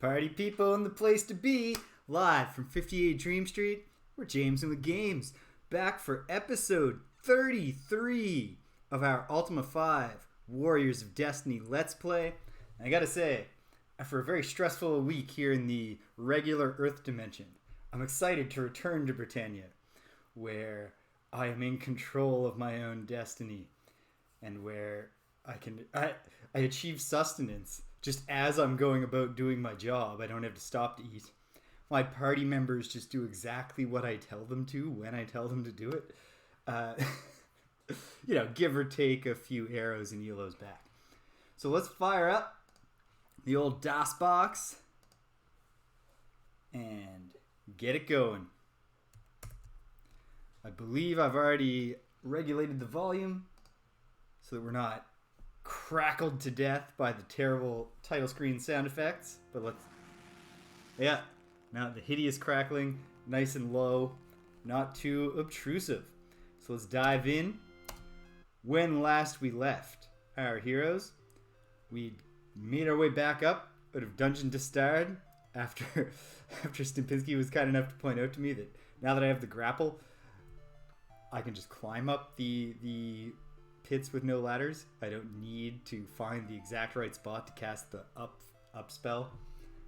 Party people in the place to be, live from 58 Dream Street. We're James and the Games, back for episode 33 of our Ultima 5 Warriors of Destiny Let's Play. And I gotta say, after a very stressful week here in the regular Earth dimension, I'm excited to return to Britannia, where I am in control of my own destiny, and where I achieve sustenance just as I'm going about doing my job. I don't have to stop to eat. My party members just do exactly what I tell them to when I tell them to do it. Give or take a few arrows in Elo's back. So let's fire up the old DOS box and get it going. I believe I've already regulated the volume so that we're not crackled to death by the terrible title screen sound effects. But now the hideous crackling, nice and low, not too obtrusive. So let's dive in. When last we left our heroes, we made our way back up out of Dungeon Covetous after Stimpinski was kind enough to point out to me that now that I have the grapple, I can just climb up the pits with no ladders. I don't need to find the exact right spot to cast the up spell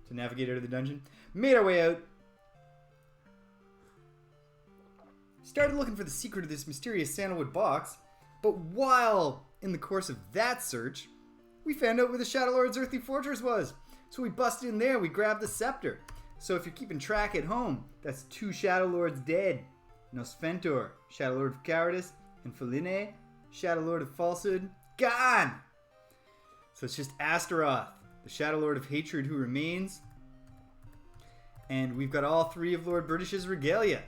to navigate out of the dungeon. Made our way out. Started looking for the secret of this mysterious sandalwood box, but while in the course of that search, we found out where the Shadow Lord's earthly fortress was. So we busted in there, we grabbed the Sceptre. So if you're keeping track at home, that's 2 Shadow Lords dead. Nosfentor, Shadow Lord of Cowardice, and Feline, Shadow Lord of Falsehood, gone! So it's just Astaroth, the Shadow Lord of Hatred, who remains. And we've got all 3 of Lord British's regalia.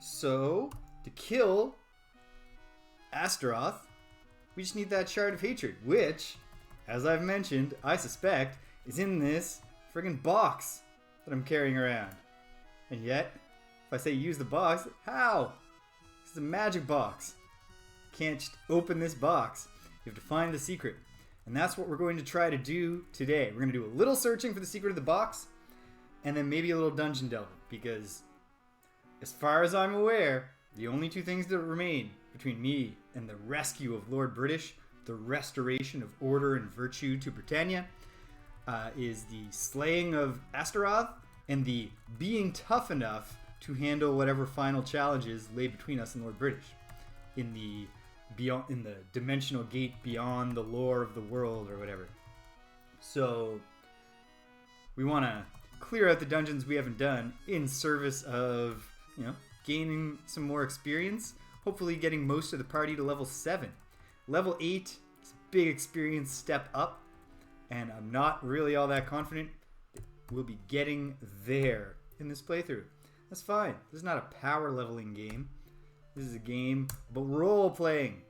So, to kill Astaroth, we just need that Shard of Hatred, which, as I've mentioned, I suspect, is in this friggin' box that I'm carrying around. And yet, if I say use the box, how? This is a magic box. Can't just open this box. You have to find the secret. And that's what we're going to try to do today. We're going to do a little searching for the secret of the box, and then maybe a little dungeon delving, because as far as I'm aware, the only 2 things that remain between me and the rescue of Lord British, the restoration of order and virtue to Britannia, is the slaying of Astaroth and the being tough enough to handle whatever final challenges lay between us and Lord British in the dimensional gate beyond the lore of the world or whatever. So we want to clear out the dungeons we haven't done in service of, gaining some more experience, hopefully getting most of the party to level 7. Level 8 is a big experience step up, and I'm not really all that confident that we'll be getting there in this playthrough. That's fine. This is not a power leveling game. This is a game about role playing.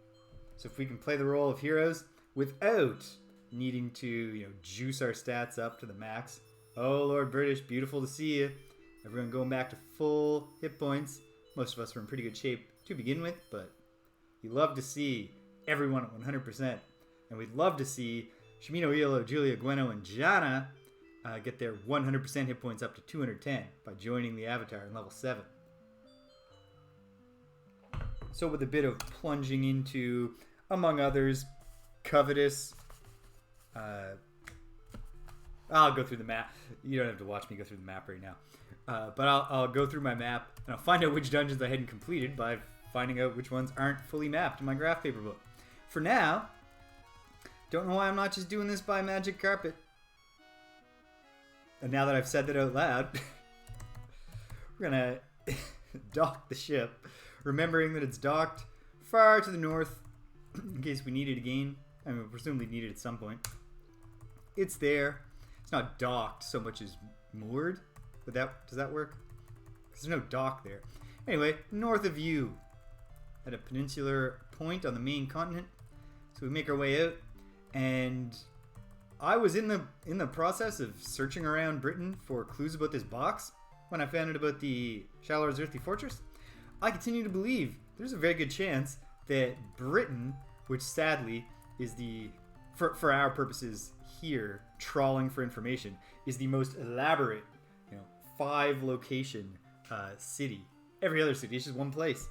So if we can play the role of heroes without needing to, juice our stats up to the max. Oh, Lord British, beautiful to see you. Everyone going back to full hit points. Most of us were in pretty good shape to begin with, but you love to see everyone at 100%. And we'd love to see Shimino, Ilo, Julia, Gweno, and Jana get their 100% hit points up to 210 by joining the Avatar in level 7. So with a bit of plunging into, among others, Covetous. I'll go through the map. You don't have to watch me go through the map right now. But I'll go through my map, and I'll find out which dungeons I hadn't completed by finding out which ones aren't fully mapped in my graph paper book. For now, don't know why I'm not just doing this by magic carpet. And now that I've said that out loud, we're going to dock the ship, remembering that it's docked far to the north in case we need it again. I mean, we'll presumably need it at some point. It's there. It's not docked so much as moored. But does that work? Because there's no dock there. Anyway, north of you, at a peninsular point on the main continent. So we make our way out, and I was in the process of searching around Britain for clues about this box when I found out about the Shadow Lord's earthly fortress. I continue to believe there's a very good chance that Britain, which sadly is the, for our purposes here, trawling for information, is the most elaborate, 5-location city. Every other city is just one place.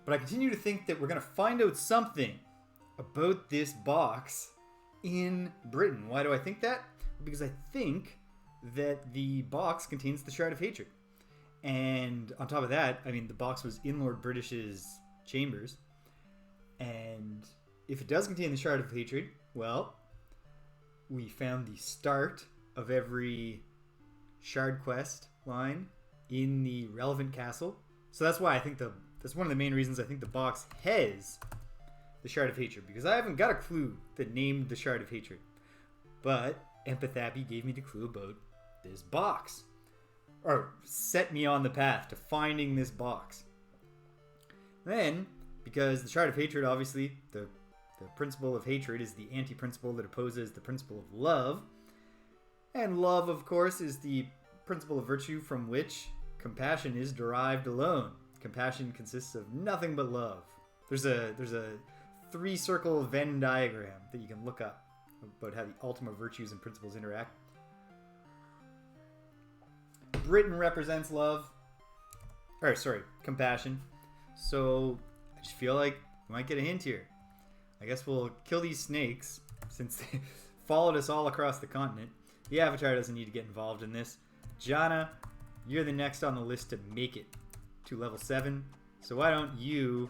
But I continue to think that we're going to find out something about this box in Britain. Why do I think that? Because I think that the box contains the Shard of Hatred. And on top of that, I mean, the box was in Lord British's chambers. And if it does contain the Shard of Hatred, well, we found the start of every Shard quest line in the relevant castle. So that's why I think that's one of the main reasons I think the box has the Shard of Hatred, because I haven't got a clue that named the Shard of Hatred. But Empathappy gave me the clue about this box. Or set me on the path to finding this box. Then, because the Shard of Hatred, obviously, the principle of hatred is the anti-principle that opposes the principle of love. And love, of course, is the principle of virtue from which compassion is derived alone. Compassion consists of nothing but love. There's a 3-circle Venn diagram that you can look up about how the Ultima virtues and principles interact. Britain represents love. Compassion. So I just feel like we might get a hint here. I guess we'll kill these snakes since they followed us all across the continent. The Avatar doesn't need to get involved in this. Jana, you're the next on the list to make it to level 7. So why don't you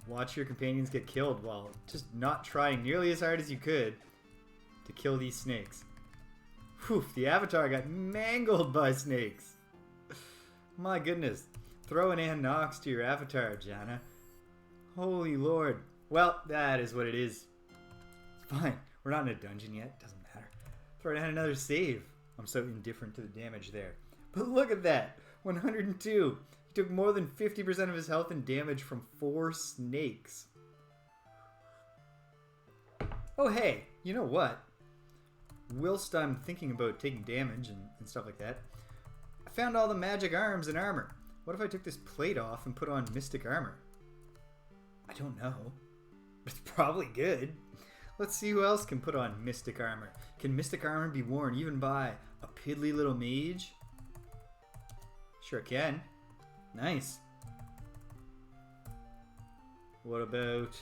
watch your companions get killed while just not trying nearly as hard as you could to kill these snakes. Whew, the Avatar got mangled by snakes. My goodness. Throw an Nox to your Avatar, Jana. Holy Lord. Well, that is what it is. It's fine. We're not in a dungeon yet. Doesn't matter. Throw down another save. I'm so indifferent to the damage there. But look at that. 102. He took more than 50% of his health and damage from 4 snakes. Oh, hey. You know what? Whilst I'm thinking about taking damage and stuff like that, I found all the magic arms and armor. What if I took this plate off and put on mystic armor? I don't know. But it's probably good. Let's see who else can put on mystic armor. Can mystic armor be worn even by a piddly little mage? Sure can. Nice. What about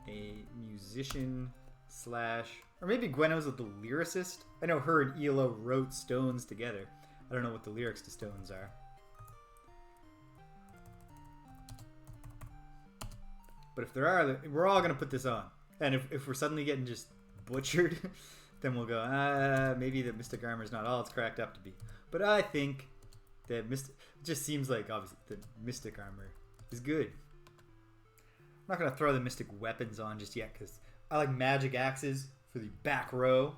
a musician / or maybe Gweno's the lyricist? I know her and Elo wrote Stones together. I don't know what the lyrics to Stones are. But if there are, we're all going to put this on. And if we're suddenly getting just butchered, then we'll go, maybe the Mystic Armor is not all it's cracked up to be. But I think that it just seems like, obviously, the Mystic Armor is good. I'm not going to throw the Mystic Weapons on just yet, because I like Magic Axes for the back row,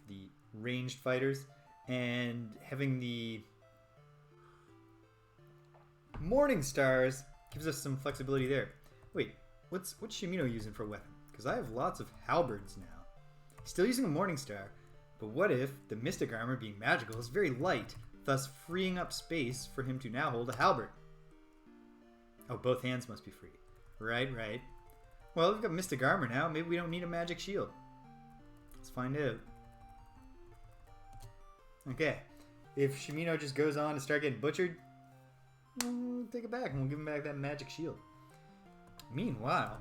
the ranged fighters, and having the Morning Stars gives us some flexibility there. Wait, what's Shimino using for a weapon? Because I have lots of halberds now. Still using a Morning Star, but what if the Mystic Armor, being magical, is very light, thus freeing up space for him to now hold a halberd? Oh, both hands must be free. Right. Well, we've got Mystic Armor now. Maybe we don't need a magic shield. Let's find out. Okay. If Shimino just goes on to start getting butchered, we'll take it back and we'll give him back that magic shield. Meanwhile,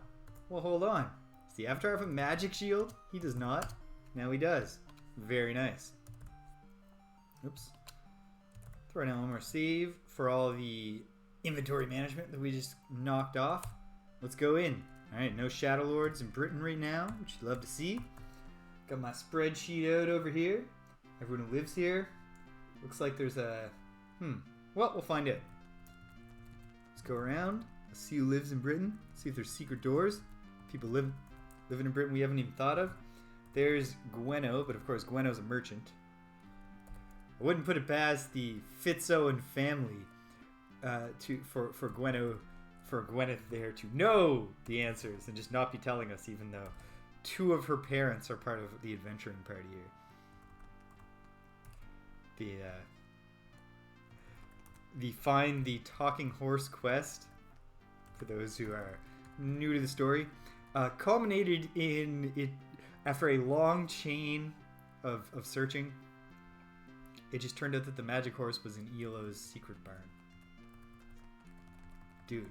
well, hold on. Does the Avatar have a magic shield? He does not. Now he does. Very nice. Oops. Throw down one more save for all the inventory management that we just knocked off. Let's go in. Alright, no Shadow Lords in Britain right now, which you'd love to see. Got my spreadsheet out over here. Everyone who lives here. Looks like there's a... Well, we'll find out. Let's go around. Let's see who lives in Britain. See if there's secret doors. People living in Britain we haven't even thought of. There's Gweno, but of course Gweno's a merchant. I wouldn't put it past the Fitzo and family for Gwyneth there to know the answers and just not be telling us, even though 2 of her parents are part of the adventuring party here. The Find the Talking Horse quest, for those who are new to the story. culminated in it after a long chain of searching. It just turned out that the magic horse was in Elo's secret barn. Dude,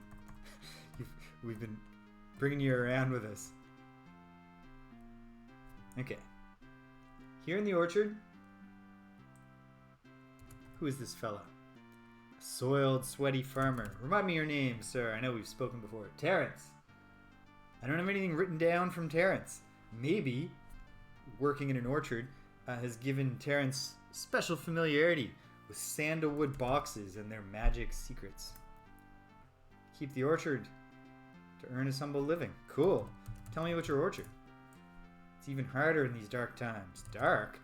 we've been bringing you around with us. Okay. Here in the orchard, who is this fella? A soiled, sweaty farmer. Remind me your name, sir. I know we've spoken before. Terrence. I don't have anything written down from Terrence. Maybe working in an orchard has given Terrence special familiarity with sandalwood boxes and their magic secrets. Keep the orchard to earn his humble living. Cool. Tell me about your orchard. It's even harder in these dark times. Dark?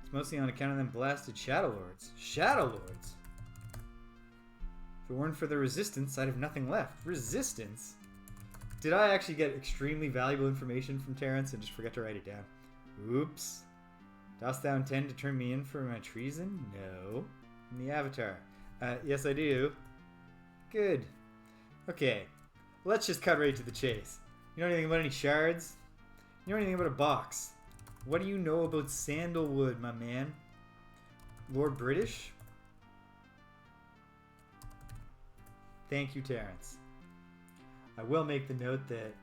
It's mostly on account of them blasted Shadow Lords. Shadow Lords? If it weren't for the resistance, I'd have nothing left. Resistance? Did I actually get extremely valuable information from Terrence and just forget to write it down? Oops. Dost thou intend to turn me in for my treason? No. In the Avatar. Yes I do. Good. Okay. Let's just cut right to the chase. You know anything about any shards? You know anything about a box? What do you know about sandalwood, my man? Lord British? Thank you, Terrence. I will make the note that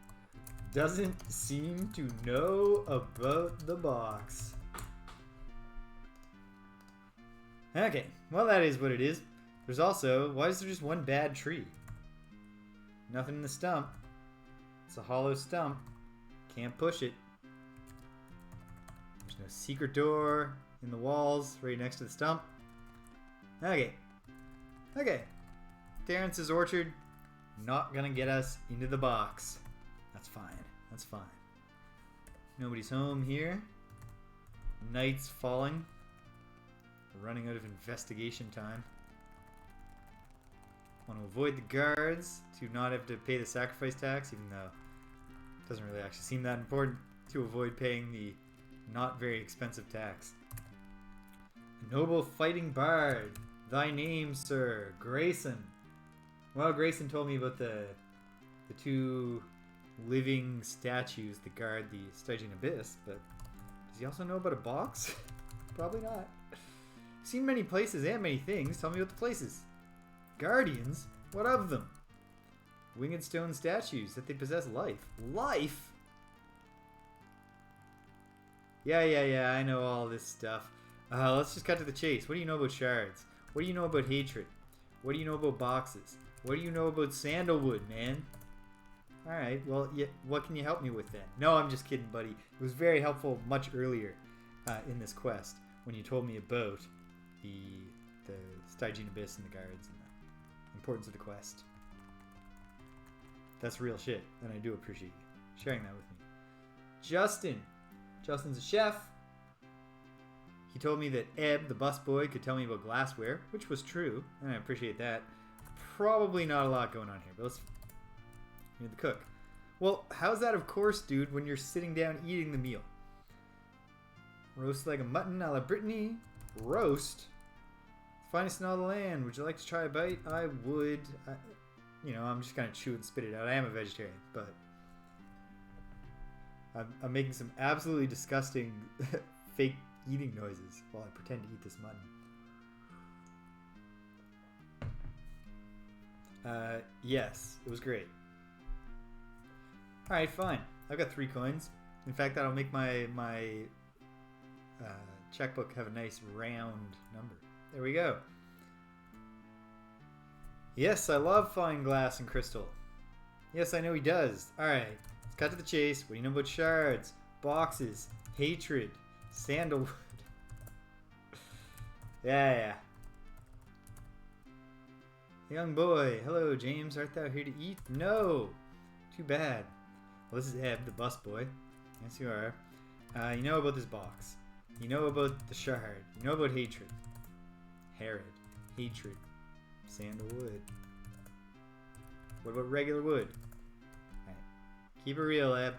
doesn't seem to know about the box. Okay, well that is what it is. There's also, why is there just one bad tree? Nothing in the stump. It's a hollow stump. Can't push it. There's no secret door in the walls right next to the stump. Okay. Okay. Terrence's orchard, not gonna get us into the box. That's fine. That's fine. Nobody's home here. Night's falling. We're running out of investigation time. Want to avoid the guards to not have to pay the sacrifice tax, even though it doesn't really actually seem that important to avoid paying the not very expensive tax. A noble fighting bard. Thy name, sir. Grayson. Well, Grayson told me about the two living statues that guard the Stygian Abyss, but does he also know about a box? Probably not. Seen many places and many things. Tell me about the places. Guardians? What of them? Winged stone statues, that they possess life. Life? Yeah, I know all this stuff. Let's just cut to the chase. What do you know about shards? What do you know about hatred? What do you know about boxes? What do you know about sandalwood, man? Alright, well, what can you help me with then? No, I'm just kidding, buddy. It was very helpful much earlier in this quest when you told me about the Stygian Abyss and the guards and the importance of the quest. That's real shit, and I do appreciate you sharing that with me. Justin's a chef. He told me that Ebb, the busboy, could tell me about glassware, which was true, and I appreciate that. Probably not a lot going on here, but let's... You're the cook. Well, how's that of course, dude, when you're sitting down eating the meal? Roast like a mutton a la Brittany. Roast? Finest in all the land. Would you like to try a bite? I would. I'm just going to chew and spit it out. I am a vegetarian, but... I'm making some absolutely disgusting fake eating noises while I pretend to eat this mutton. Yes, it was great. Alright, fine. I've got 3 coins. In fact, that'll make my checkbook have a nice round number. There we go. Yes, I love fine glass and crystal. Yes, I know he does. Alright, let's cut to the chase. What do you know about shards, boxes, hatred, sandalwood? Yeah. Young boy, hello James, art thou here to eat? No! Too bad. Well, this is Ebb, the busboy. Yes, you are. You know about this box. You know about the shard. You know about hatred. Herod. Hatred. Sandalwood. What about regular wood? Right. Keep it real, Ebb.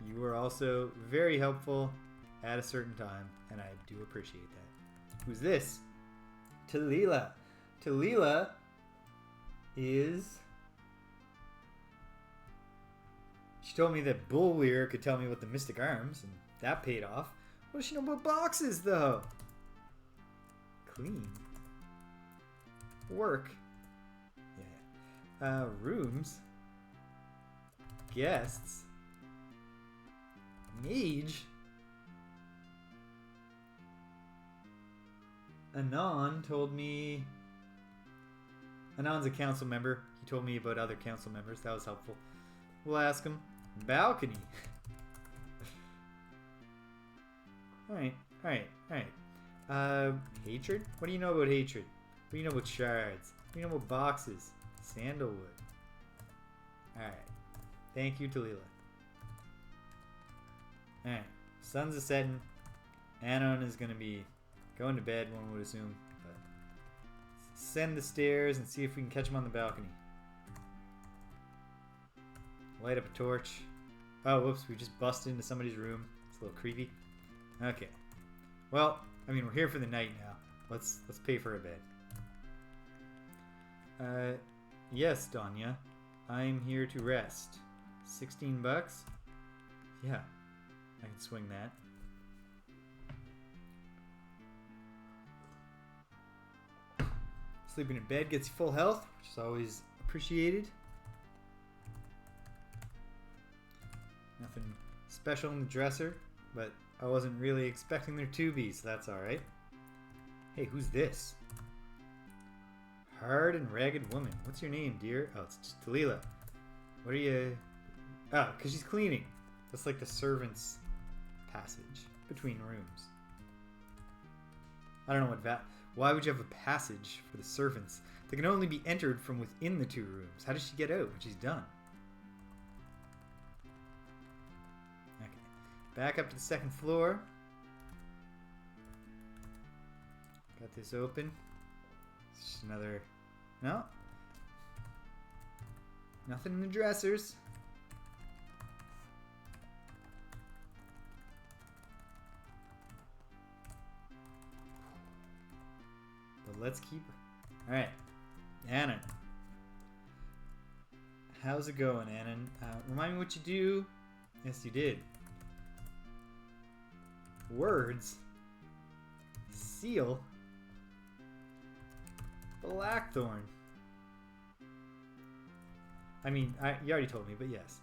You were also very helpful at a certain time, and I do appreciate that. Who's this? Talila. Talila is She told me that Bullweir could tell me about the Mystic Arms, and that paid off. What does she know about boxes, though? Clean. Work. Yeah. Rooms. Guests. Mage. Anon told me... Anon's a council member. He told me about other council members. That was helpful. We'll ask him. Balcony. Alright. Hatred? What do you know about hatred? What do you know about shards? What do you know about boxes? Sandalwood. Alright. Thank you, Talila. Alright. Sun's a-setting. Anon is gonna be going to bed, one would assume. But send the stairs and see if we can catch him on the balcony. Light up a torch. Oh, whoops, we just busted into somebody's room. It's a little creepy. Okay. Well, I mean, we're here for the night now. Let's pay for a bed. Yes, Danya. I'm here to rest. 16 bucks? Yeah, I can swing that. Sleeping in bed gets you full health, which is always appreciated. Nothing special in the dresser, but I wasn't really expecting there to be, so that's alright. Hey, who's this? Hard and ragged woman. What's your name, dear? Oh, it's just Talila. What are you... Oh, because she's cleaning. That's like the servant's passage between rooms. I don't know what Why would you have a passage for the servants that can only be entered from within the two rooms? How does she get out when she's done? Okay. Back up to the second floor. Got this open. It's just another... No. Nothing in the dressers. But let's keep... Alright. Anon. How's it going, Anon? Remind me what you do. Yes, you did. Words. Seal. Blackthorn. I mean, you already told me, but yes.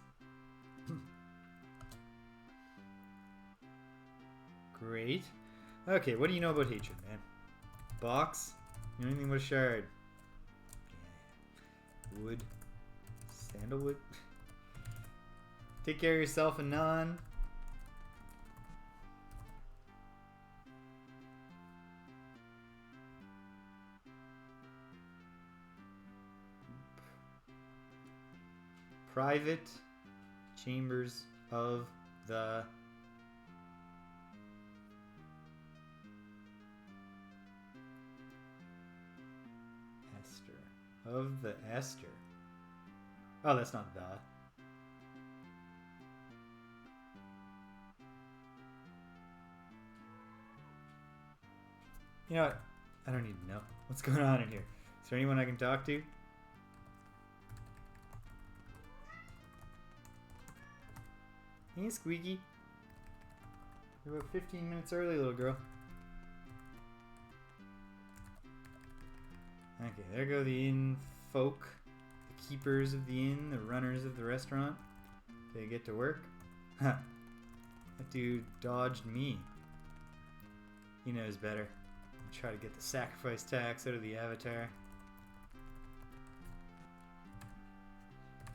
Great. Okay, what do you know about hatred, man? Box? You know anything about a shard? Yeah. Wood. Sandalwood. Take care of yourself, Anon. Private chambers of the Esther. Of the Esther. Oh, that's not the. You know what? I don't need to know. What's going on in here? Is there anyone I can talk to? Hey, Squeaky. You're about 15 minutes early, little girl. Okay, there go the inn folk. The keepers of the inn, the runners of the restaurant. They get to work. Huh. That dude dodged me. He knows better. I'll try to get the sacrifice tax out of the avatar.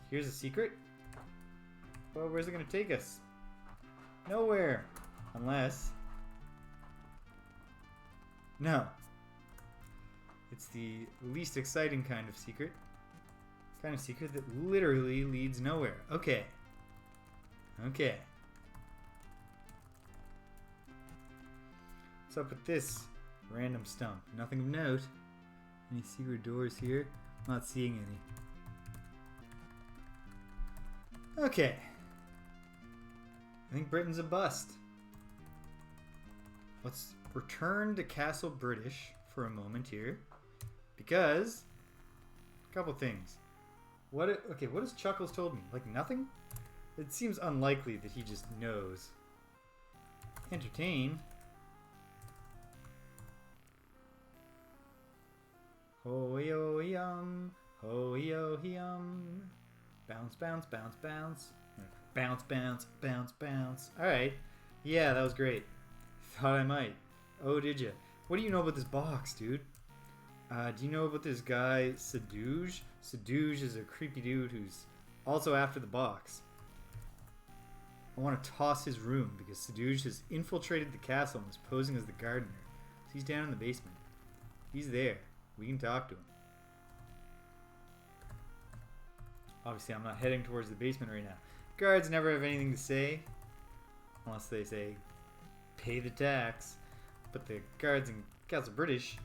Here's a secret. Well, where's it going to take us? Nowhere. Unless... No. It's the least exciting kind of secret. Kind of secret that literally leads nowhere. Okay. Okay. What's up with this random stump? Nothing of note. Any secret doors here? Not seeing any. Okay. I think Britain's a bust. Let's return to Castle British for a moment here. Because... a couple things. What has Chuckles told me? Like nothing? It seems unlikely that he just knows. Entertain? Ho-yo-yum, ho-yo-yum. Bounce, bounce, bounce, bounce. Bounce, bounce, bounce, bounce. Alright. Yeah, that was great. Thought I might. Oh, did you? What do you know about this box, dude? Do you know about this guy, Sedouge? Sedouge is a creepy dude who's also after the box. I want to toss his room because Sedouge has infiltrated the castle and is posing as the gardener. So he's down in the basement. He's there. We can talk to him. Obviously, I'm not heading towards the basement right now. Guards never have anything to say. Unless they say, pay the tax. But the guards in Castle British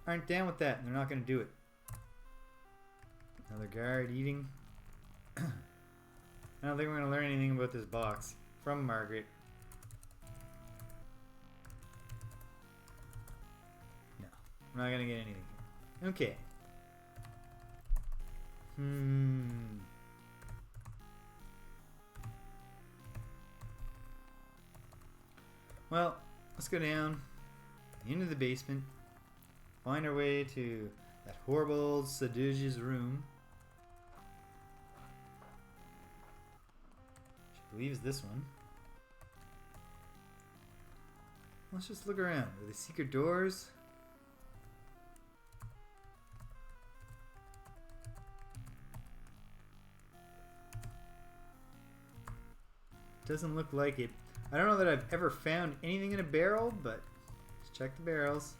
aren't down with that, and they're not going to do it. Another guard eating. I don't think we're going to learn anything about this box from Margaret. No, we're not going to get anything here. Okay. Well, let's go down into the basement, find our way to that horrible old Sedouge's room. Which I believe is this one. Let's just look around. Are there secret doors? Doesn't look like it. I don't know that I've ever found anything in a barrel, but let's check the barrels.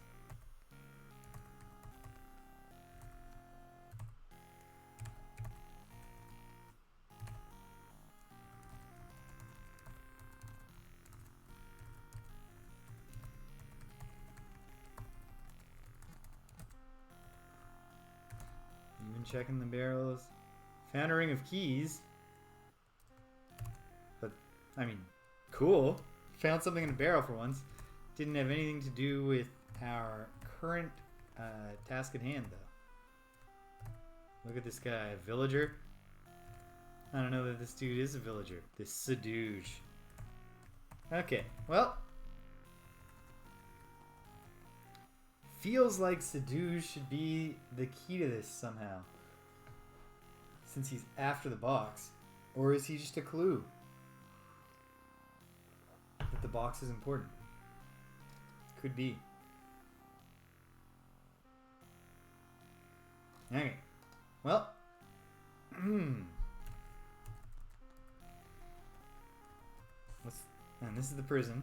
Even checking the barrels. Found a ring of keys. But, I mean, cool. Found something in a barrel for once. Didn't have anything to do with our current task at hand, though. Look at this guy, a villager. I don't know that this dude is a villager. This Sedouge. Okay, well. Feels like Sedouge should be the key to this somehow. Since he's after the box. Or is he just a clue? That the box is important. Could be. Okay. Well. And this is the prison.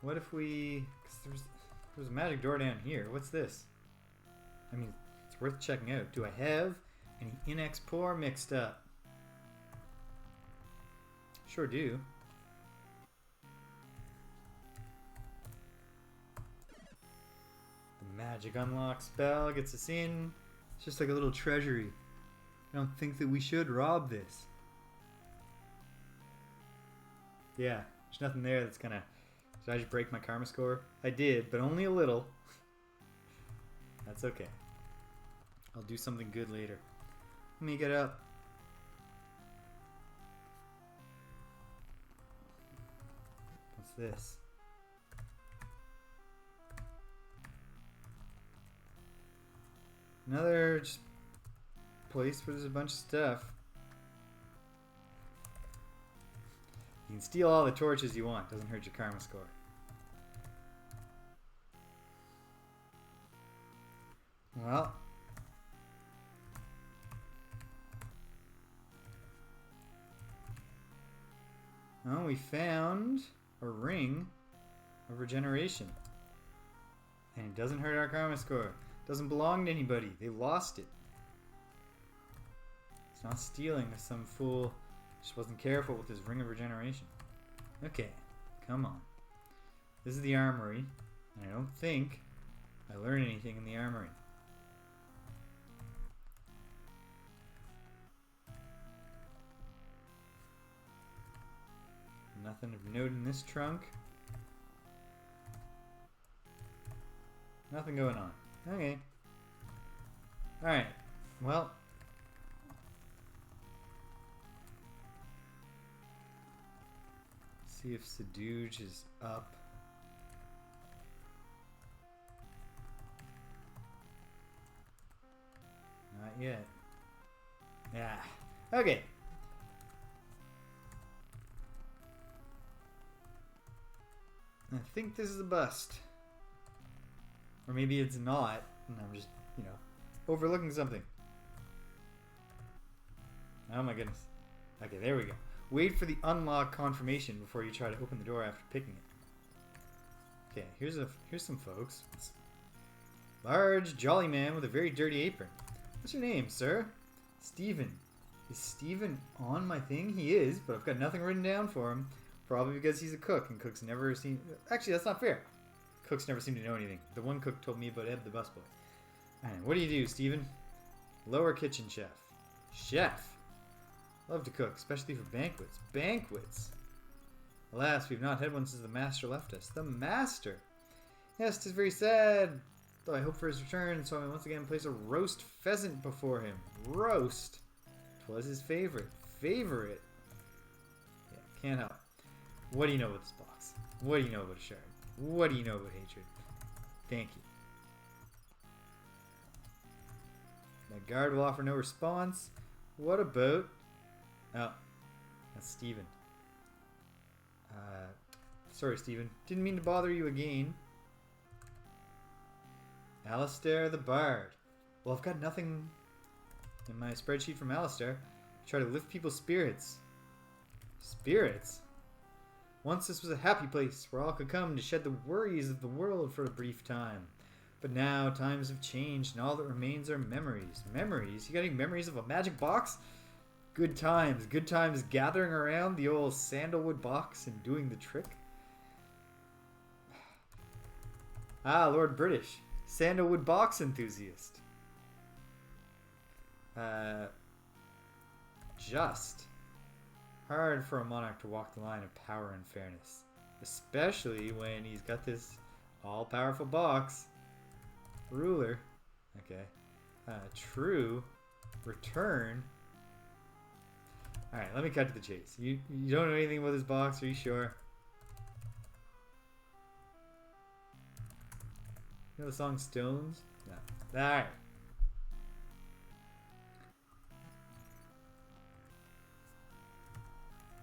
What if we... Because there's a magic door down here. What's this? I mean, it's worth checking out. Do I have any in-explore mixed up? Sure do. The magic unlock spell gets us in. It's just like a little treasury. I don't think that we should rob this. Yeah, there's nothing there that's gonna... Did I just break my karma score? I did, but only a little. That's okay. I'll do something good later. Let me get up. What's this? Another just place where there's a bunch of stuff. You can steal all the torches you want. Doesn't hurt your karma score. Well. Oh, we found a ring of regeneration. And it doesn't hurt our karma score. Doesn't belong to anybody. They lost it. It's not stealing. Some fool just wasn't careful with his ring of regeneration. Okay, come on. This is the armory. And I don't think I learned anything in the armory. Nothing of note in this trunk. Nothing going on. Okay. Alright. Well, see if Sedooge is up. Not yet. Yeah. Okay. I think this is a bust. Or maybe it's not, and I'm just, overlooking something. Oh my goodness. Okay, there we go. Wait for the unlock confirmation before you try to open the door after picking it. Okay, here's some folks. Large, jolly man with a very dirty apron. What's your name, sir? Steven. Is Steven on my thing? He is, but I've got nothing written down for him. Probably because he's a cook, and cooks never seem... Actually, that's not fair. Cooks never seem to know anything. The one cook told me about Ed the busboy. Alright, what do you do, Steven? Lower kitchen chef. Chef? Love to cook, especially for banquets. Banquets? Alas, we've not had one since the master left us. The master? Yes, 'tis very sad. Though I hope for his return, so I once again place a roast pheasant before him. Roast? 'Twas his favorite. Favorite? Yeah, can't help. What do you know about this box? What do you know about a shard? What do you know about hatred? Thank you. My guard will offer no response. What about... Oh, that's Steven. Sorry, Steven. Didn't mean to bother you again. Alistair the Bard. Well, I've got nothing in my spreadsheet from Alistair. Try to lift people's spirits. Spirits? Once this was a happy place where all could come to shed the worries of the world for a brief time. But now times have changed and all that remains are memories. Memories? You got any memories of a magic box? Good times. Good times gathering around the old sandalwood box and doing the trick. Ah, Lord British. Sandalwood box enthusiast. Just. Hard for a monarch to walk the line of power and fairness. Especially when he's got this all-powerful box. Ruler. Okay. True. Return. Alright, let me cut to the chase. You don't know anything about this box, are you sure? You know the song Stones? No. Alright.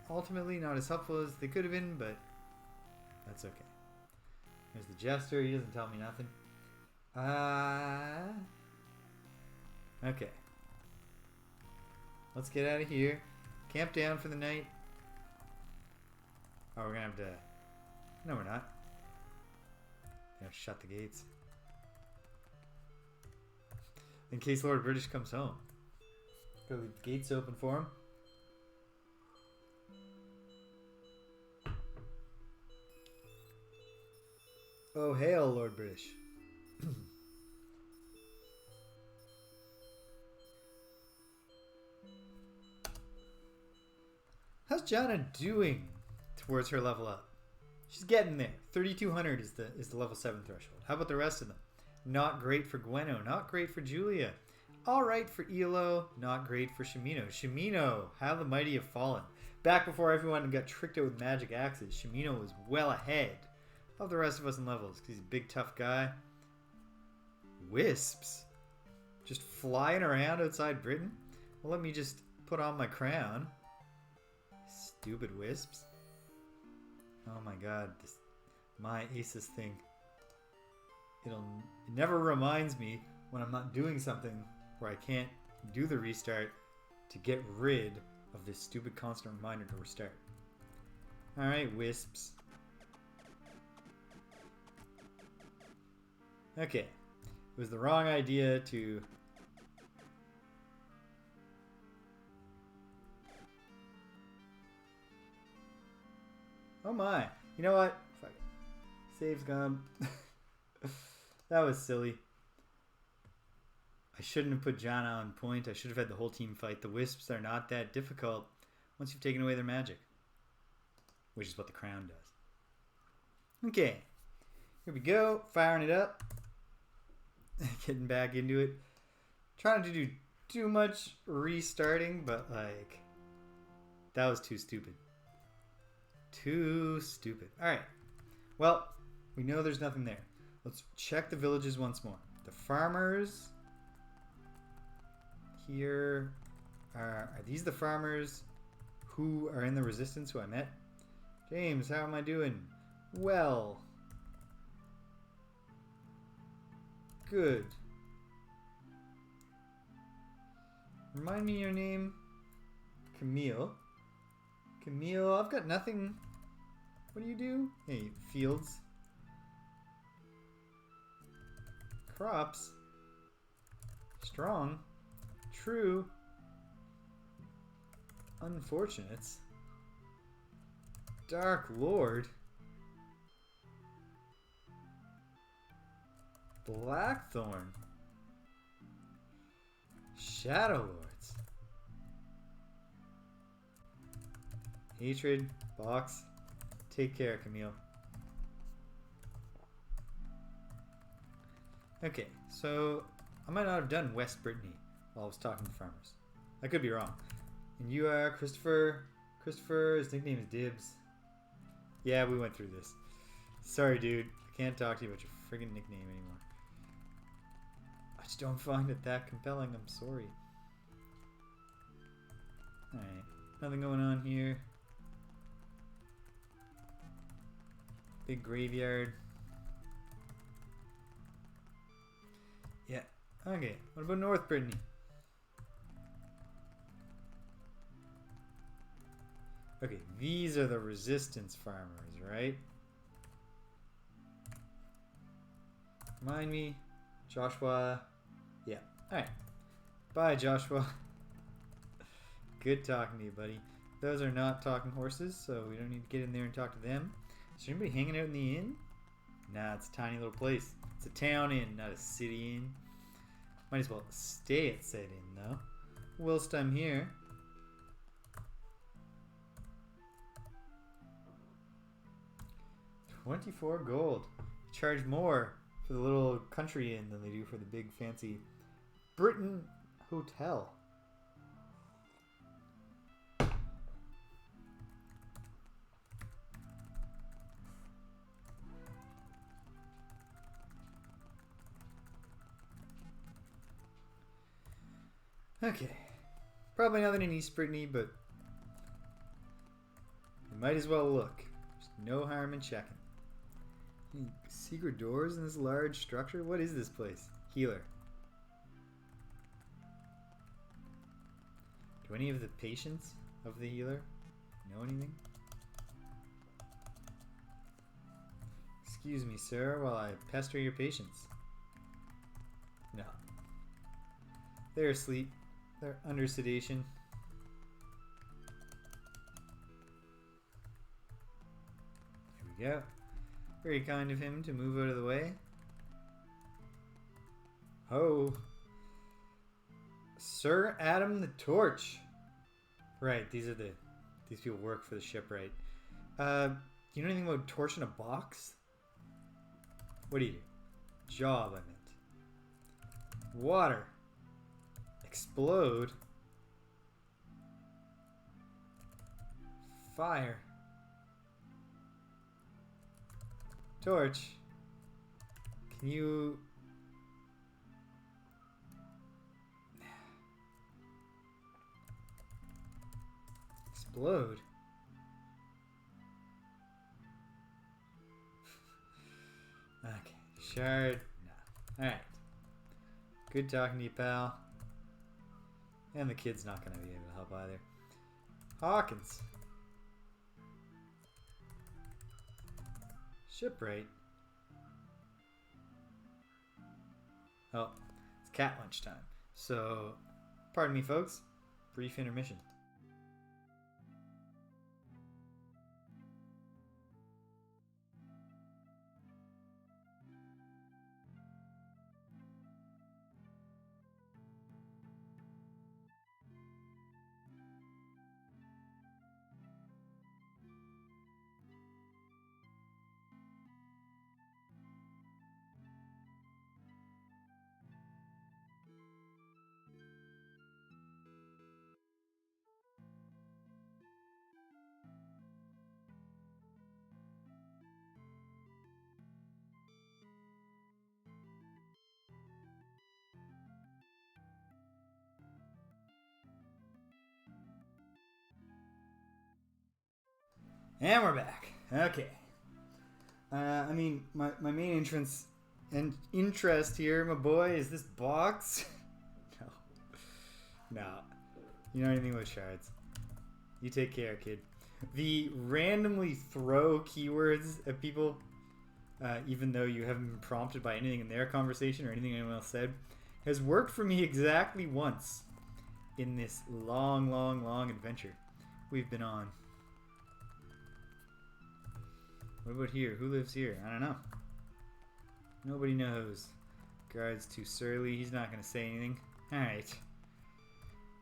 Ultimately, not as helpful as they could have been, but that's okay. There's the jester. He doesn't tell me nothing. Okay. Let's get out of here. Camp down for the night. Oh, we're gonna have to... No, we're not. We have to shut the gates. In case Lord British comes home. Gotta leave the gates open for him. Oh, hail, Lord British. How's Jana doing towards her level up? She's getting there. 3,200 is the level 7 threshold. How about the rest of them? Not great for Gweno. Not great for Julia. Alright for Elo. Not great for Shimino. Shimino, how the mighty have fallen. Back before everyone got tricked out with magic axes, Shimino was well ahead of the rest of us in levels because he's a big tough guy. Wisps? Just flying around outside Britain? Well, let me just put on my crown. Stupid wisps. Oh my god, my Aces thing. It never reminds me when I'm not doing something where I can't do the restart to get rid of this stupid constant reminder to restart. Alright, wisps. Okay. It was the wrong idea to... Oh my. You know what? Fuck it. Save's gone. That was silly. I shouldn't have put Jana on point. I should have had the whole team fight. The wisps are not that difficult once you've taken away their magic. Which is what the crown does. Okay. Here we go. Firing it up. Getting back into it. Trying to do too much restarting, but like that was too stupid. Too stupid. Alright. Well, we know there's nothing there. Let's check the villages once more. The farmers here are these the farmers who are in the resistance who I met? James, how am I doing? Well. Good. Remind me your name. Camille. Camille, I've got nothing. What do you do? Hey, fields. Crops. Strong. True. Unfortunates. Dark Lord. Blackthorn. Shadow Lords. Hatred. Box. Take care, Camille. Okay, so I might not have done West Brittany while I was talking to farmers. I could be wrong. And you are Christopher. Christopher, his nickname is Dibs. Yeah, we went through this. Sorry, dude. I can't talk to you about your friggin' nickname anymore. I just don't find it that compelling. I'm sorry. Alright. Nothing going on here. Big graveyard. Yeah. Okay. What about North Brittany? Okay, these are the resistance farmers, right? Remind me. Joshua. Yeah. Alright. Bye, Joshua. Good talking to you, buddy. Those are not talking horses, so we don't need to get in there and talk to them. Is there anybody hanging out in the inn? Nah, it's a tiny little place. It's a town inn, not a city inn. Might as well stay at said inn, though. Whilst I'm here. $24 gold. Charge more for the little country inn than they do for the big fancy Britain hotel. Okay. Probably nothing in East Brittany, but you might as well look. There's no harm in checking. Any secret doors in this large structure? What is this place? Healer. Do any of the patients of the healer know anything? Excuse me, sir, while I pester your patients. No. They're asleep. They're under sedation. Here we go. Very kind of him to move out of the way. Oh. Sir Adam the Torch. Right, these people work for the shipwright. Do you know anything about torch in a box? What do you do? Job, I meant. Water. Explode. Fire. Torch. Can you... Explode? Okay. Shard. No. Alright. Good talking to you, pal. And the kid's not going to be able to help either. Hawkins. Shipwright. Oh, it's cat lunch time. So, pardon me, folks. Brief intermission. And we're back. Okay. I mean, my main entrance and interest here, my boy, is this box. No. No. You know anything about shards. You take care, kid. The randomly throw keywords at people, even though you haven't been prompted by anything in their conversation or anything anyone else said, has worked for me exactly once in this long, long, long adventure we've been on. What about here? Who lives here? I don't know. Nobody knows. Guard's too surly. He's not going to say anything. Alright.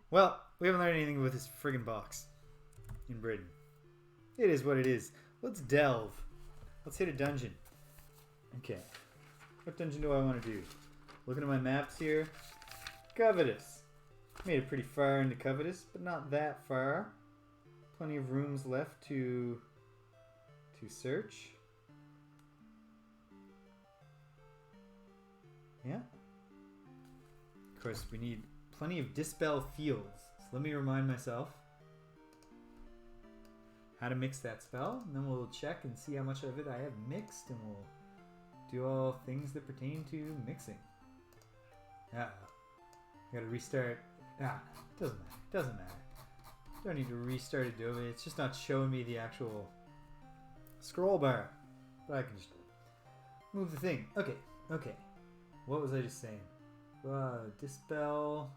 Well, we haven't learned anything with this friggin' box in Britain. It is what it is. Let's delve. Let's hit a dungeon. Okay. What dungeon do I want to do? Looking at my maps here. Covetous. Made it pretty far into Covetous, but not that far. Plenty of rooms left to search. Yeah. Of course, we need plenty of dispel fields. So let me remind myself how to mix that spell, and then we'll check and see how much of it I have mixed, and we'll do all things that pertain to mixing. Gotta restart. Doesn't matter. Doesn't matter. Don't need to restart Adobe. It's just not showing me the actual scroll bar. But I can just move the thing. Okay. What was I just saying? Dispel.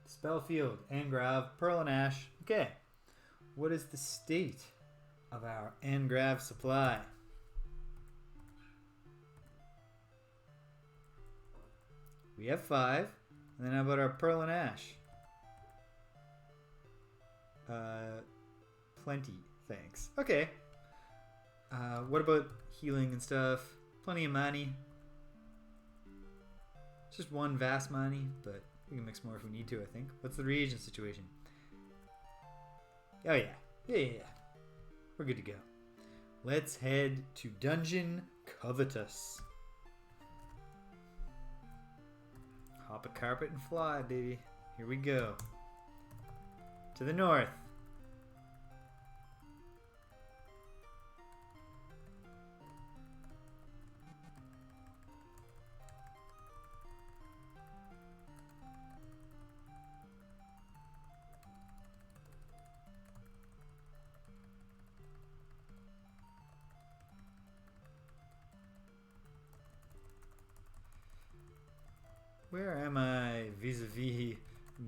Dispel field. Angrav. Pearl and Ash. Okay. What is the state of our Angrav supply? We have 5. And then how about our Pearl and Ash? Plenty, thanks. Okay. What about healing and stuff? Plenty of money. It's just 1 vast money, but we can mix more if we need to, I think. What's the reagent situation? Oh yeah. Yeah. We're good to go. Let's head to Dungeon Covetous. Hop a carpet and fly, baby. Here we go. To the north. Where am I vis-a-vis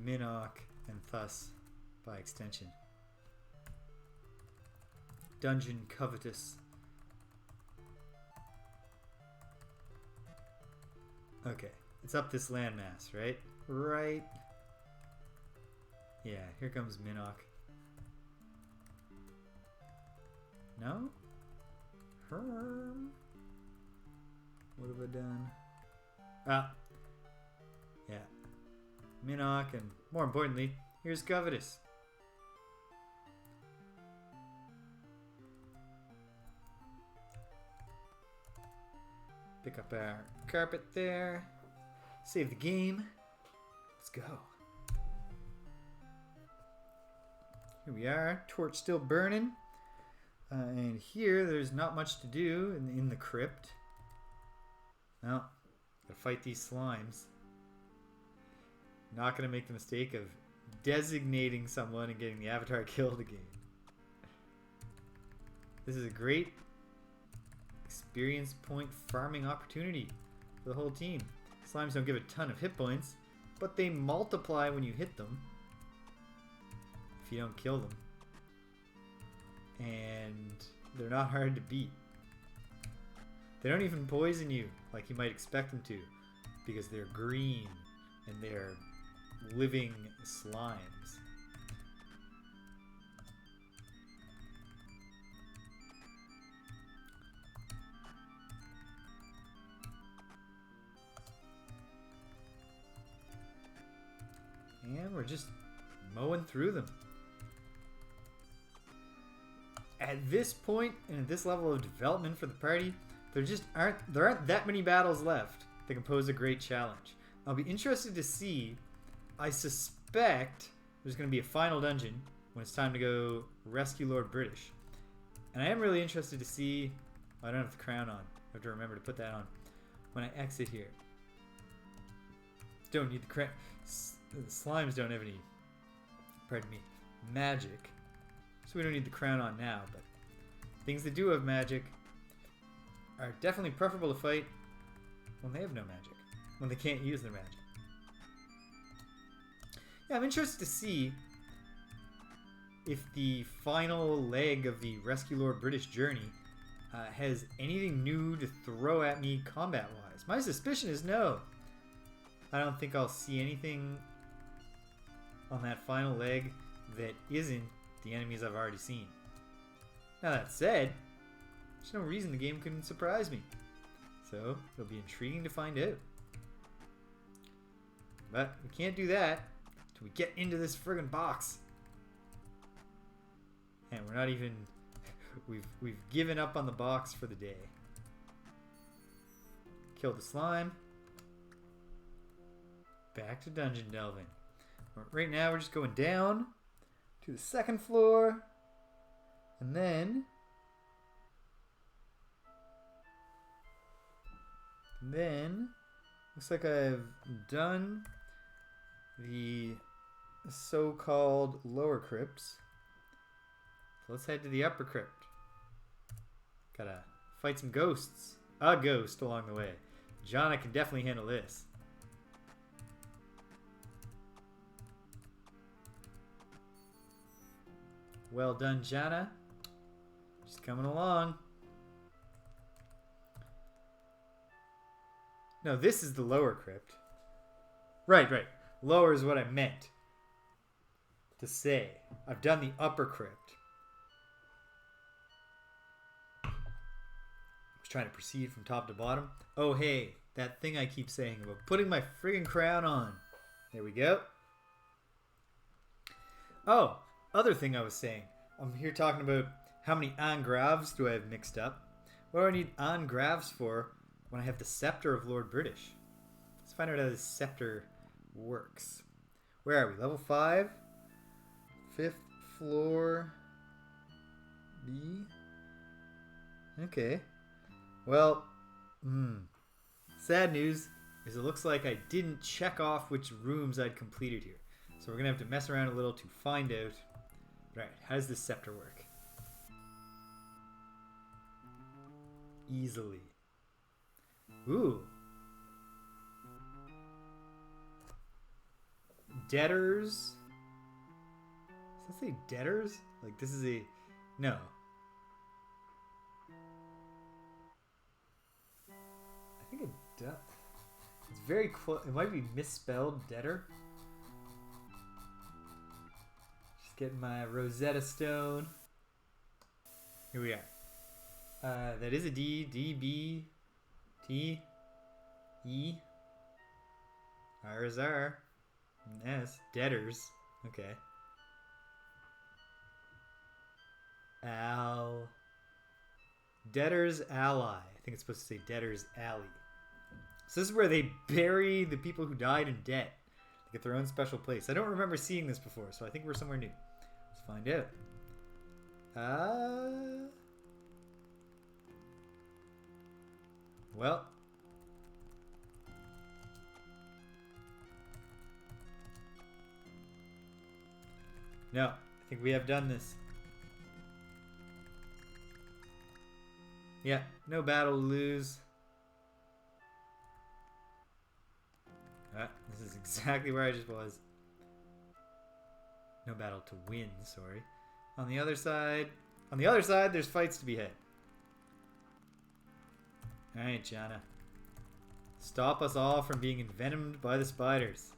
Minoc and thus by extension? Dungeon Covetous. Okay, it's up this landmass, right? Right. Yeah, here comes Minoc. No? Herm? What have I done? Yeah. Minoc, and more importantly, here's Covetous. Pick up our carpet there. Save the game. Let's go. Here we are. Torch still burning. And here, there's not much to do in the crypt. Well, gotta fight these slimes. Not going to make the mistake of designating someone and getting the avatar killed again. This is a great experience point farming opportunity for the whole team. Slimes don't give a ton of hit points, but they multiply when you hit them if you don't kill them. And they're not hard to beat. They don't even poison you like you might expect them to, because they're green and they're living slimes. And we're just mowing through them. At this point and at this level of development for the party, there aren't that many battles left that can pose a great challenge. I'll be interested to see I suspect there's going to be a final dungeon when it's time to go rescue Lord British. And I am really interested to see... Oh, I don't have the crown on. I have to remember to put that on when I exit here. Don't need the crown. The slimes don't have any, pardon me, magic. So we don't need the crown on now, but things that do have magic are definitely preferable to fight when they have no magic. When they can't use their magic. Yeah, I'm interested to see if the final leg of the Rescue Lord British journey has anything new to throw at me combat-wise. My suspicion is no. I don't think I'll see anything on that final leg that isn't the enemies I've already seen. Now that said, there's no reason the game couldn't surprise me. So, it'll be intriguing to find out. But we can't do that until we get into this friggin' box. And we're not even... We've given up on the box for the day. Killed the slime. Back to dungeon delving. Right now we're just going down to the second floor. And then... looks like I've done the so-called lower crypts. So let's head to the upper crypt. Gotta fight some ghosts. A ghost along the way. Jana can definitely handle this. Well done, Jana. Just coming along. No, this is the lower crypt. Right. Lower is what I meant to say. I've done the upper crypt. I was trying to proceed from top to bottom. Oh, hey, that thing I keep saying about putting my friggin' crown on. There we go. Oh, other thing I was saying. I'm here talking about how many engraves do I have mixed up. What do I need engraves for when I have the Sceptre of Lord British? Let's find out how this Sceptre works. Where are we? Level 5? 5th floor B? Okay. Well, sad news is it looks like I didn't check off which rooms I'd completed here. So we're going to have to mess around a little to find out. Right, how does this Sceptre work? Easily. Ooh. Debtors. Does that say debtors? Like this is a... No. I think it does. It's very close. It might be misspelled debtor. Just getting my Rosetta Stone. Here we are. That is a D. D, B, T, E. R is R. S. Debtors. Okay. Debtors Ally. I think it's supposed to say Debtors Alley. So this is where they bury the people who died in debt. They get their own special place. I don't remember seeing this before, so I think we're somewhere new. Let's find out. Well. No, I think we have done this. Yeah, no battle to lose. This is exactly where I just was. No battle to win, sorry. On the other side, there's fights to be had. Alright, Jana. Stop us all from being envenomed by the spiders.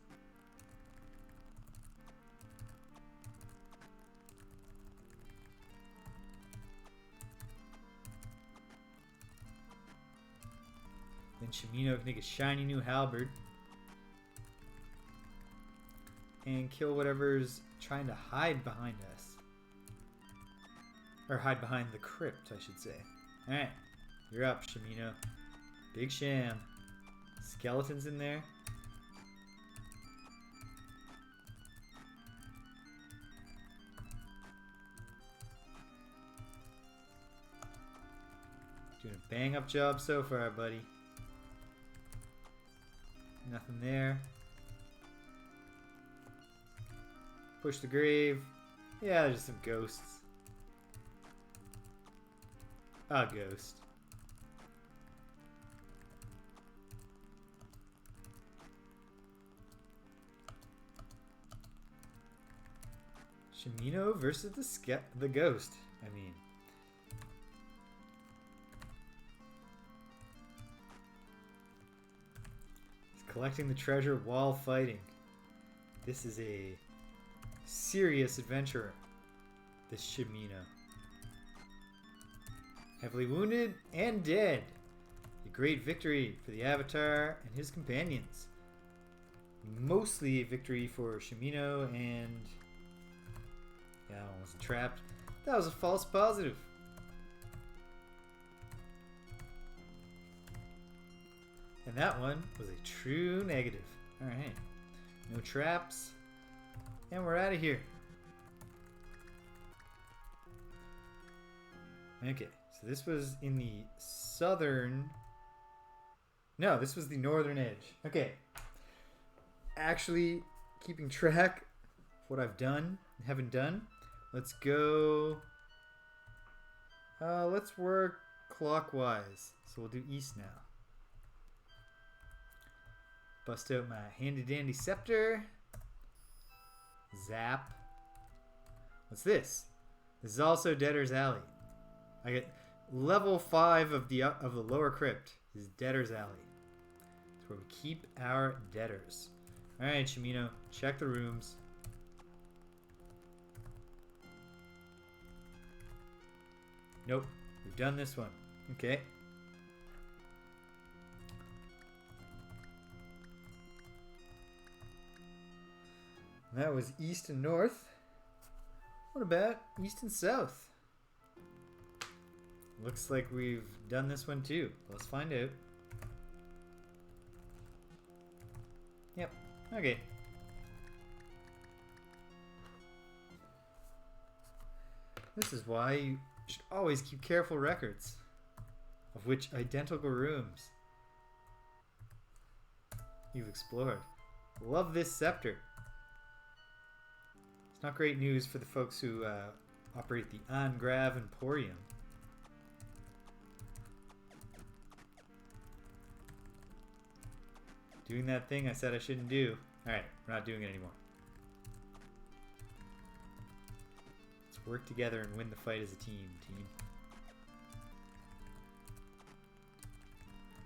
Then Minoc can take a shiny new halberd and kill whatever's trying to hide behind us. Or hide behind the crypt, I should say. Alright, you're up, Shamino. Big Sham. Skeletons in there. Bang up job so far, buddy. Nothing there. Push the grave. Yeah, there's some ghosts. A ghost. Minoc versus the ghost. I mean. He's collecting the treasure while fighting. This is a serious adventurer. This Minoc. Heavily wounded and dead. A great victory for the Avatar and his companions. Mostly a victory for Minoc and... yeah, I wasn't trapped. That was a false positive. And that one was a true negative. Alright. No traps. And we're out of here. Okay, so this was in the southern... no, this was the northern edge. Okay. Actually, keeping track of what I've done and haven't done. Let's go... let's work clockwise. So we'll do east now. Bust out my handy dandy scepter. Zap. What's this? This is also Debtor's Alley. I get level 5 of the lower crypt is Debtor's Alley. It's where we keep our debtors. Alright, Minoc, check the rooms. Nope, we've done this one. Okay. That was east and north. What about east and south? Looks like we've done this one too. Let's find out. Yep. Okay. This is why you should always keep careful records of which identical rooms you've explored. Love this scepter. It's not great news for the folks who operate the Angrav Emporium. Doing that thing I said I shouldn't do. Alright, we're not doing it anymore. Let's work together and win the fight as a team.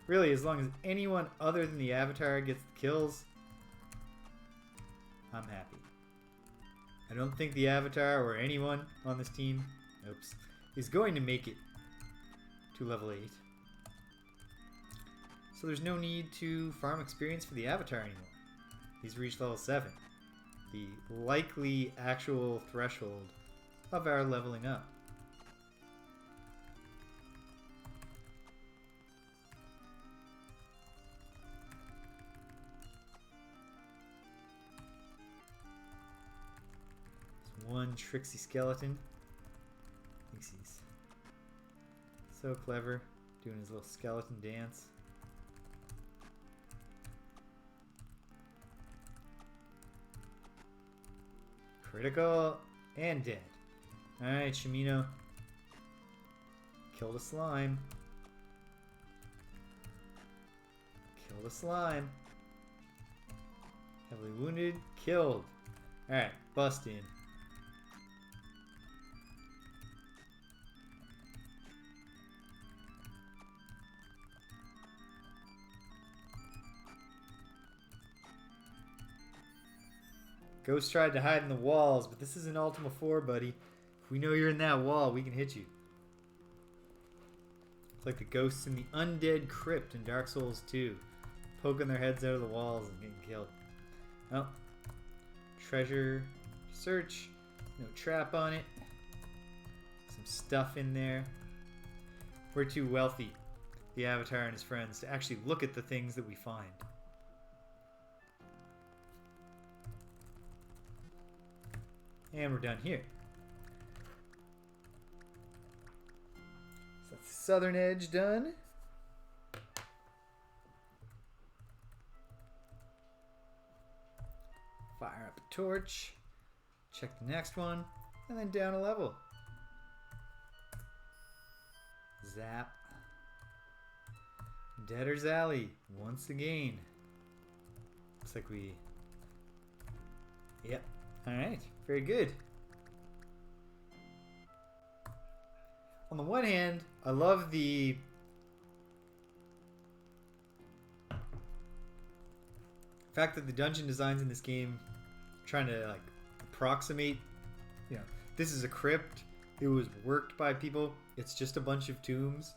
Really, as long as anyone other than the Avatar gets the kills, I'm happy. I don't think the Avatar or anyone on this team, is going to make it to level 8. So there's no need to farm experience for the Avatar anymore. He's reached level 7. The likely actual threshold of our leveling up. There's one tricksy skeleton. Thinks he's so clever, doing his little skeleton dance. Critical and dead. Alright, Minoc. Kill the slime. Kill the slime. Heavily wounded. Killed. Alright, bust in. Ghost tried to hide in the walls, but this is an Ultima 4, buddy. If we know you're in that wall, we can hit you. It's like the ghosts in the undead crypt in Dark Souls 2. Poking their heads out of the walls and getting killed. Oh. Treasure. Search. No trap on it. Some stuff in there. We're too wealthy, the Avatar and his friends, to actually look at the things that we find. And we're done here. So that's the southern edge done. Fire up a torch. Check the next one. And then down a level. Zap. Debtor's Alley. Once again. Looks like we... Yep. Alright. Very good. On the one hand, I love the fact that the dungeon designs in this game are trying to like approximate, you know, this is a crypt. It was worked by people. It's just a bunch of tombs.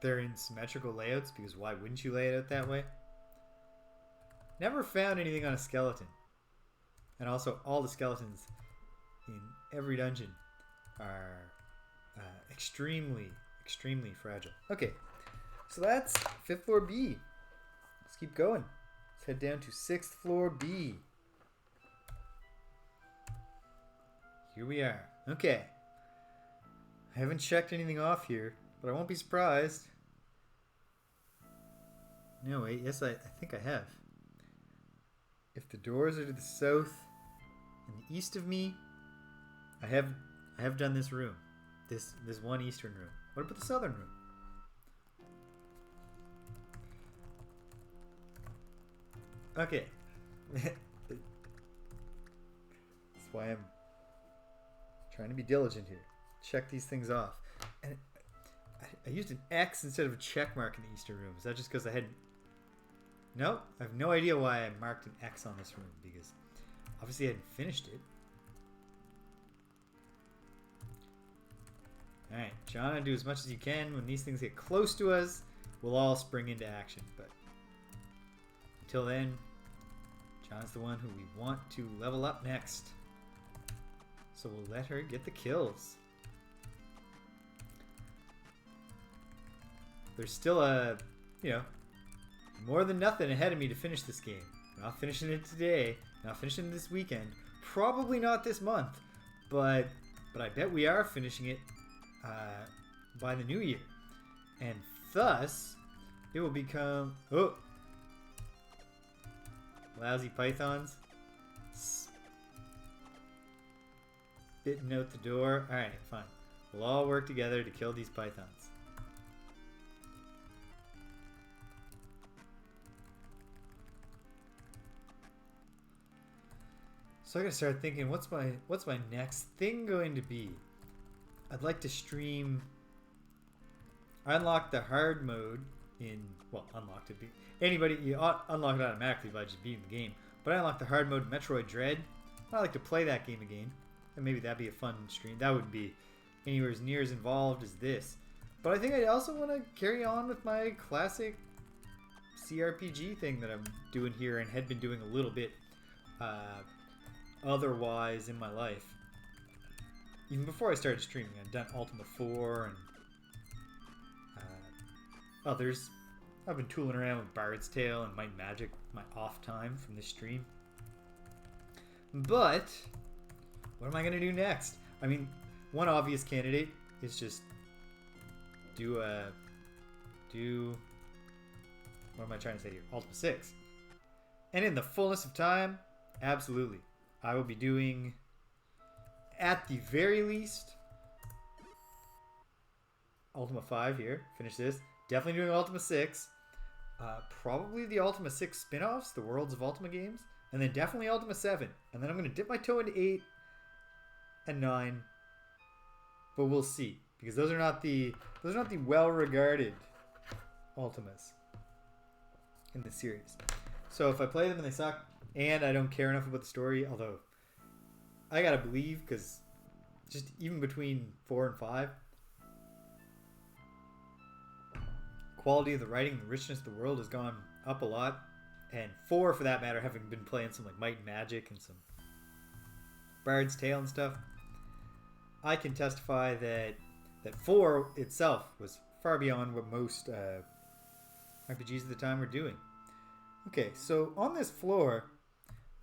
They're in symmetrical layouts because why wouldn't you lay it out that way? Never found anything on a skeleton. And also all the skeletons in every dungeon are extremely fragile. Okay, so that's 5th floor B. Let's keep going. Let's head down to 6th floor B. Here we are. Okay. I haven't checked anything off here, but I won't be surprised. No, wait. Yes, I think I have. If the doors are to the south and the east of me, I have done this room. This one eastern room. What about the southern room? Okay. That's why I'm trying to be diligent here. Check these things off. And I used an X instead of a check mark in the eastern room. Is that just because I had... No, I have no idea why I marked an X on this room, because obviously I hadn't finished it. Alright, John, do as much as you can. When these things get close to us, we'll all spring into action. But until then, John's the one who we want to level up next. So we'll let her get the kills. There's still a, more than nothing ahead of me to finish this game. I'm not finishing it today. I'm not finishing it this weekend. Probably not this month. But I bet we are finishing it by the new year. And thus, it will become... Oh! Lousy pythons. Spitting out the door. Alright, fine. We'll all work together to kill these pythons. So I gotta start thinking, what's my next thing going to be? I'd like to stream... I unlocked the hard mode in... Well, unlocked it. Anybody, you unlock it automatically by just beating the game. But I unlocked the hard mode Metroid Dread. I'd like to play that game again. And maybe that'd be a fun stream. That wouldn't be anywhere as near as involved as this. But I think I also want to carry on with my classic CRPG thing that I'm doing here and had been doing a little bit otherwise in my life. Even before I started streaming, I'd done Ultima 4 and others. I've been tooling around with Bard's Tale and Might and Magic, my off time from this stream. But what am I going to do next? I mean, one obvious candidate is just do what am I trying to say here? Ultima 6. And in the fullness of time, absolutely. I will be doing, at the very least, Ultima 5 here. Finish this. Definitely doing Ultima 6. Probably the Ultima 6 spin-offs, the Worlds of Ultima games. And then definitely Ultima 7. And then I'm going to dip my toe into 8 and 9. But we'll see. Because those are not the well-regarded Ultimas in the series. So if I play them and they suck, and I don't care enough about the story, although I gotta believe, because just even between 4 and 5, quality of the writing, the richness of the world has gone up a lot. And 4, for that matter, having been playing some like Might and Magic and some Bard's Tale and stuff, I can testify that 4 itself was far beyond what most RPGs at the time were doing. Okay, so on this floor,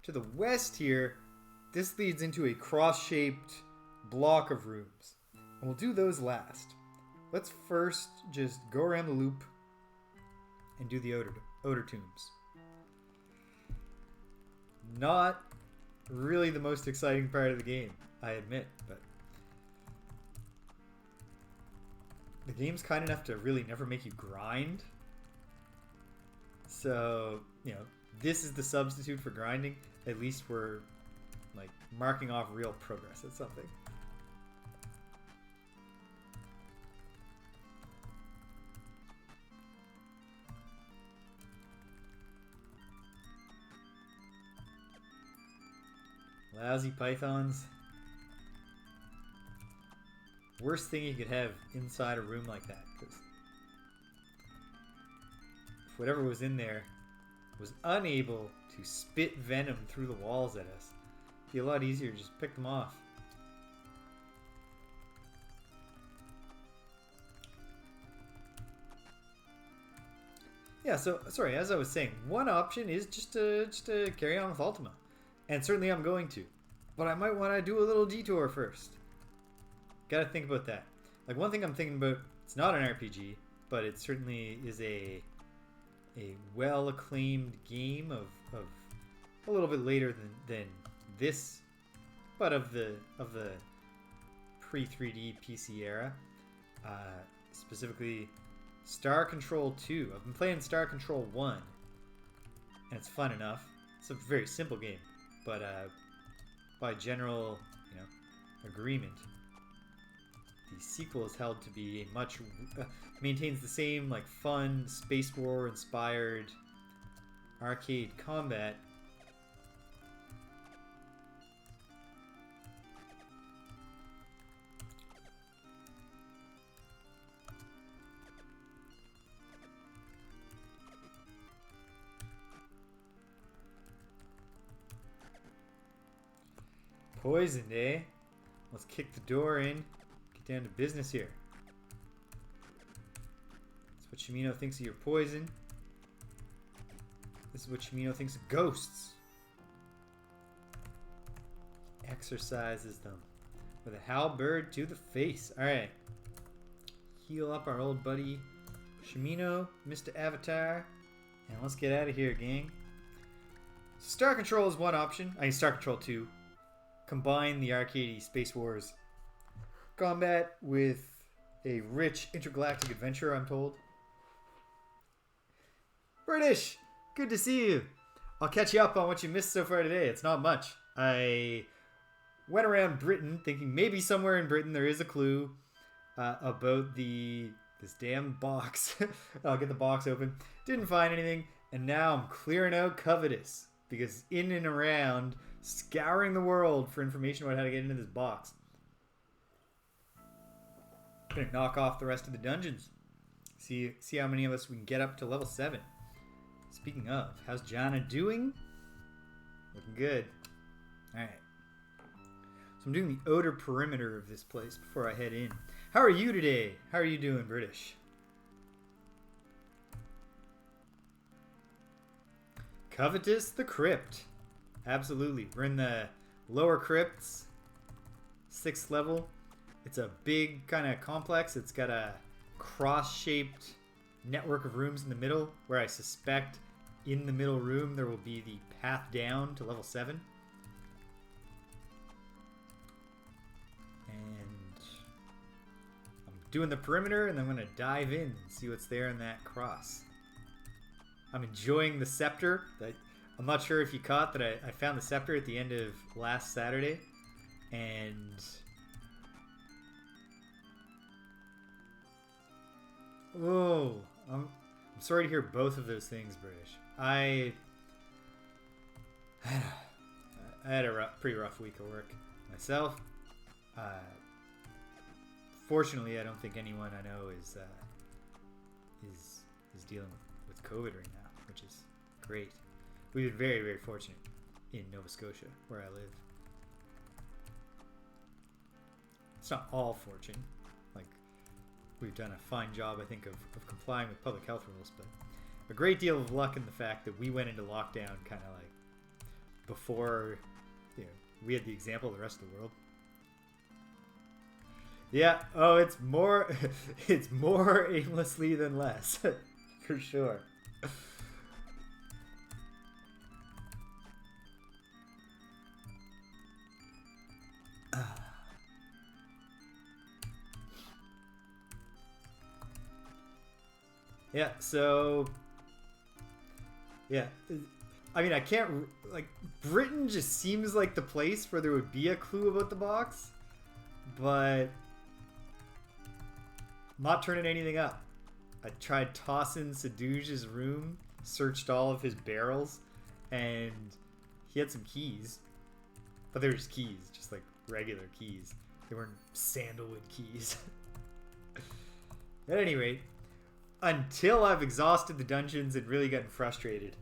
to the west here, this leads into a cross-shaped block of rooms. And we'll do those last. let's first just go around the loop and do the odor tombs. Not really the most exciting part of the game, I admit, but the game's kind enough to really never make you grind. So, you know, this is the substitute for grinding. At least we're, like, marking off real progress at something. Lousy pythons. Worst thing you could have inside a room like that, because if whatever was in there was unable to spit venom through the walls at us, it'd be a lot easier to just pick them off. Yeah, so, sorry, as I was saying, one option is just to carry on with Ultima. And certainly I'm going to. But I might want to do a little detour first. Gotta think about that. Like, one thing I'm thinking about, it's not an RPG, but it certainly is a well-acclaimed game of a little bit later than this, but of the pre-3D PC era. Specifically, Star Control 2. I've been playing Star Control 1, and it's fun enough. It's a very simple game, but by general, agreement, the sequel is held to be a much maintains the same like fun Space War inspired arcade combat. Poisoned, eh? Let's kick the door in. Get down to business here. That's what Shimino thinks of your poison. This is what Shimino thinks of ghosts. Exercises them with a halberd to the face. Alright. Heal up our old buddy Shimino, Mr. Avatar. And let's get out of here, gang. Star Control is one option. I mean, Star Control 2. Combine the arcadey Space Wars combat with a rich intergalactic adventure, I'm told. British! Good to see you! I'll catch you up on what you missed so far today. It's not much. I went around Britain thinking maybe somewhere in Britain there is a clue about this damn box. I'll get the box open. Didn't find anything, and now I'm clearing out Covetous, because in and around scouring the world for information about how to get into this box. Gonna knock off the rest of the dungeons. See how many of us we can get up to level 7. Speaking of, how's Jana doing? Looking good. Alright. So I'm doing the outer perimeter of this place before I head in. How are you today? How are you doing, British? Covetous the Crypt. Absolutely. We're in the lower crypts, 6th level. It's a big kind of complex. It's got a cross-shaped network of rooms in the middle, where I suspect in the middle room there will be the path down to level 7. And I'm doing the perimeter, and then I'm going to dive in and see what's there in that cross. I'm enjoying the Sceptre. I'm not sure if you caught that I found the Sceptre at the end of last Saturday, and I'm sorry to hear both of those things, British. I had a pretty rough week of work myself. Fortunately, I don't think anyone I know is dealing with COVID right now, which is great. We've been very, very fortunate in Nova Scotia, where I live. It's not all fortune. Like, we've done a fine job, I think, of complying with public health rules, but a great deal of luck in the fact that we went into lockdown kind of like before we had the example of the rest of the world. Yeah. Oh, it's more. It's more aimlessly than less, for sure. Yeah. So. Yeah. I mean, I can't. Like, Britain just seems like the place where there would be a clue about the box, but I'm not turning anything up. I tried tossing Sedouge's room, searched all of his barrels, and he had some keys. But they were just keys, just like regular keys. They weren't sandalwood keys. At any rate, until I've exhausted the dungeons and really gotten frustrated,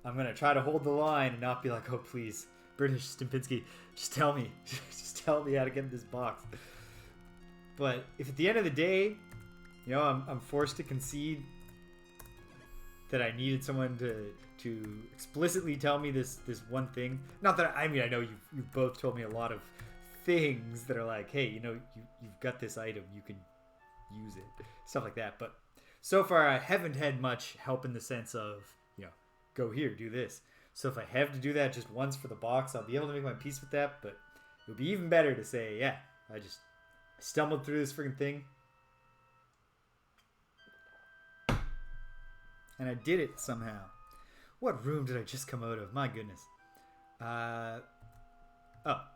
I'm going to try to hold the line and not be like, oh, please, British Stimpinski, just tell me. Just tell me how to get in this box. But if at the end of the day, you know, I'm forced to concede that I needed someone to explicitly tell me this one thing. Not that, I mean, I know you've both told me a lot of things that are like, hey, you know, you've got this item, you can use it. Stuff like that. But so far, I haven't had much help in the sense of, you know, go here, do this. So if I have to do that just once for the box, I'll be able to make my peace with that. But it would be even better to say, yeah, I stumbled through this freaking thing. And I did it somehow. What room did I just come out of? My goodness. Oh,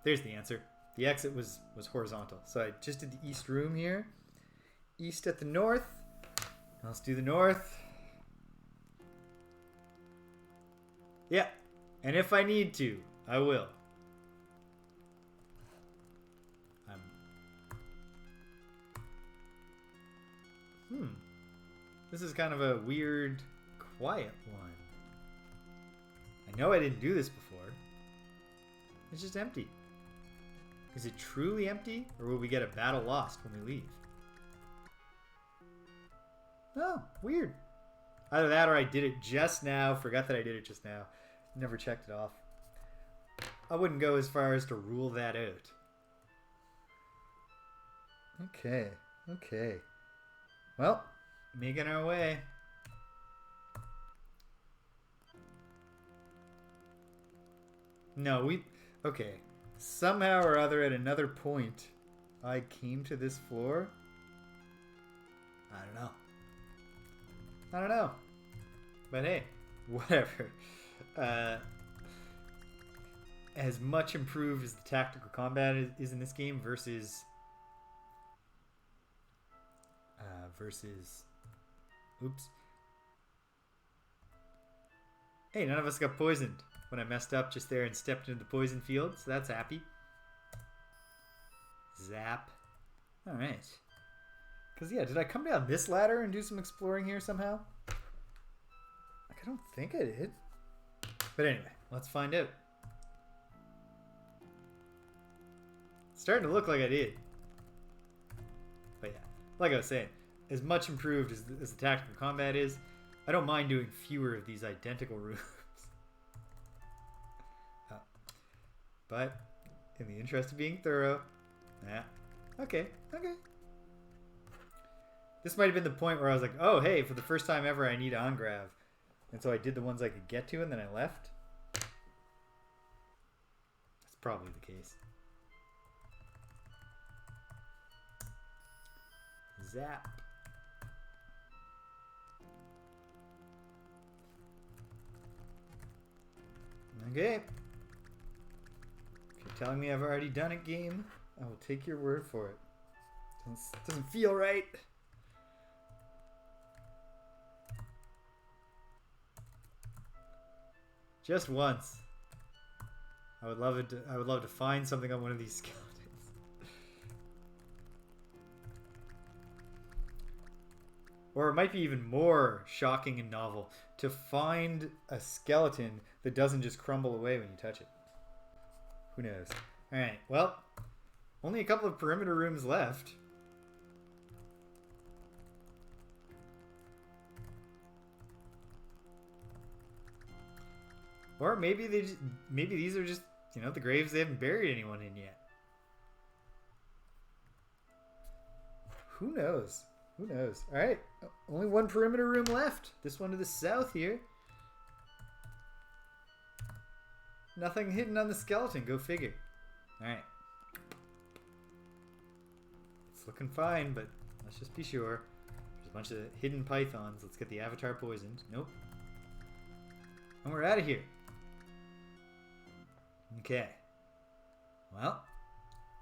there's the answer. The exit was horizontal. So I just did the east room here. East at the north. Let's do the north. Yeah. And if I need to, I will. This is kind of a weird, quiet one. I know I didn't do this before. It's just empty. Is it truly empty, or will we get a battle lost when we leave? Oh, weird. Either that or I did it just now, forgot that I did it just now, never checked it off. I wouldn't go as far as to rule that out. Okay. Well, making our way. No, okay. Somehow or other at another point, I came to this floor. I don't know. But hey, whatever. As much improved as the tactical combat is in this game versus oops. Hey, none of us got poisoned when I messed up just there and stepped into the poison field, so that's happy. Zap. Alright. Because, yeah, did I come down this ladder and do some exploring here somehow? Like, I don't think I did. But anyway, let's find out. It's starting to look like I did. But yeah, like I was saying, as much improved as the tactical combat is, I don't mind doing fewer of these identical rooms. But, in the interest of being thorough, okay. This might have been the point where I was like, oh, hey, for the first time ever, I need to ungrav. And so I did the ones I could get to, and then I left. That's probably the case. Zap. Okay. If you're telling me I've already done it, game, I will take your word for it. Doesn't feel right. Just once. I would love it. I would love to find something on one of these skeletons. Or it might be even more shocking and novel to find a skeleton that doesn't just crumble away when you touch it. Who knows? Alright, well, only a couple of perimeter rooms left. Or maybe maybe these are just, you know, the graves they haven't buried anyone in yet. Who knows? Who knows? All right, only one perimeter room left. This one to the south here. Nothing hidden on the skeleton. Go figure. All right. It's looking fine, but let's just be sure. There's a bunch of hidden pythons. Let's get the avatar poisoned. Nope. And we're out of here. Okay. Well,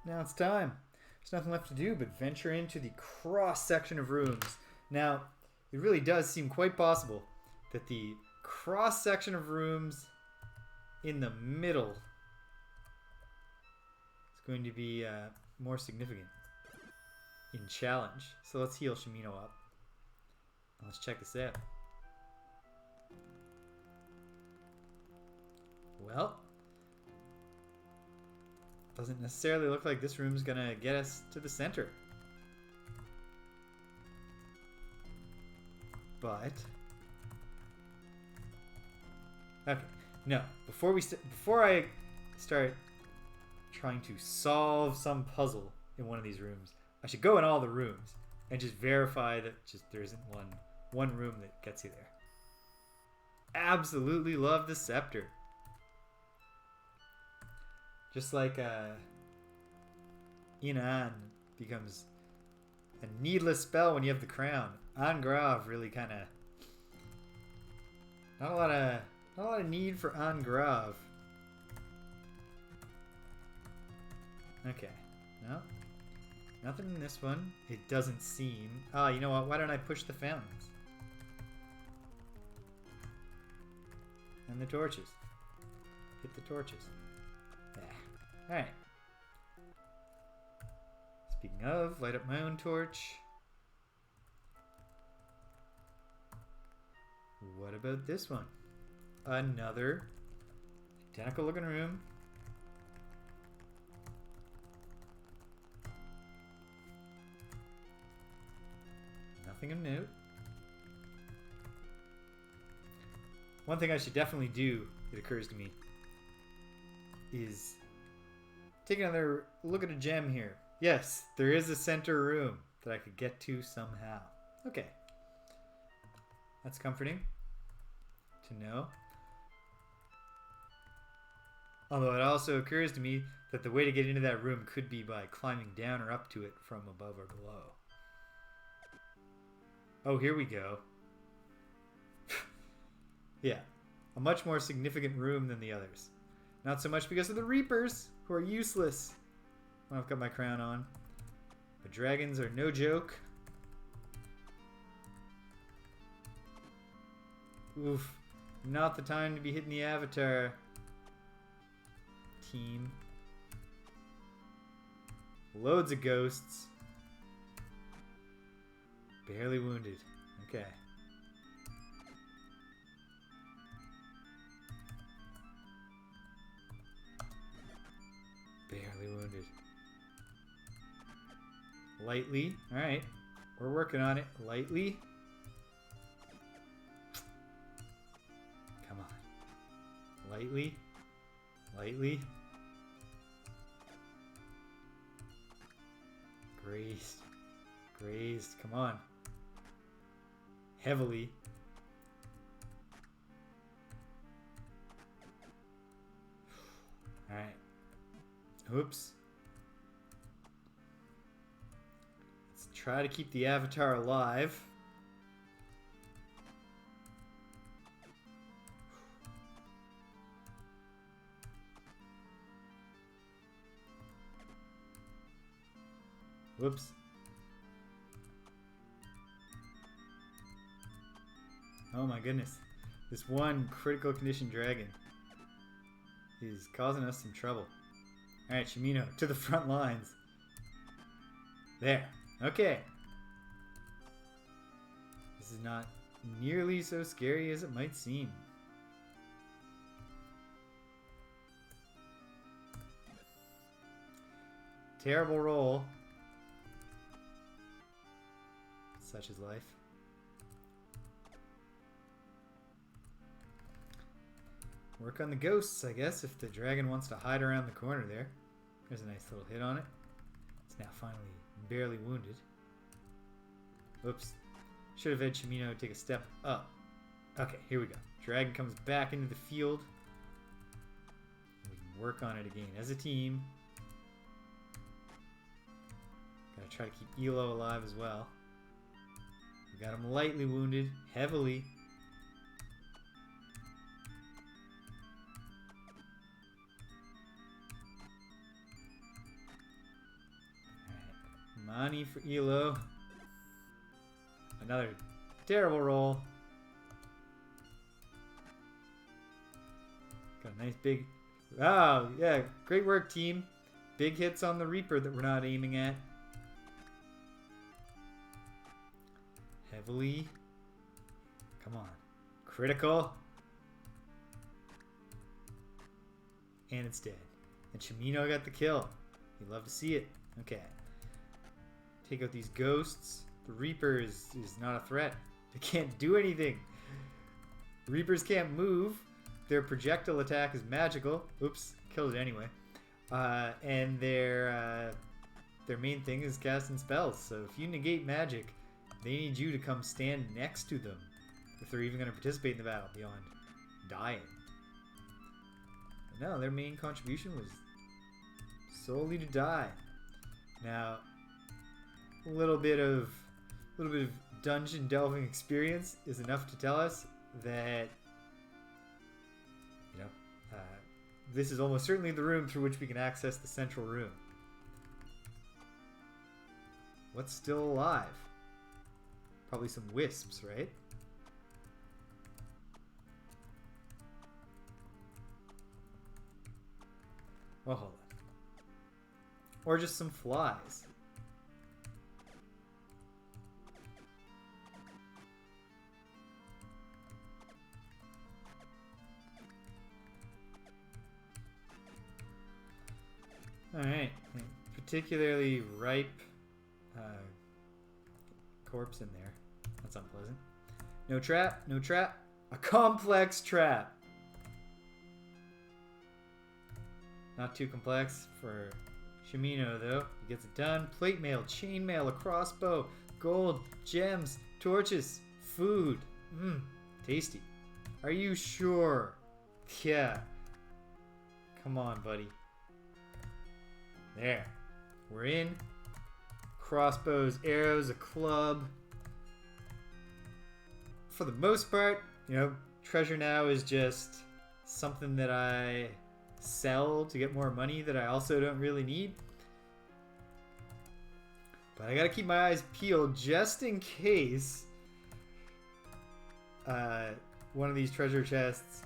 now it's time. There's nothing left to do but venture into the cross section of rooms. Now, it really does seem quite possible that the cross section of rooms in the middle is going to be more significant in challenge. So let's heal Shimino up. Let's check this out. Well, doesn't necessarily look like this room's gonna get us to the center. But okay, no. Before I start trying to solve some puzzle in one of these rooms, I should go in all the rooms and just verify that there isn't one room that gets you there. Absolutely love the Sceptre. Just like Inan becomes a needless spell when you have the crown. Angrav really kind of not a lot of need for Angrav. Okay, no, nothing in this one. It doesn't seem. Ah, you know what? Why don't I push the fountains and the torches? Hit the torches. Alright. Speaking of, light up my own torch. What about this one? Another identical looking room. Nothing of note. One thing I should definitely do, it occurs to me, is take another look at a gem here. Yes, there is a center room that I could get to somehow. Okay. That's comforting to know. Although it also occurs to me that the way to get into that room could be by climbing down or up to it from above or below. Oh, here we go. Yeah, a much more significant room than the others. Not so much because of the Reapers, who are useless when I've got my crown on. But dragons are no joke. Oof. Not the time to be hitting the avatar. Team. Loads of ghosts. Barely wounded. Okay. Barely wounded. Lightly. Alright. We're working on it. Lightly. Come on. Lightly. Lightly. Grazed. Grazed. Come on. Heavily. Alright. Oops. Let's try to keep the avatar alive. Whoops. Oh my goodness. This one critical condition dragon is causing us some trouble. Alright, Shimino, to the front lines. There. Okay. This is not nearly so scary as it might seem. Terrible roll. Such is life. Work on the ghosts, I guess, if the dragon wants to hide around the corner there. There's a nice little hit on it. It's now finally barely wounded. Oops. Should have had Shimino take a step up. Okay, here we go. Dragon comes back into the field. We can work on it again as a team. Gotta try to keep Elo alive as well. We got him lightly wounded, heavily. Alright, money for Elo. Another terrible roll. Got a nice big... Wow, yeah, great work, team. Big hits on the Reaper that we're not aiming at. Heavily. Come on. Critical. And it's dead. And Shimino got the kill. You'd love to see it. Okay. Take out these ghosts. The Reaper is not a threat. They can't do anything. Reapers can't move. Their projectile attack is magical. Oops, killed it anyway. And their main thing is casting spells. So if you negate magic, they need you to come stand next to them if they're even going to participate in the battle beyond dying. But no, their main contribution was solely to die. Now, a little bit of dungeon delving experience is enough to tell us that this is almost certainly the room through which we can access the central room. What's still alive? Probably some wisps, right? Well, hold on. Or just some flies. Alright, particularly ripe corpse in there. That's unpleasant. No trap, no trap. A complex trap. Not too complex for Shimino though. He gets it done. Plate mail, chain mail, a crossbow, gold, gems, torches, food. Tasty. Are you sure? Yeah. Come on, buddy. There. We're in. Crossbows, arrows, a club. For the most part, treasure now is just something that I sell to get more money that I also don't really need. But I gotta keep my eyes peeled just in case one of these treasure chests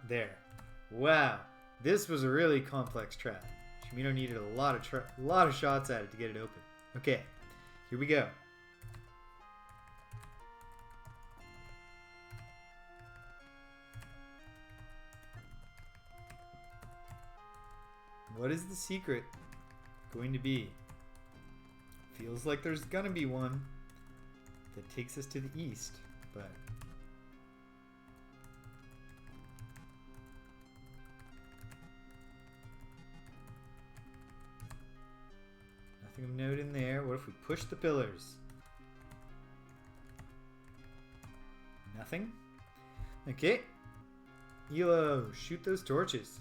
there. Wow. This was a really complex trap. Shimino needed a lot of shots at it to get it open. Okay, here we go. What is the secret going to be? Feels like there's gonna be one that takes us to the east, but nothing of note in there. What if we push the pillars? Nothing? Okay. Elo, shoot those torches.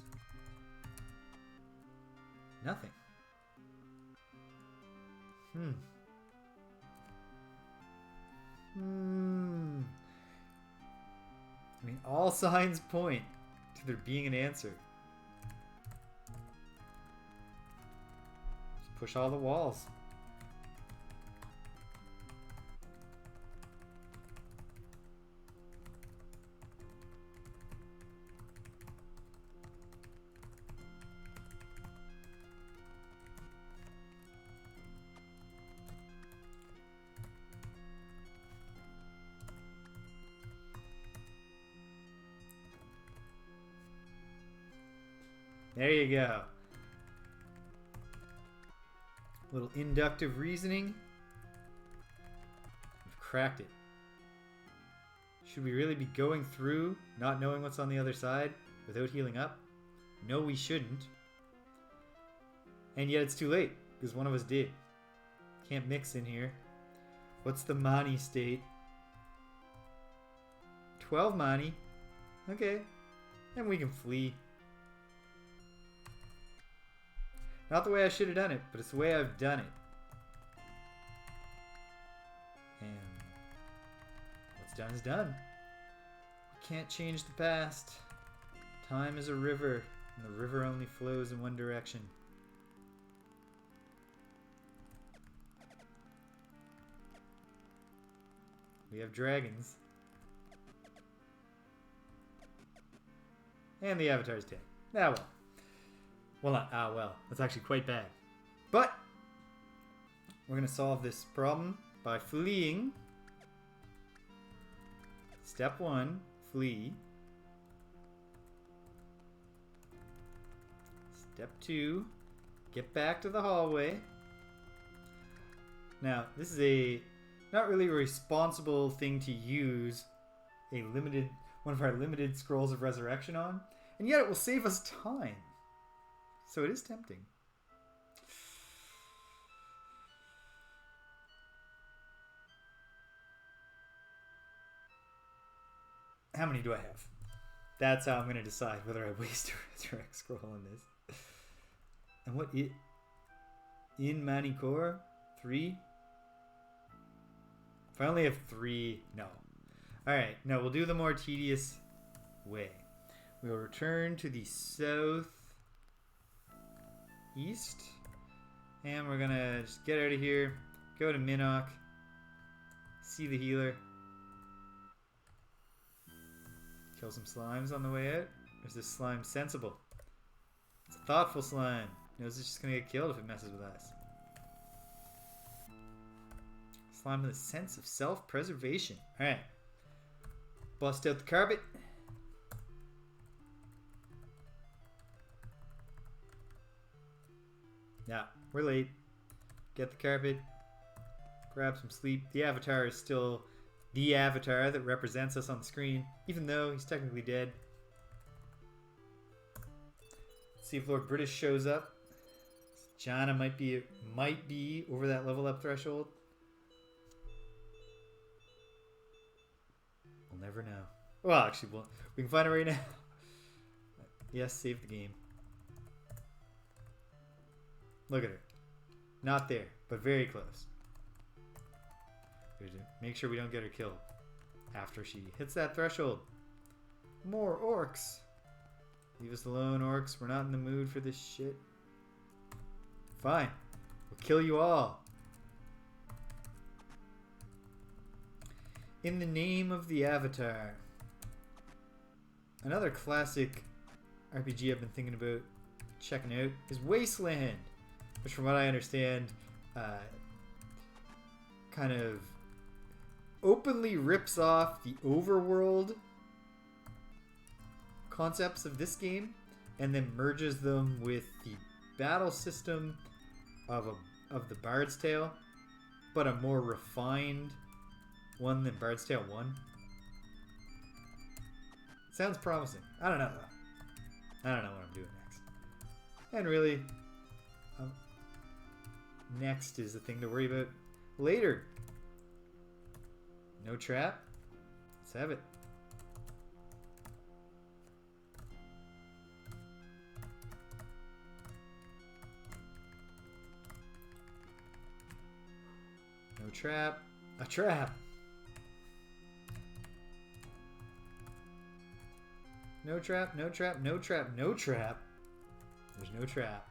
Nothing. I mean, all signs point to there being an answer. Just push all the walls. There you go. A little inductive reasoning. We've cracked it. Should we really be going through, not knowing what's on the other side, without healing up? No, we shouldn't. And yet it's too late, because one of us did. Can't mix in here. What's the Mani state? 12 Mani. Okay. And we can flee. Not the way I should have done it, but it's the way I've done it. And what's done is done. We can't change the past. Time is a river, and the river only flows in one direction. We have dragons. And the Avatar's dead. Ah, well. Well, not well. That's actually quite bad. But we're going to solve this problem by fleeing. Step 1, flee. Step 2, get back to the hallway. Now, this is a not really a responsible thing to use one of our limited scrolls of resurrection on, and yet it will save us time. So it is tempting. How many do I have? That's how I'm going to decide whether I waste a resurrect scroll on this. And what in Manicor? 3? If I only have 3, no. Alright, no, we'll do the more tedious way. We will return to the south east, and we're gonna just get out of here, go to Minoc, see the healer, kill some slimes on the way out. Or is this slime sensible? It's a thoughtful slime. Knows it's just gonna get killed if it messes with us. Slime with a sense of self-preservation. Alright. Bust out the carpet. Yeah, we're late. Get the carpet. Grab some sleep. The Avatar is still the Avatar that represents us on the screen, even though he's technically dead. Let's see if Lord British shows up. Jana might be over that level up threshold. We'll never know. Well, actually, we can find it right now. Yes, save the game. Look at her. Not there, but very close. Make sure we don't get her killed after she hits that threshold. More orcs. Leave us alone, orcs. We're not in the mood for this shit. Fine. We'll kill you all. In the name of the Avatar. Another classic RPG I've been thinking about checking out is Wasteland, which from what I understand kind of openly rips off the overworld concepts of this game and then merges them with the battle system of the Bard's Tale, but a more refined one than Bard's Tale 1. Sounds promising. I don't know though. I don't know what I'm doing next. And really, next is the thing to worry about later. No trap. Let's have it. No trap. A trap. No trap, no trap, no trap, no trap. There's no trap.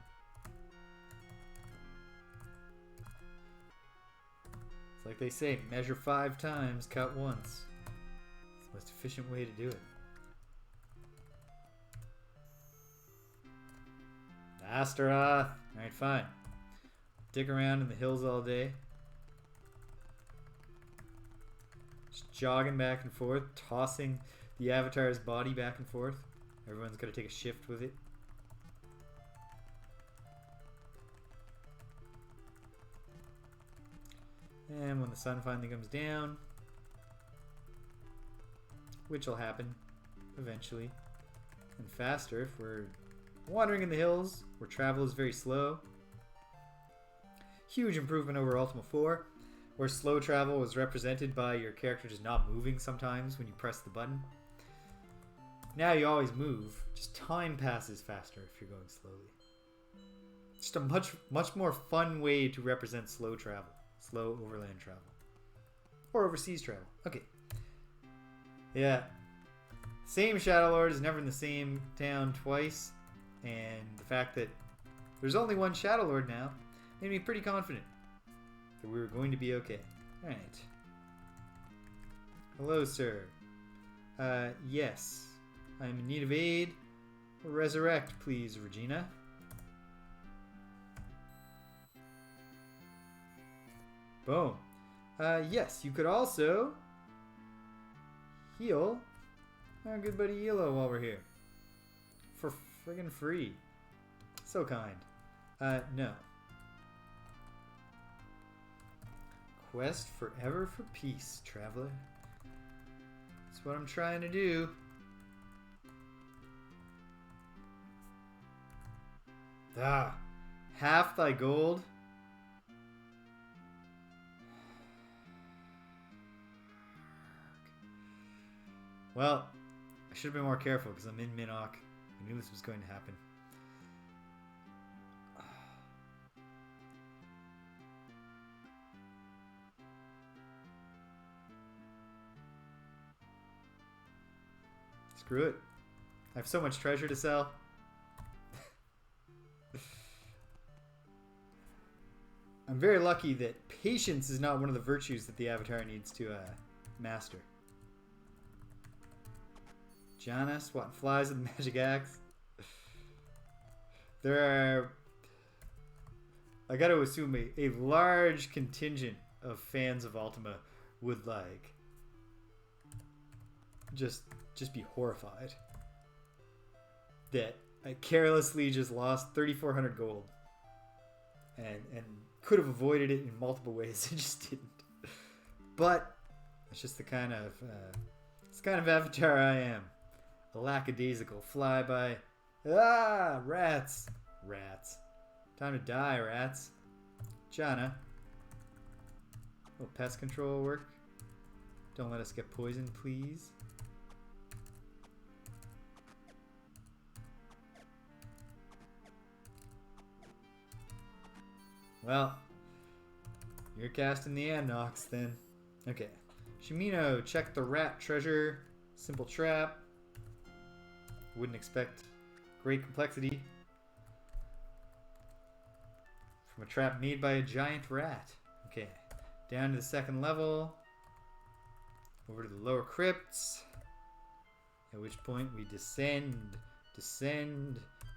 It's like they say, measure 5 times, cut once. It's the most efficient way to do it. Astaroth. Alright, fine. Dig around in the hills all day. Just jogging back and forth, tossing the Avatar's body back and forth. Everyone's got to take a shift with it. And when the sun finally comes down, which will happen eventually, and faster if we're wandering in the hills where travel is very slow. Huge improvement over Ultima 4, or slow travel was represented by your character just not moving sometimes when you press the button. Now you always move, just time passes faster if you're going slowly. Just a much more fun way to represent slow travel. Slow overland travel. Or overseas travel. Okay. Yeah. Same Shadow Lord is never in the same town twice. And the fact that there's only one Shadow Lord now made me pretty confident that we were going to be okay. Alright. Hello, sir. Yes. I'm in need of aid. Resurrect, please, Regina. Boom. Yes, you could also heal our good buddy Elo while we're here. For friggin' free. So kind. No. Quest forever for peace, traveler. That's what I'm trying to do. Ah, half thy gold. Well, I should have been more careful because I'm in Minoc. I knew this was going to happen. Screw it. I have so much treasure to sell. I'm very lucky that patience is not one of the virtues that the Avatar needs to master. Jana swatting flies with a magic axe. There are, I gotta assume, a large contingent of fans of Ultima would like just be horrified that I carelessly just lost 3,400 gold and could have avoided it in multiple ways. I just didn't. But it's just the kind of avatar I am. A lackadaisical flyby. Ah, rats. Rats. Time to die, rats. Jana. Will pest control work? Don't let us get poisoned, please. Well, you're casting the Amnox then. Okay. Shimino, check the rat treasure. Simple trap. Wouldn't expect great complexity from a trap made by a giant rat. Okay. Down to the second level. Over to the lower crypts. At which point we descend to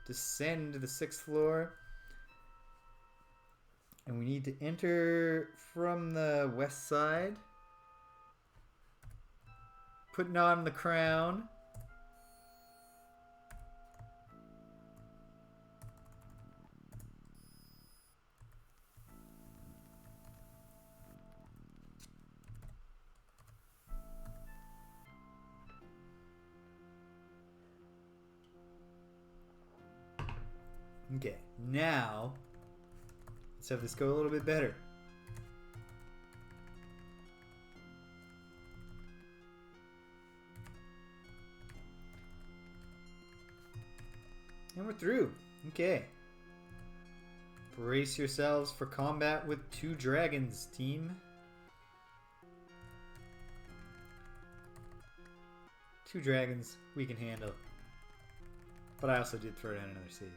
the 6th floor. And we need to enter from the west side. Putting on the crown. Okay, now let's have this go a little bit better. And we're through. Okay. Brace yourselves for combat with 2 dragons, team. 2 dragons we can handle. But I also did throw down another save.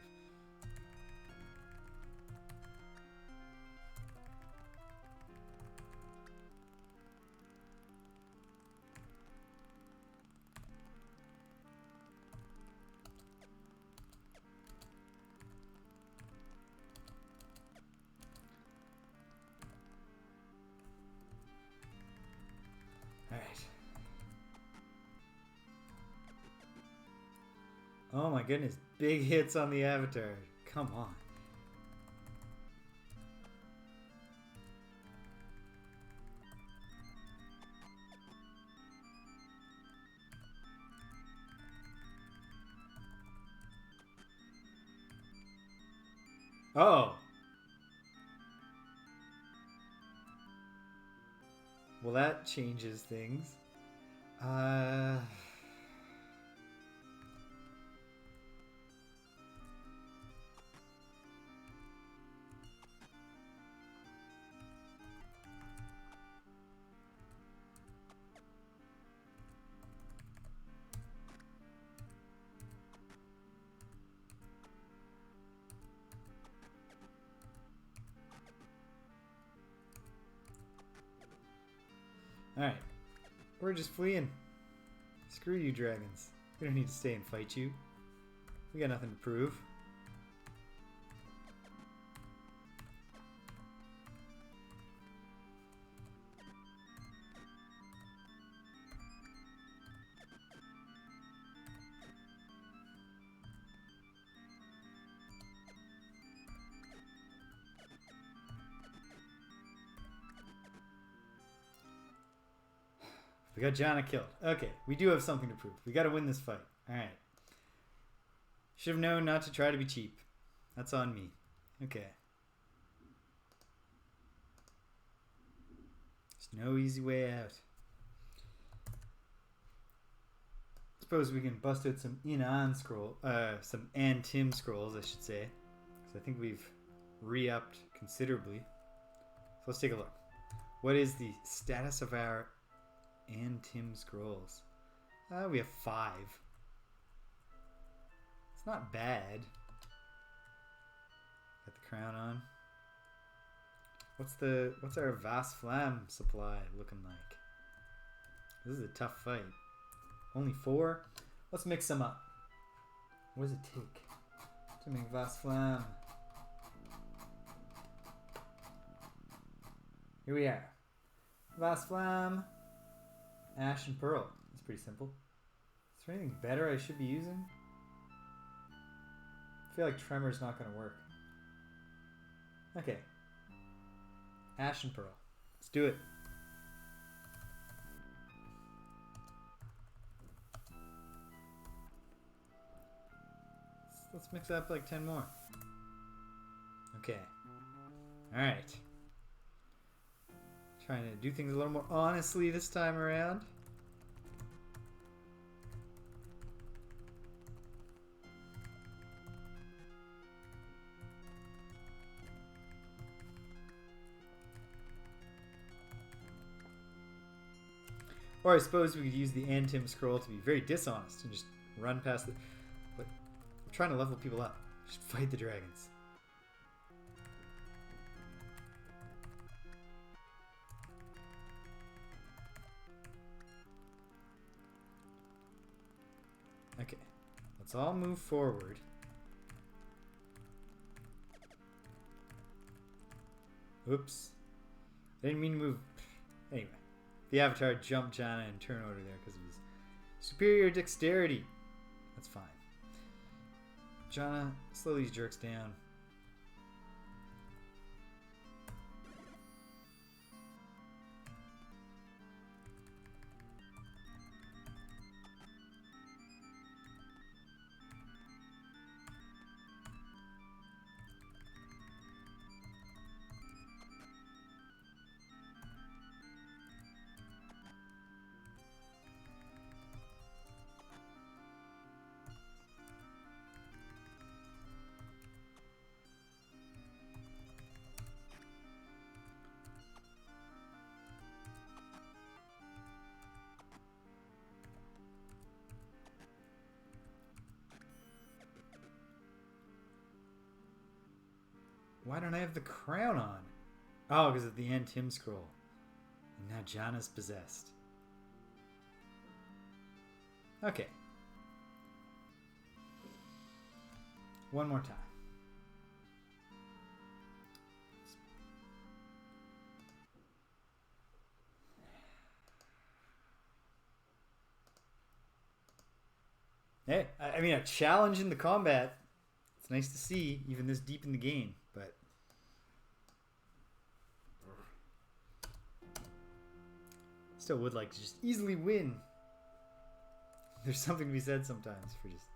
Oh my goodness, big hits on the Avatar. Come on. Oh. Well, that changes things. Alright. We're just fleeing. Screw you, dragons. We don't need to stay and fight you. We got nothing to prove. We got Jana killed. Okay, we do have something to prove. We got to win this fight. Alright. Should have known not to try to be cheap. That's on me. Okay. There's no easy way out. Suppose we can bust out some in-on scroll, some and-Tim scrolls, I should say. Because I think we've re-upped considerably. So let's take a look. What is the status of our and-Tim scrolls? We have 5. It's not bad. Got the crown on. What's our Vast Flam supply looking like? This is a tough fight. Only 4? Let's mix them up. What does it take to make Vast Flam? Here we are. Vast Flam, Ash and Pearl. That's pretty simple. Is there anything better I should be using? I feel like Tremor's not going to work. Okay. Ash and Pearl. Let's do it. Let's mix up like 10 more. Okay. Alright. Trying to do things a little more honestly this time around. Or I suppose we could use the and-Tim scroll to be very dishonest and just run past the... But I'm trying to level people up. Just fight the dragons. Okay. Let's all move forward. Oops. I didn't mean to move... Anyway. The Avatar jumped Jana and turn order there because of his superior dexterity. That's fine. Jana, slow these jerks down. Why don't I have the crown on? Oh, because of the and-Tim scroll. And now Jana's possessed. Okay. One more time. Hey, I mean, a challenge in the combat. It's nice to see, even this deep in the game, but... Still would like to just easily win. There's something to be said sometimes for just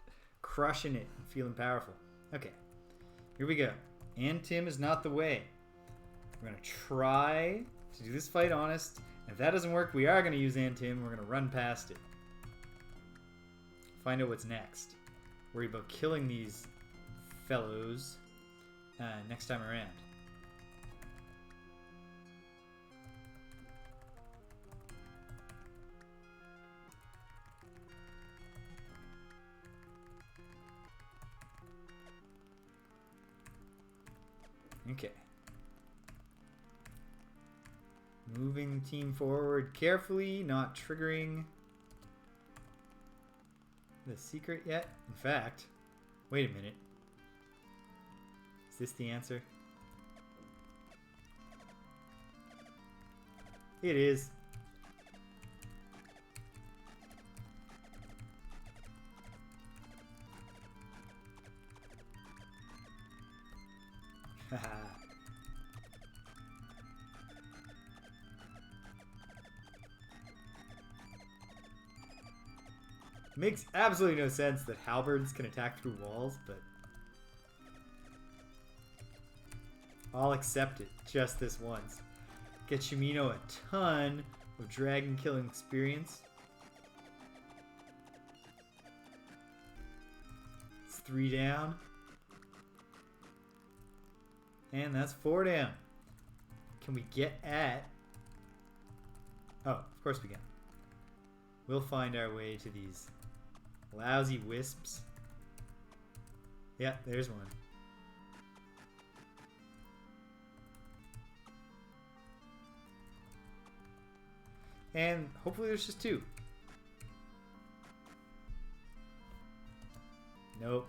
crushing it and feeling powerful. Okay, here we go. And-Tim is not the way. We're going to try to do this fight honest If that doesn't work, we are going to use Antim. We're going to run past it. Find out what's next. Worry about killing these fellows next time around. Okay. Moving the team forward carefully, not triggering the secret yet. In fact, wait a minute. Is this the answer? It is. Haha. Makes absolutely no sense that halberds can attack through walls, but I'll accept it just this once. Get Shimino a ton of dragon killing experience. It's 3 down. And that's 4 down. Can we get at... Oh, of course we can. We'll find our way to these lousy wisps. Yeah, there's one. And hopefully there's just 2. Nope.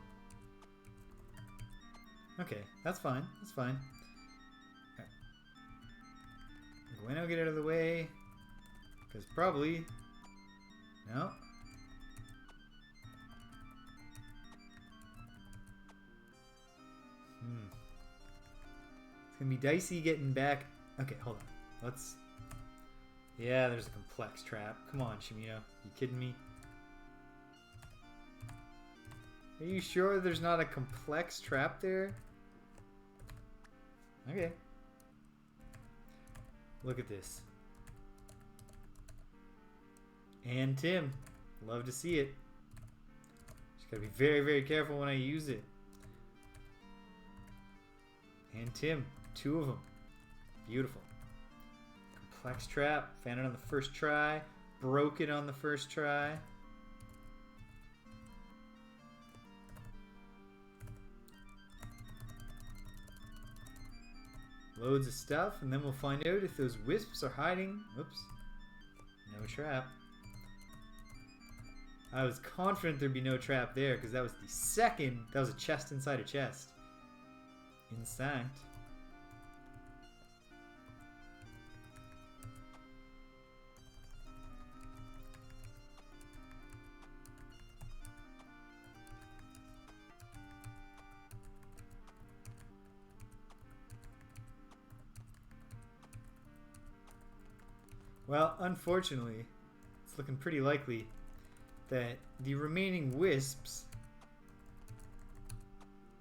Okay, that's fine. That's fine. Right. Bueno, get out of the way. Because probably... No. It's gonna be dicey getting back. Okay, hold on. Let's... Yeah, there's a complex trap. Come on, Shimino. You kidding me? Are you sure there's not a complex trap there? Okay. Look at this. And Tim. Love to see it. Just gotta be very, very careful when I use it. And Tim. 2 of them. Beautiful. Complex trap. Found it on the first try. Broke it on the first try. Loads of stuff, and then we'll find out if those wisps are hiding. Oops. No trap. I was confident there'd be no trap there, because that was the second... That was a chest inside a chest. Inside. Well, unfortunately, it's looking pretty likely that the remaining wisps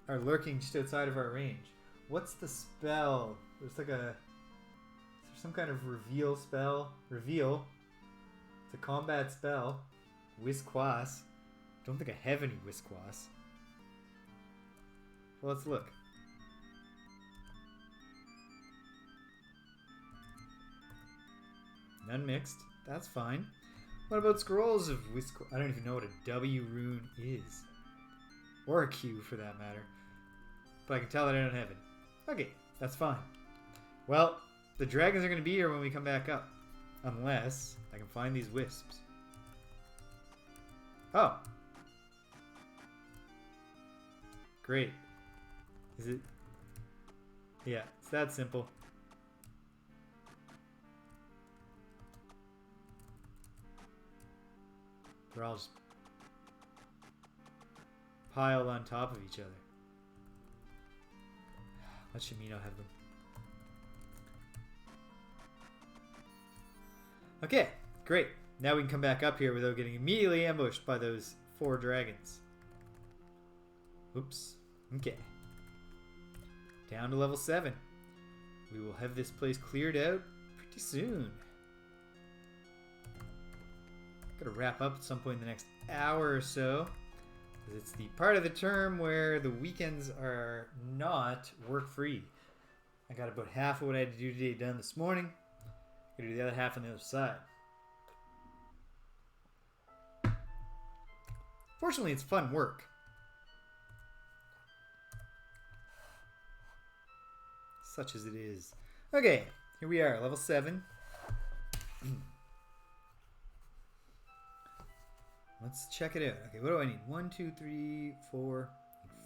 are lurking just outside of our range. What's the spell? There's like a... Is there some kind of reveal spell? Reveal. It's a combat spell. Wisquas. Don't think I have any Wisquas. Well, let's look. None mixed. That's fine. What about scrolls of Wisquas? I don't even know what a W rune is. Or a Q, for that matter. But I can tell that I don't have it. Okay, that's fine. Well, the dragons are going to be here when we come back up. Unless I can find these wisps. Oh. Great. Is it? Yeah, it's that simple. They're all just piled on top of each other. Let Shimino have them. Okay, great. Now we can come back up here without getting immediately ambushed by those 4 dragons. Oops. Okay. Down to level 7. We will have this place cleared out pretty soon. Gotta wrap up at some point in the next hour or so. It's the part of the term where the weekends are not work-free. I got about half of what I had to do today done this morning. Gotta do the other half on the other side. Fortunately, it's fun work. Such as it is. Okay, here we are, level 7. Let's check it out. Okay, what do I need? 1, 2, 3, 4.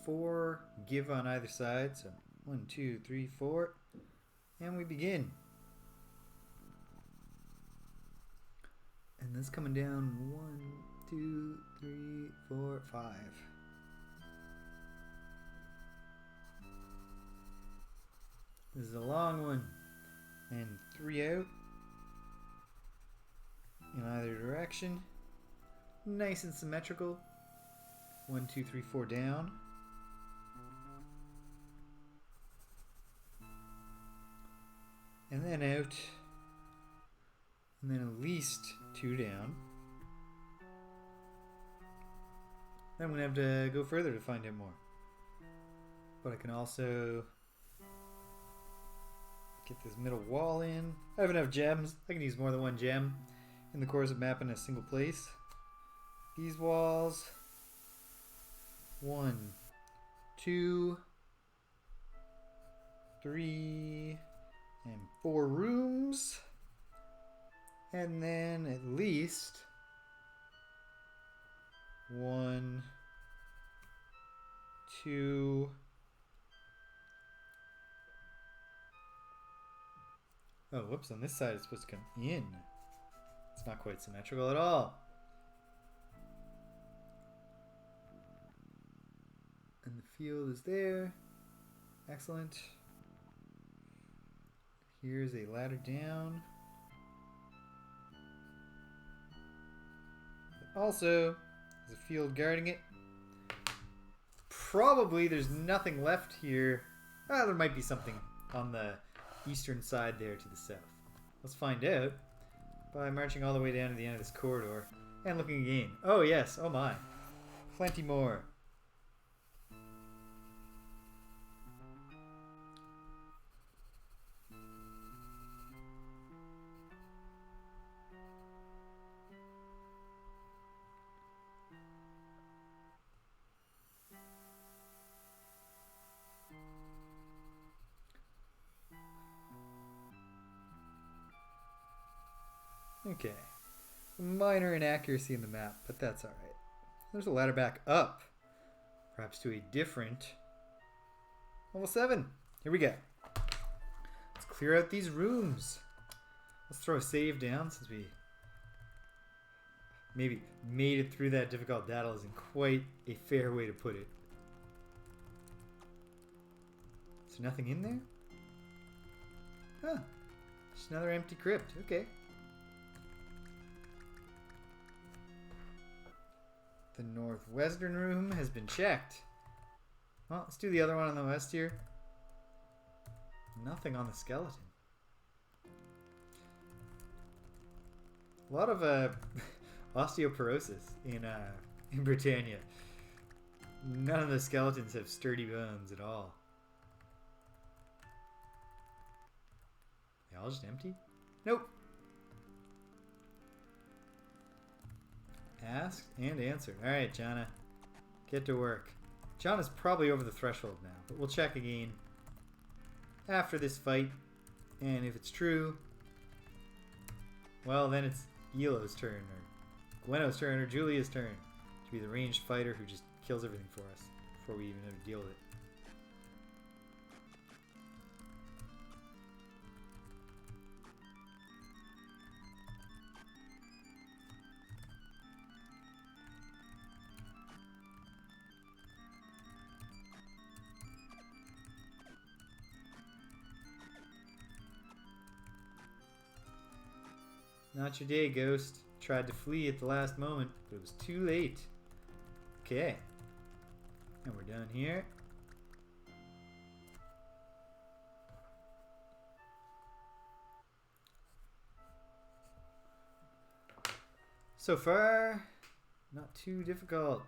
4 give on either side. So 1, 2, 3, 4. And we begin. And this coming down 1, 2, 3, 4, 5. This is a long one. And 3 out. In either direction. Nice and symmetrical. 1, 2, 3, 4 down. And then out. And then at least 2 down. Then I'm going to have to go further to find out more. But I can also get this middle wall in. I have enough gems. I can use more than one gem in the course of mapping a single place. These walls. 1, 2, 3, and 4 rooms. And then at least 1, 2. Oh, whoops, on this side it's supposed to come in. It's not quite symmetrical at all. And the field is there. Excellent. Here's a ladder down. Also, there's a field guarding it. Probably there's nothing left here. Ah, there might be something on the eastern side there to the south. Let's find out by marching all the way down to the end of this corridor and looking again. Oh yes, oh my. Plenty more. Okay. Minor inaccuracy in the map, but that's alright. There's a ladder back up. Perhaps to a different level 7. Here we go. Let's clear out these rooms. Let's throw a save down since we maybe made it through that difficult battle isn't quite a fair way to put it. Is there nothing in there? Huh. Just another empty crypt. Okay. The northwestern room has been checked. Well, let's do the other one on the west here. Nothing on the skeleton. A lot of osteoporosis in Britannia. None of the skeletons have sturdy bones at all. They all just empty? Nope. Asked and answered. Alright, Jana. Get to work. Jana's probably over the threshold now, but we'll check again after this fight. And if it's true, well, then it's Elo's turn, or Gweno's turn, or Julia's turn to be the ranged fighter who just kills everything for us before we even have to deal with it. Not your day, Ghost. Tried to flee at the last moment, but it was too late. Okay. And we're done here. So far, not too difficult.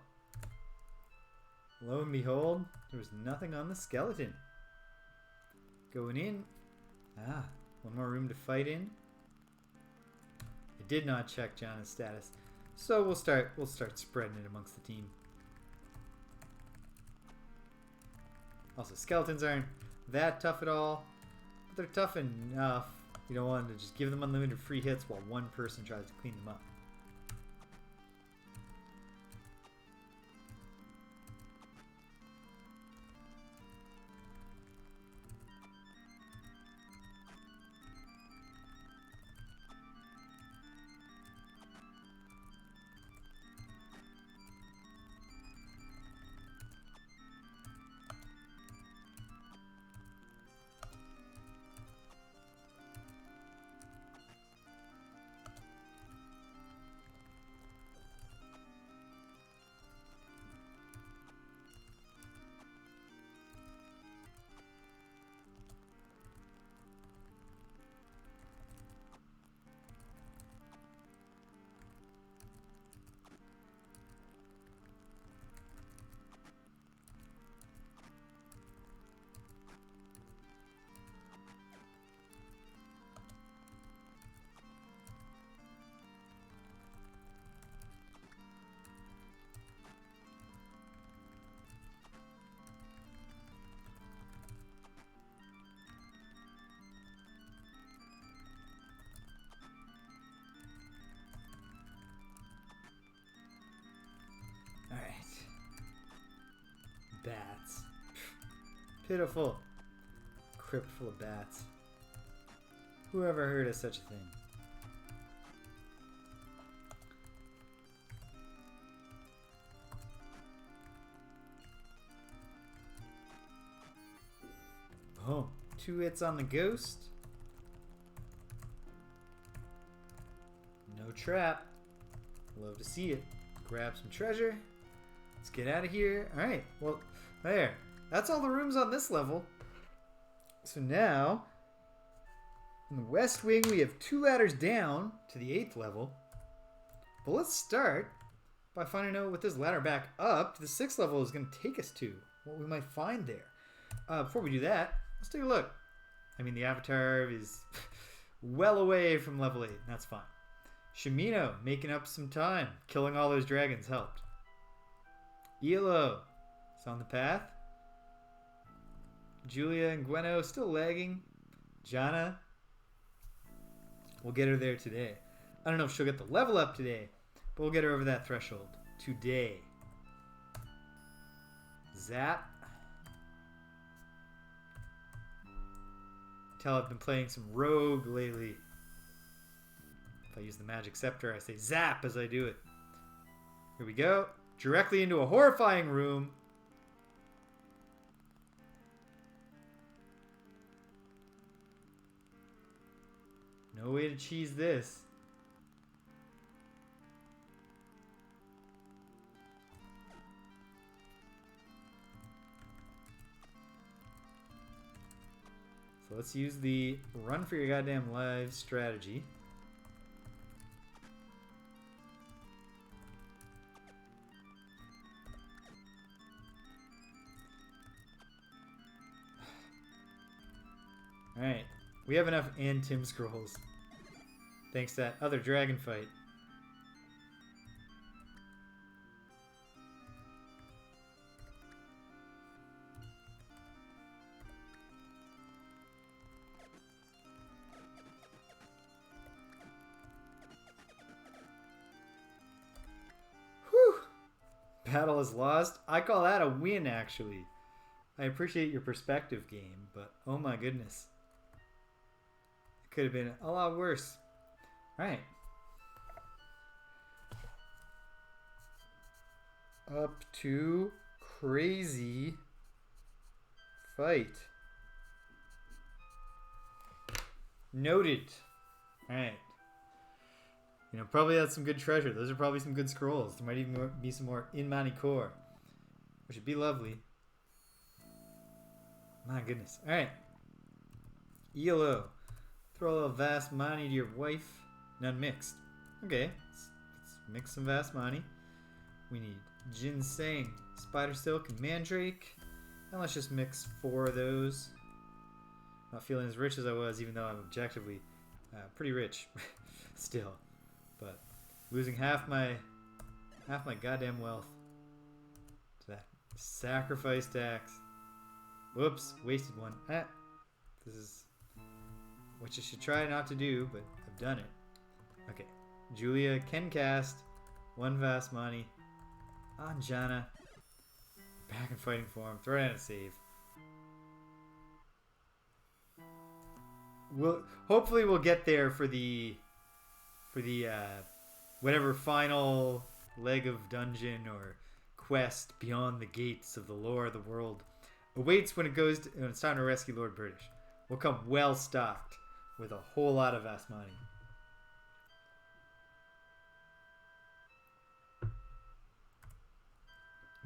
Lo and behold, there was nothing on the skeleton. Going in. Ah, one more room to fight in. I did not check Jana's status, so we'll start spreading it amongst the team. Also, skeletons aren't that tough at all, but they're tough enough. You don't want to just give them unlimited free hits while one person tries to clean them up. Alright. Bats. Pitiful. Crypt full of bats. Who ever heard of such a thing? Oh, 2 hits on the ghost. No trap. Love to see it. Grab some treasure. Let's get out of here. Alright, well, there. That's all the rooms on this level. So now, in the West Wing, we have 2 ladders down to the 8th level. But let's start by finding out what this ladder back up to the 6th level is going to take us to. What we might find there. Before we do that, let's take a look. I mean, the avatar is well away from level 8. That's fine. Shimino making up some time. Killing all those dragons helped. Elo is on the path. Julia and Gweno still lagging. Jana, we'll get her there today. I don't know if she'll get the level up today, but we'll get her over that threshold today. Zap. Tell I've been playing some rogue lately. If I use the magic scepter, I say zap as I do it. Here we go. Directly into a horrifying room. No way to cheese this. So let's use the run for your goddamn lives strategy. Alright, we have enough Tim scrolls. Thanks to that other dragon fight. Whew! Battle is lost. I call that a win, actually. I appreciate your perspective, game, but oh my goodness. Could have been a lot worse. Alright. Up to crazy fight. Noted. Alright. You know, probably that's some good treasure. Those are probably some good scrolls. There might even be some more in Mani Core, which would be lovely. My goodness. Alright. ELO. Throw a little vast money to your wife. None mixed. Okay. It's mix some Vasmani. We need ginseng, spider silk, and mandrake. And let's just mix 4 of those. Not feeling as rich as I was, even though I'm objectively pretty rich still. But losing half my goddamn wealth to that sacrifice tax. Whoops, wasted one. This is what you should try not to do, but I've done it. Okay, Julia can cast 1 Vasmani on Janna. Back in fighting form. Throw down a save. Hopefully we'll get there for the whatever final leg of dungeon or quest beyond the gates of the lore of the world awaits when it's time to rescue Lord British. We'll come well stocked with a whole lot of Vasmani.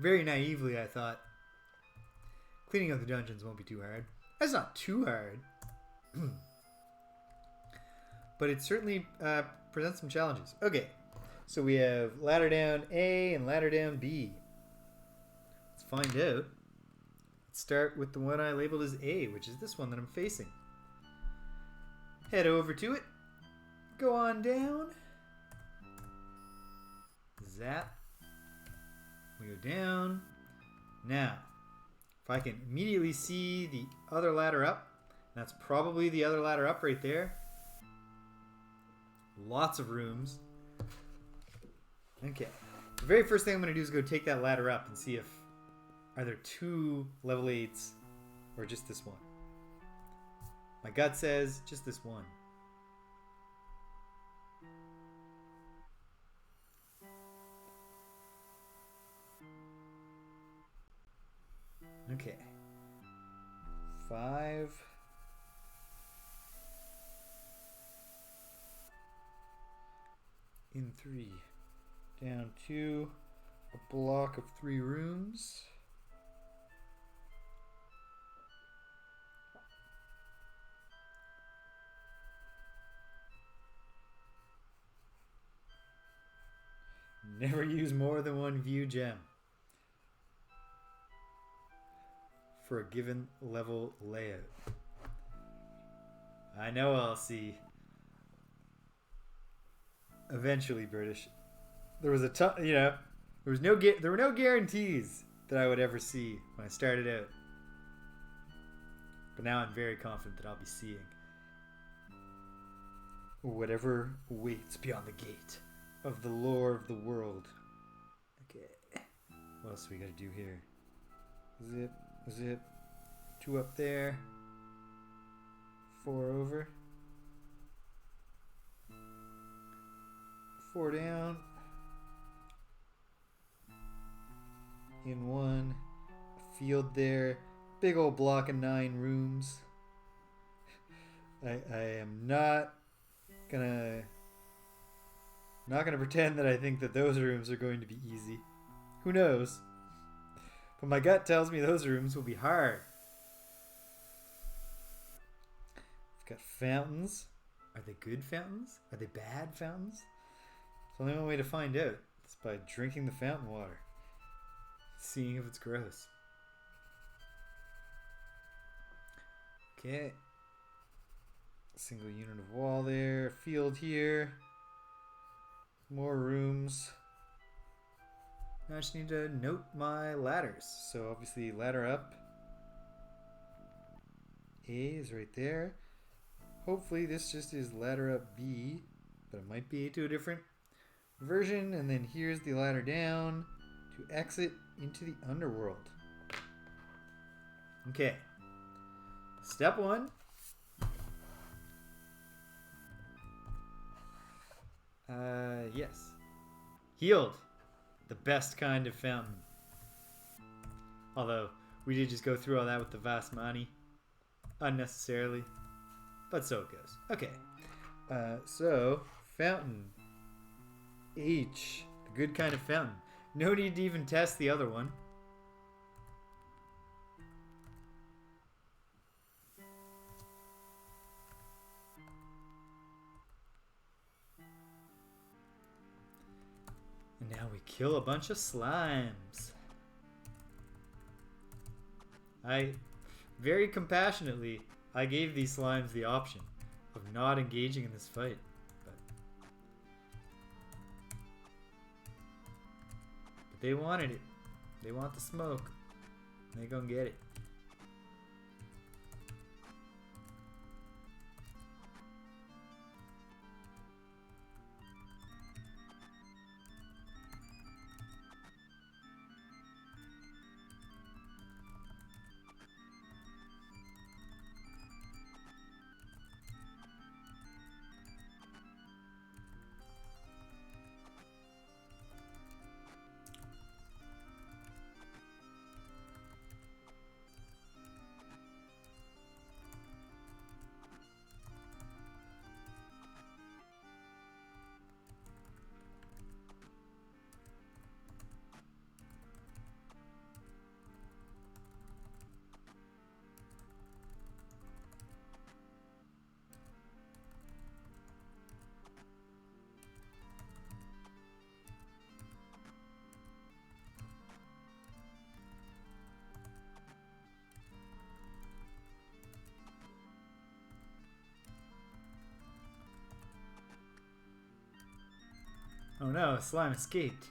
Very naively, I thought cleaning up the dungeons won't be too hard. That's not too hard. But it certainly presents some challenges. Okay, so we have ladder down A and ladder down B. Let's find out. Let's start with the one I labeled as A, which is this one that I'm facing. Head over to it. Go on down. Zap. We go down. Now, if I can immediately see the other ladder up, that's probably the other ladder up right there. Lots of rooms. Okay. The very first thing I'm going to do is go take that ladder up and see if are there 2 level 8s or just this one. My gut says just this one. Okay. 5. In 3. Down 2. A block of 3 rooms. Never use more than 1 view gem for a given level layout. I know I'll see. Eventually, British. There was there were no guarantees that I would ever see when I started out. But now I'm very confident that I'll be seeing whatever waits beyond the gate of the lore of the world. Okay. What else do we gotta do here? Zip. 2 up there. 4 over. 4 down. In 1. A field there. Big old block of 9 rooms. I am not gonna pretend that I think that those rooms are going to be easy. Who knows? But my gut tells me those rooms will be hard. We've got fountains. Are they good fountains? Are they bad fountains? There's only one way to find out. It's by drinking the fountain water. Seeing if it's gross. Okay. Single unit of wall there. Field here. More rooms. Now I just need to note my ladders. So obviously ladder up. A is right there. Hopefully this just is ladder up B. But it might be to a different version. And then here's the ladder down to exit into the Underworld. Okay. Step 1. Yes. Healed. The best kind of fountain. Although, we did just go through all that with the Vasmani. Unnecessarily. But so it goes. Okay. So, fountain. H. The good kind of fountain. No need to even test the other one. kill a bunch of slimes. Very compassionately, I gave these slimes the option of not engaging in this fight. But they wanted it. They want the smoke. And they gonna get it. Oh no, a slime escaped.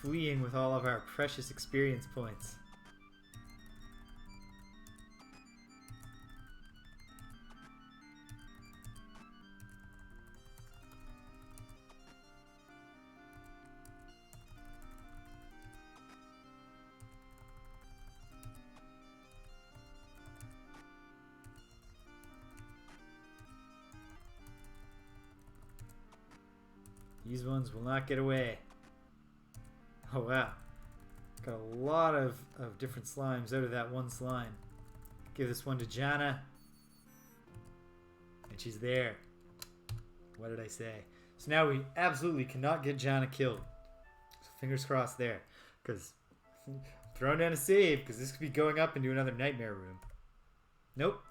Fleeing with all of our precious experience points. These ones will not get away. Oh wow. Got a lot of different slimes out of that one slime. Give this one to Jana. And she's there. What did I say? So now we absolutely cannot get Jana killed. So fingers crossed there. Because throwing down a save, because this could be going up into another nightmare room. Nope.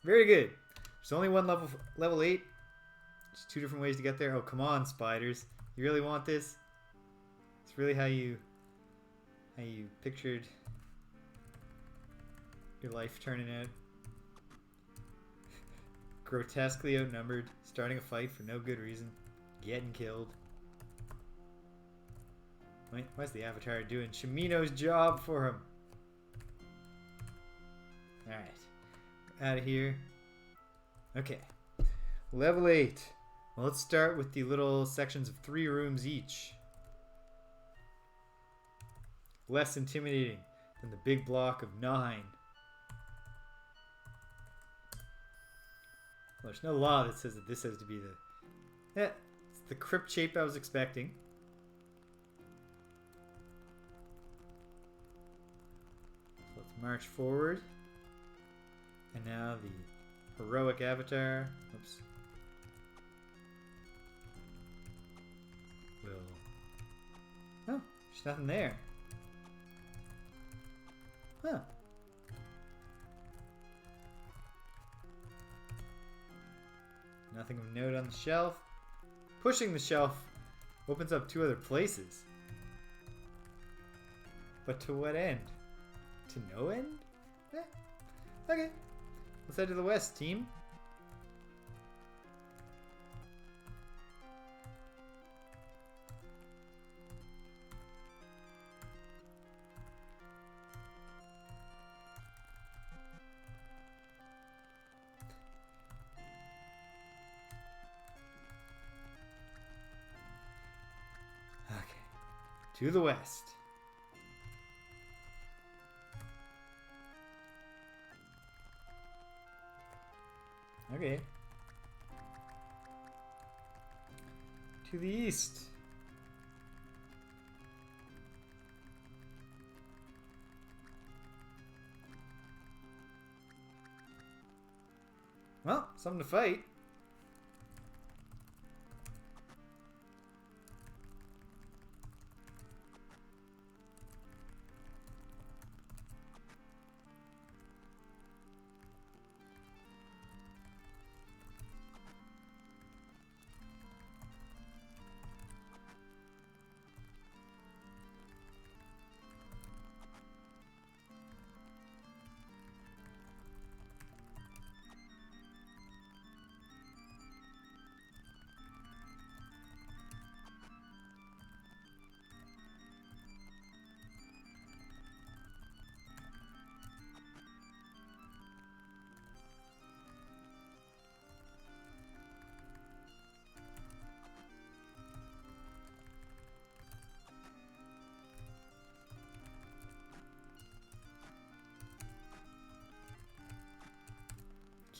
Very good. There's only one level 8. There's 2 different ways to get there. Oh, come on, spiders. You really want this? It's really how you pictured your life turning out. Grotesquely outnumbered, starting a fight for no good reason, getting killed. Wait, what's the Avatar doing Shimino's job for him? Alright. Out of here. Okay. Level 8. Well, let's start with the little sections of 3 rooms each. Less intimidating than the big block of 9. Well, there's no law that says that this has to be the... Yeah, it's the crypt shape I was expecting. So let's march forward. And now the heroic avatar. Oops. Oh, there's nothing there. Huh. Nothing of note on the shelf. Pushing the shelf opens up 2 other places. But to what end? To no end? Eh. Okay. Let's head to the west, team. Okay. To the west. Okay. To the east. Well, something to fight.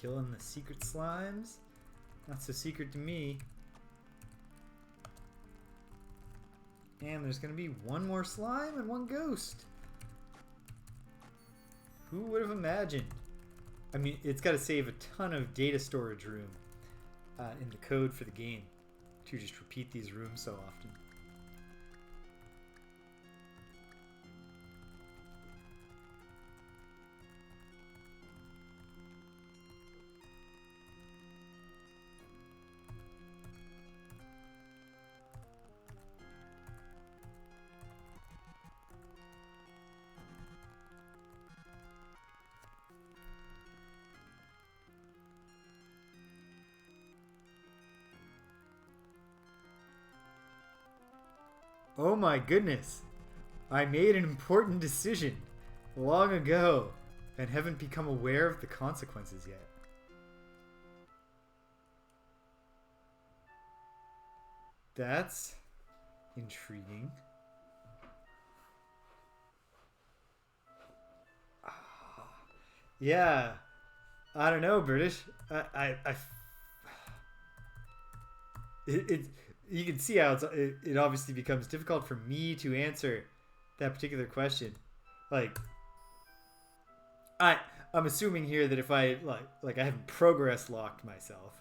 killing the secret slimes. Not so secret to me. And there's going to be one more slime and one ghost. Who would have imagined? I mean, it's got to save a ton of data storage room in the code for the game to just repeat these rooms so often. Oh my goodness! I made an important decision long ago and haven't become aware of the consequences yet. That's intriguing. Yeah, I don't know, British. You can see how it obviously becomes difficult for me to answer that particular question. Like, I'm assuming here that if I like I haven't progress locked myself,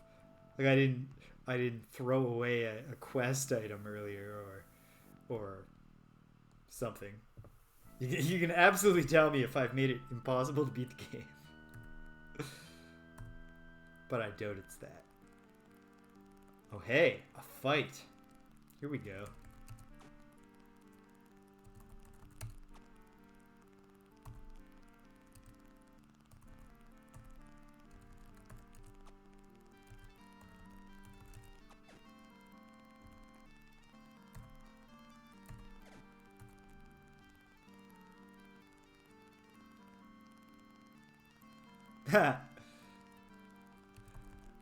like I didn't throw away a quest item earlier or something. You can absolutely tell me if I've made it impossible to beat the game. But I doubt it's that. Oh hey, a fight. Here we go.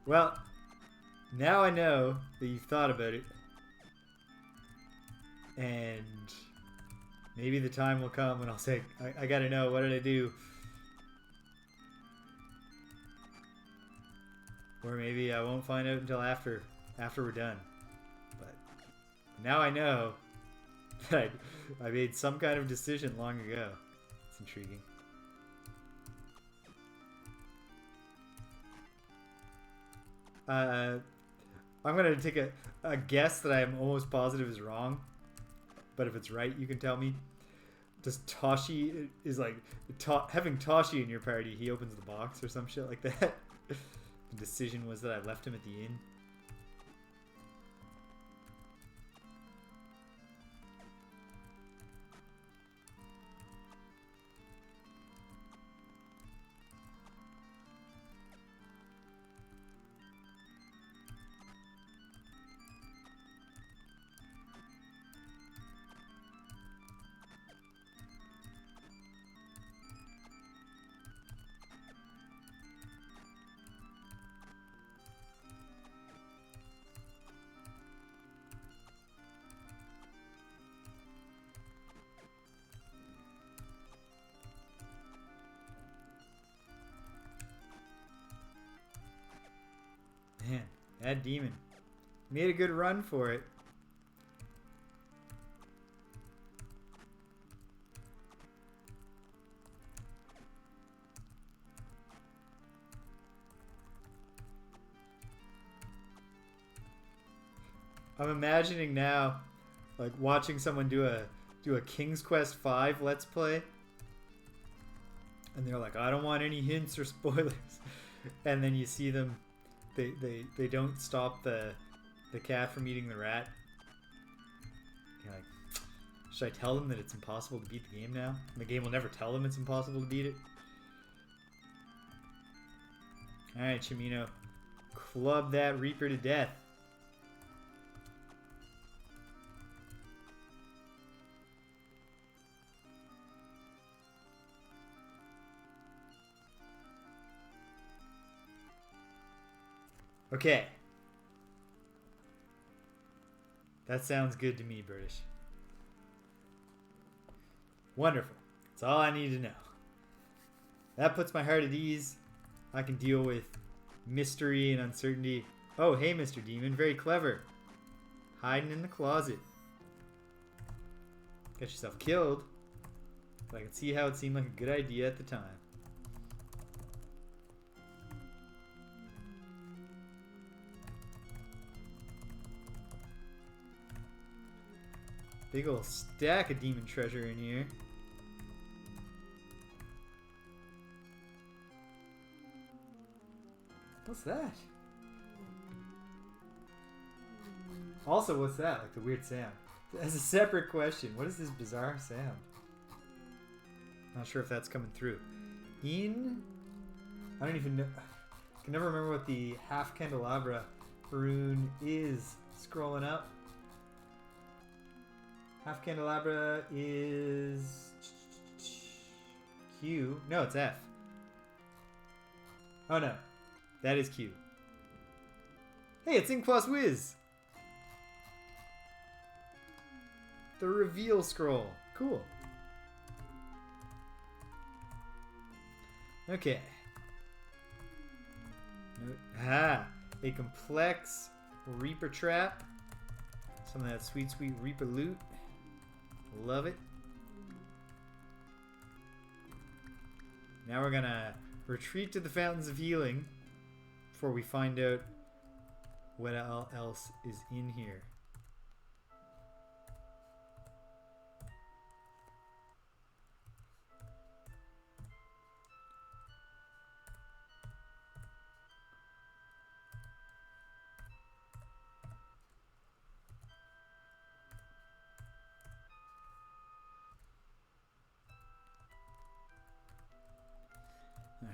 Well, now I know that you've thought about it. And maybe the time will come when I'll say, I gotta know, what did I do? Or maybe I won't find out until after we're done. But now I know that I made some kind of decision long ago. It's intriguing. I'm gonna take a guess that I'm almost positive is wrong, but if it's right, you can tell me. Does Toshi is like having Toshi in your party? He opens the box or some shit like that. The decision was that I left him at the inn. Man, that demon made a good run for it. I'm imagining now, like watching someone do a King's Quest V Let's Play, and they're like, I don't want any hints or spoilers, and then you see them. They don't stop the cat from eating the rat. You're like, should I tell them that it's impossible to beat the game now? And the game will never tell them it's impossible to beat it. Alright, Chimino. Club that Reaper to death. Okay. That sounds good to me, British. Wonderful. That's all I need to know. That puts my heart at ease. I can deal with mystery and uncertainty. Oh, hey, Mr. Demon. Very clever. Hiding in the closet. Got yourself killed. But I can see how it seemed like a good idea at the time. Big ol' stack of demon treasure in here. What's that? Also, what's that? Like the weird sound. That's a separate question. What is this bizarre sound? Not sure if that's coming through. I don't even know. I can never remember what the half candelabra rune is. Scrolling up. Half candelabra is Q. No, it's F. Oh no. That is Q. Hey, it's Inkfloss Wiz! The reveal scroll. Cool. Okay. Ah, a complex Reaper trap. Some of that sweet, sweet Reaper loot. Love it. Now we're gonna retreat to the Fountains of Healing before we find out what else is in here.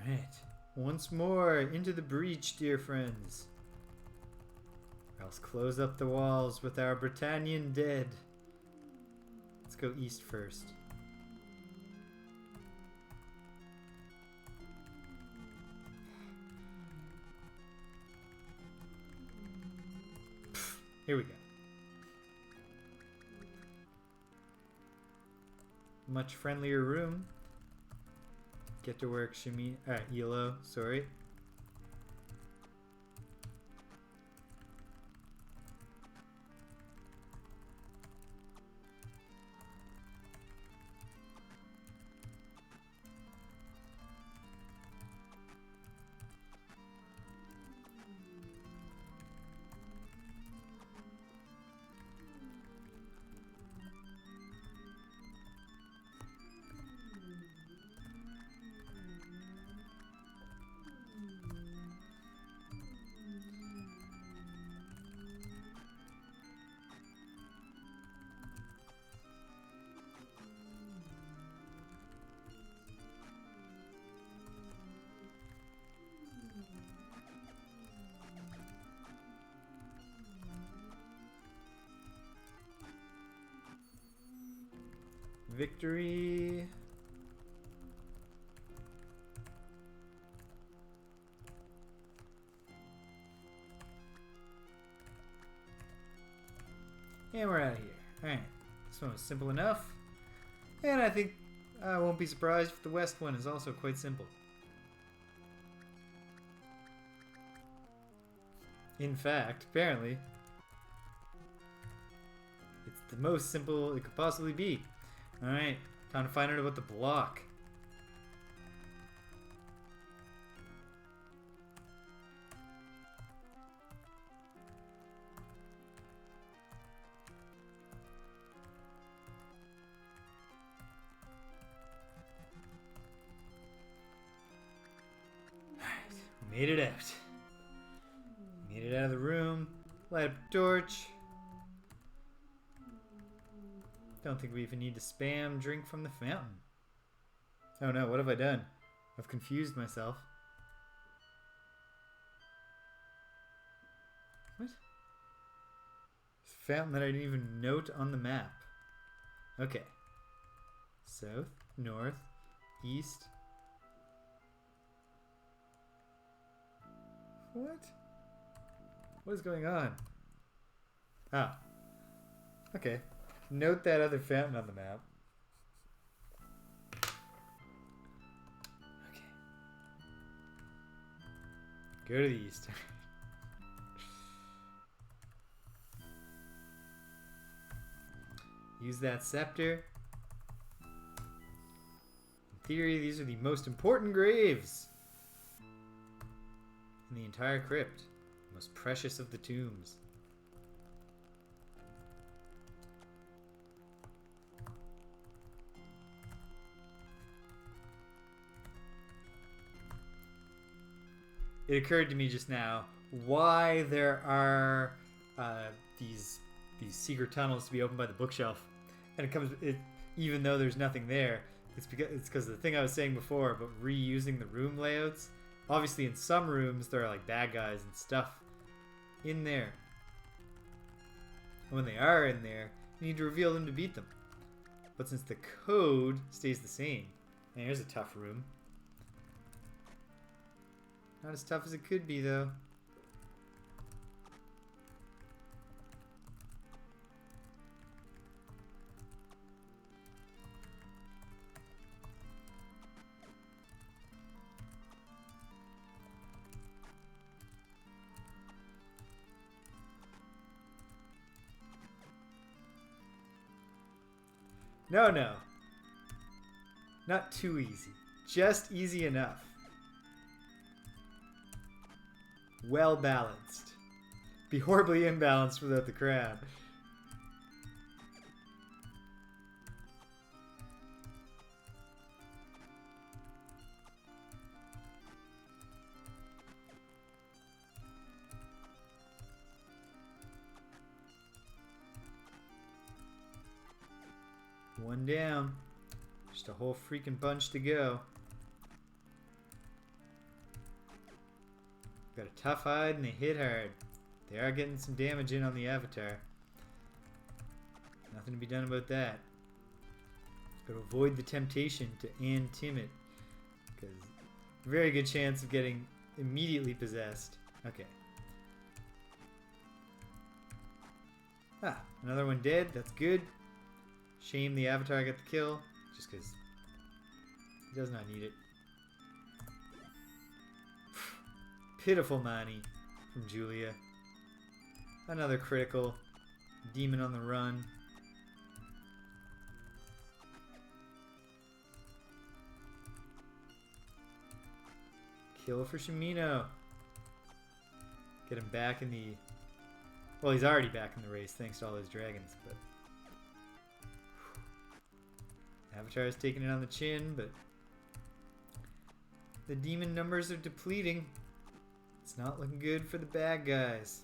Alright, once more into the breach, dear friends. Or else close up the walls with our Britannian dead. Let's go east first. Here we go. Much friendlier room. Get to work, Shimi. Alright, Elo, sorry. Victory. And we're out of here. Alright, this one was simple enough. And I think I won't be surprised if the west one is also quite simple. In fact, apparently, it's the most simple it could possibly be. Alright, time to find out about the block. Alright, we made it out. Made it out of the room, light up a torch. Don't think we even need to spam drink from the fountain. Oh no, what have I done? I've confused myself. What? Fountain that I didn't even note on the map. Okay. South, north, east. What? What is going on? Ah. Okay. Note that other fountain on the map. Okay. Go to the east. Use that scepter. In theory, these are the most important graves in the entire crypt. The most precious of the tombs. It occurred to me just now why there are these secret tunnels to be opened by the bookshelf, and even though there's nothing there, it's because of the thing I was saying before about reusing the room layouts. Obviously, in some rooms there are like bad guys and stuff in there. And when they are in there, you need to reveal them to beat them. But since the code stays the same, and here's a tough room. Not as tough as it could be, though. No, no. Not too easy. Just easy enough. Well balanced. Be horribly imbalanced without the crown. One down. Just a whole freaking bunch to go. Got a tough hide and they hit hard. They are getting some damage in on the avatar. Nothing to be done about that. Got to avoid the temptation to antim it, because very good chance of getting immediately possessed. Okay. Ah, another one dead. That's good. Shame the avatar got the kill, just because he does not need it. Pitiful Mani from Julia. Another critical. Demon on the run. Kill for Shimino. Get him back in the... Well, he's already back in the race thanks to all those dragons, but... Avatar's taking it on the chin, but... The demon numbers are depleting. It's not looking good for the bad guys.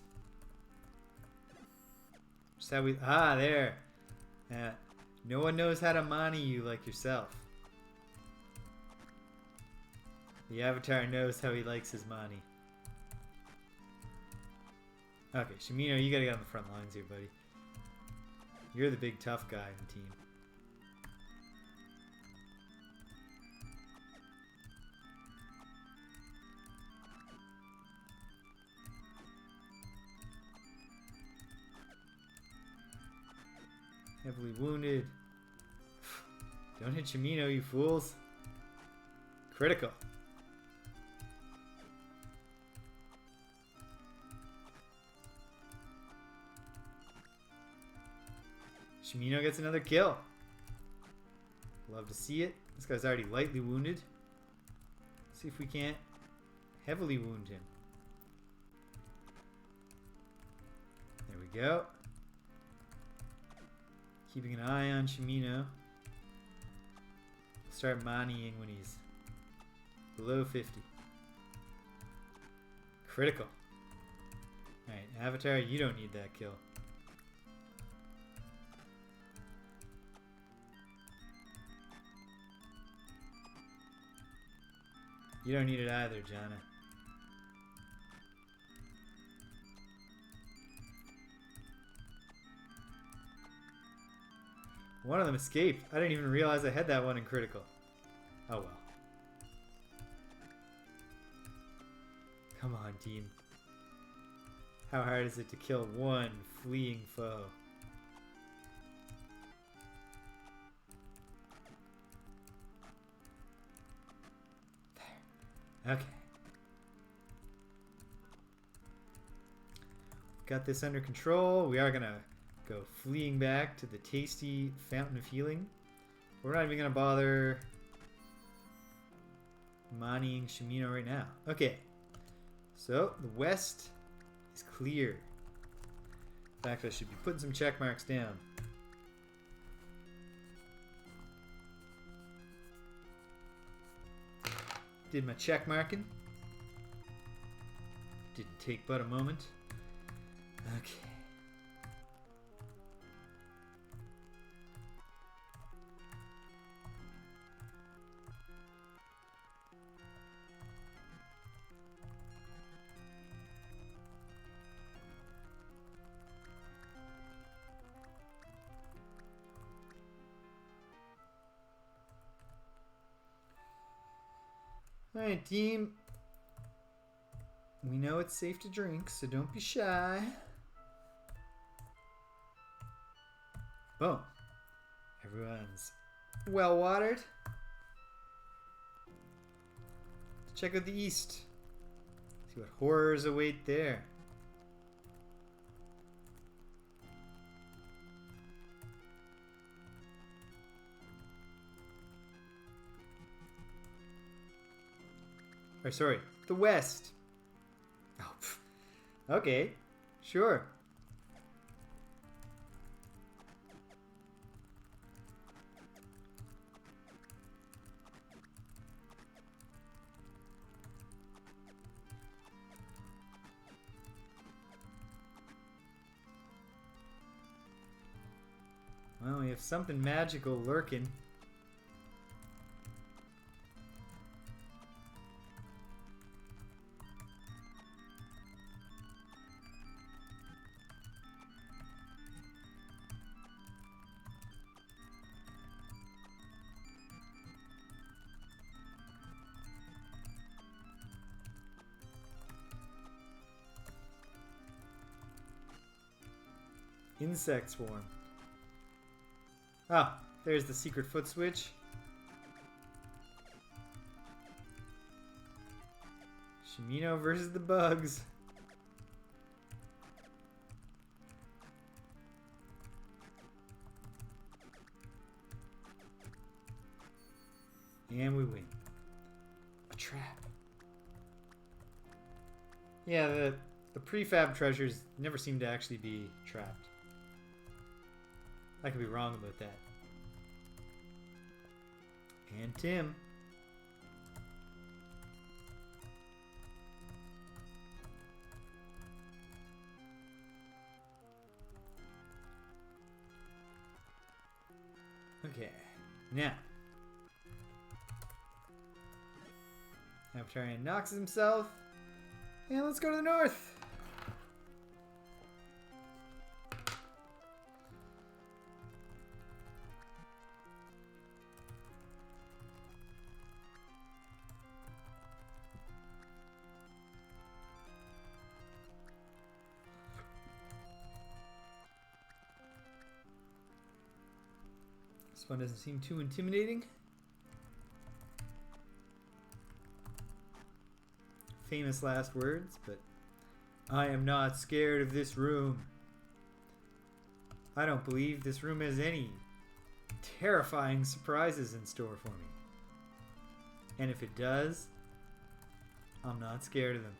Just how we... Ah, there. No one knows how to Mani you like yourself. The Avatar knows how he likes his Mani. Okay, Shimino, you gotta get on the front lines here, buddy. You're the big tough guy in the team. Heavily wounded. Don't hit Shimino, you fools. Critical. Shimino gets another kill. Love to see it. This guy's already lightly wounded. Let's see if we can't heavily wound him. There we go. Keeping an eye on Shimino. Start Maniing when he's below 50. Critical. Alright, Avatar, you don't need that kill. You don't need it either, Jana. One of them escaped. I didn't even realize I had that one in critical. Oh well. Come on, team. How hard is it to kill one fleeing foe? There. Okay. got this under control. We are gonna go fleeing back to the tasty Fountain of Healing. We're not even gonna bother moneying Shimino right now. Okay, so the west is clear. In fact, I should be putting some check marks down. Did my check marking. Didn't take but a moment. Okay. Alright, team. We know it's safe to drink, so don't be shy. Boom. Everyone's well watered. Let's check out the east. See what horrors await there. Or sorry, the west. Oh, okay, sure. Well, we have something magical lurking. Insect swarm. Ah, there's the secret foot switch. Shimino versus the bugs. And we win. A trap. Yeah, the prefab treasures never seem to actually be trapped. I could be wrong about that. And Tim. Okay, now. Avatarian knocks himself. And let's go to the north. This one doesn't seem too intimidating. Famous last words, but I am not scared of this room. I don't believe this room has any terrifying surprises in store for me. And if it does, I'm not scared of them.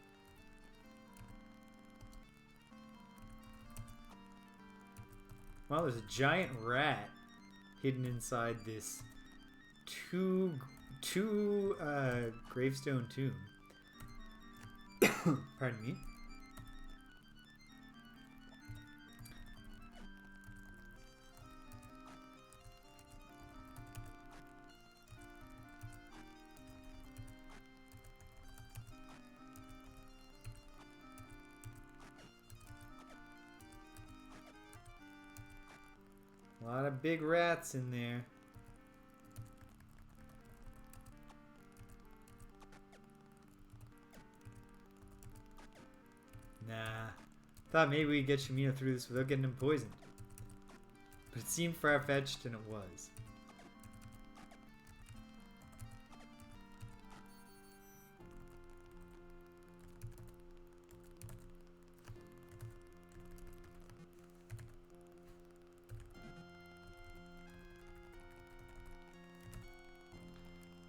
Well, there's a giant rat hidden inside this two gravestone tomb. Pardon me. A lot of big rats in there. Nah. Thought maybe we'd get Shimino through this without getting him poisoned. But it seemed far-fetched, and it was.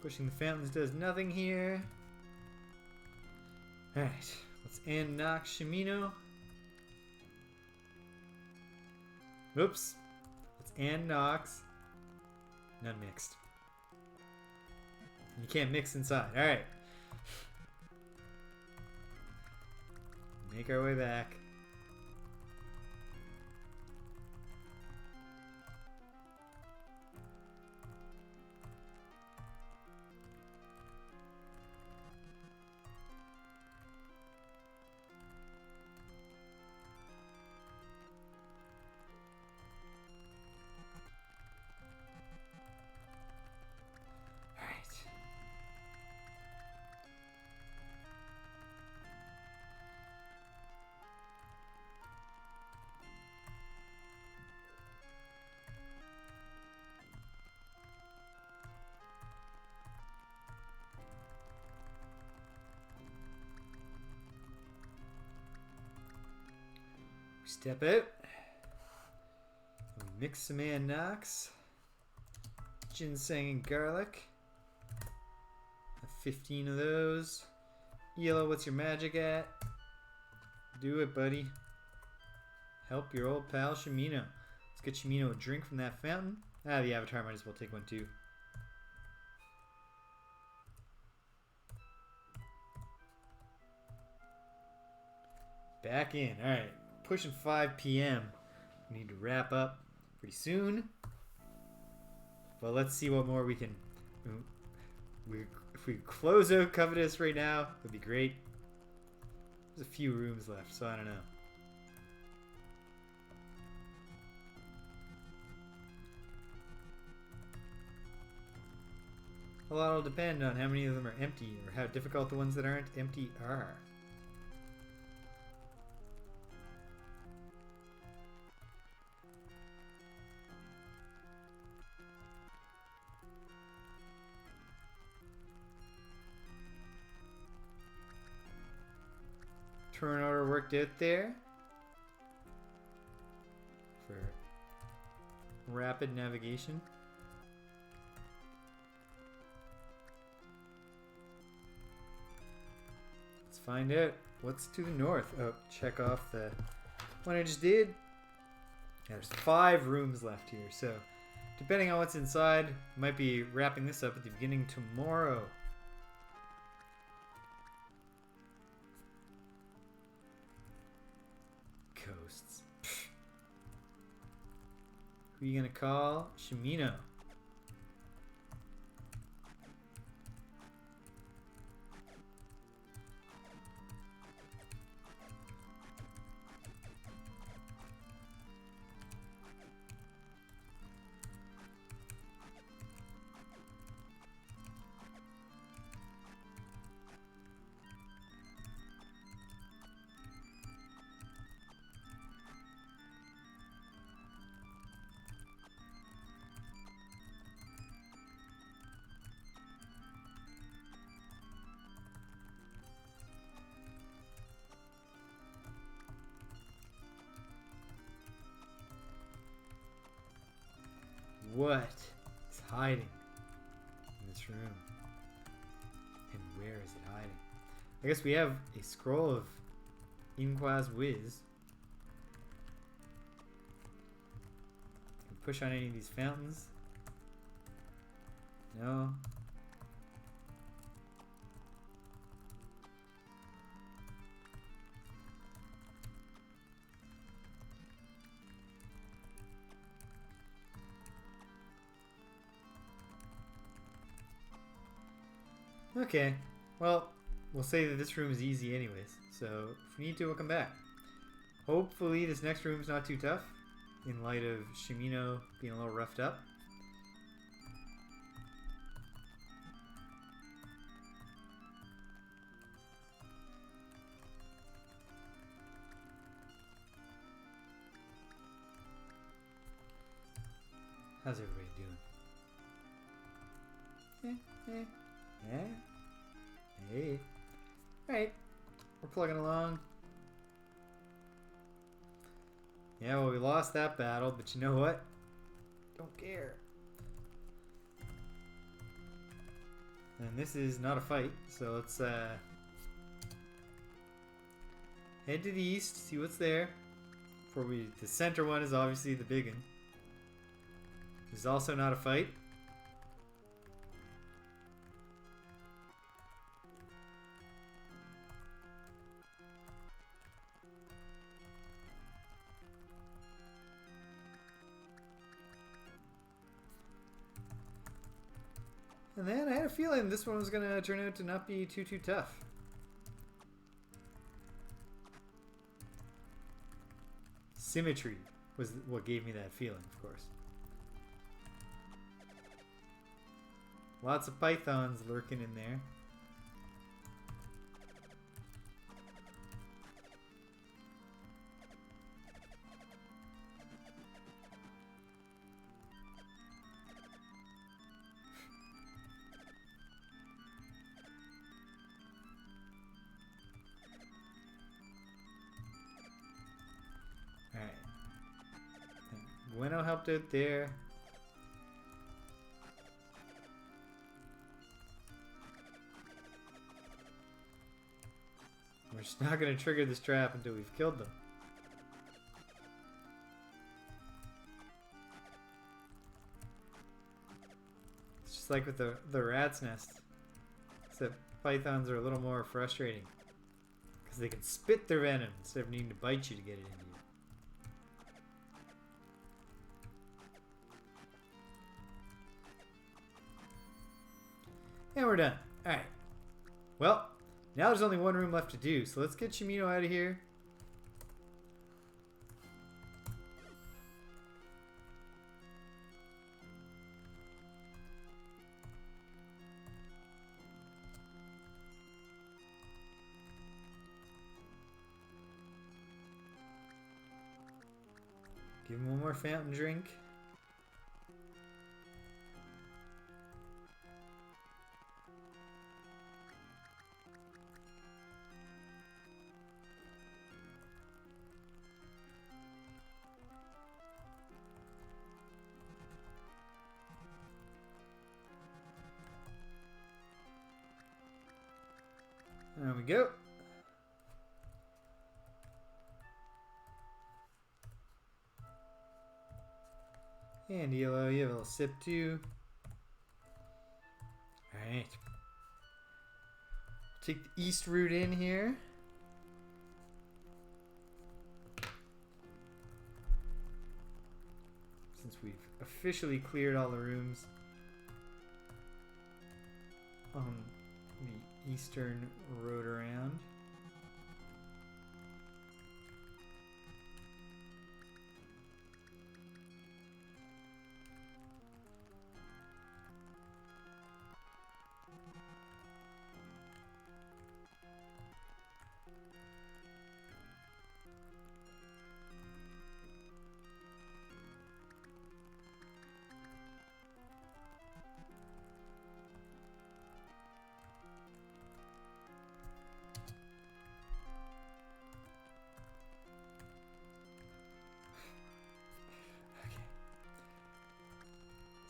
Pushing the fountains does nothing here. Alright, let's end Nox Shimino. Oops. Let's end Nox. None mixed. You can't mix inside. Alright. Make our way back. Step out. We mix some Nox, ginseng and garlic. Have 15 of those. Yellow, what's your magic at? Do it, buddy. Help your old pal Shimino. Let's get Shimino a drink from that fountain. Ah, the avatar might as well take one too. Back in. Alright. Pushing 5 p.m. We need to wrap up pretty soon. But let's see what more we can... If we close out Covetous right now, it would be great. There's a few rooms left, so I don't know. A lot will depend on how many of them are empty, or how difficult the ones that aren't empty are. Turn order worked out there for rapid navigation. Let's find out what's to the north. Oh, check off the one I just did. There's 5 rooms left here, so depending on what's inside, might be wrapping this up at the beginning tomorrow. Coasts. Who are you gonna call? Shimino. What is hiding in this room? And where is it hiding? I guess we have a scroll of Inqua's Wiz. Can we push on any of these fountains? No. Okay, well, we'll say that this room is easy anyways, so if we need to, we'll come back. Hopefully this next room's not too tough, in light of Shimino being a little roughed up. How's everybody doing? Yeah. Hey. Alright. We're plugging along. Yeah, well, we lost that battle, but you know what? Don't care. And this is not a fight, so let's head to the east, see what's there. The center one is obviously the big one. This is also not a fight. And then I had a feeling this one was going to turn out to not be too tough. Symmetry was what gave me that feeling, of course. Lots of pythons lurking in there. Alright. Gweno helped out there. We're just not going to trigger this trap until we've killed them. It's just like with the rat's nest. Except pythons are a little more frustrating. Because they can spit their venom instead of needing to bite you to get it into you. And we're done. Alright. Well, now there's only one room left to do, so let's get Shimino out of here. Give him one more fountain drink. There we go. And yellow, you have a little sip too. Alright. Take the east route in here. Since we've officially cleared all the rooms on the eastern road around.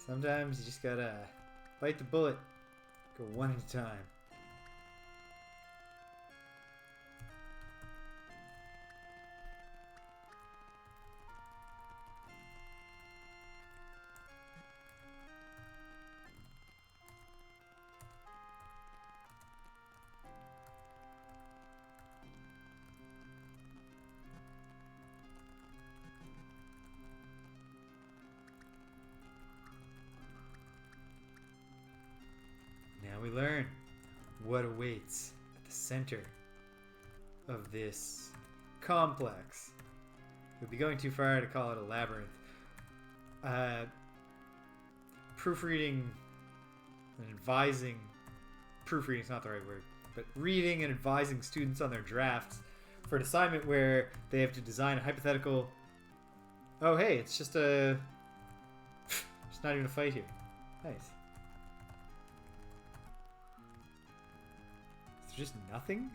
Sometimes you just gotta bite the bullet, go one at a time. Now we learn what awaits at the center of this complex. It would be going too far to call it a labyrinth. Proofreading and advising, proofreading is not the right word, but reading and advising students on their drafts for an assignment where they have to design a hypothetical. Oh hey, it's just a, it's not even a fight here. Nice. Just nothing?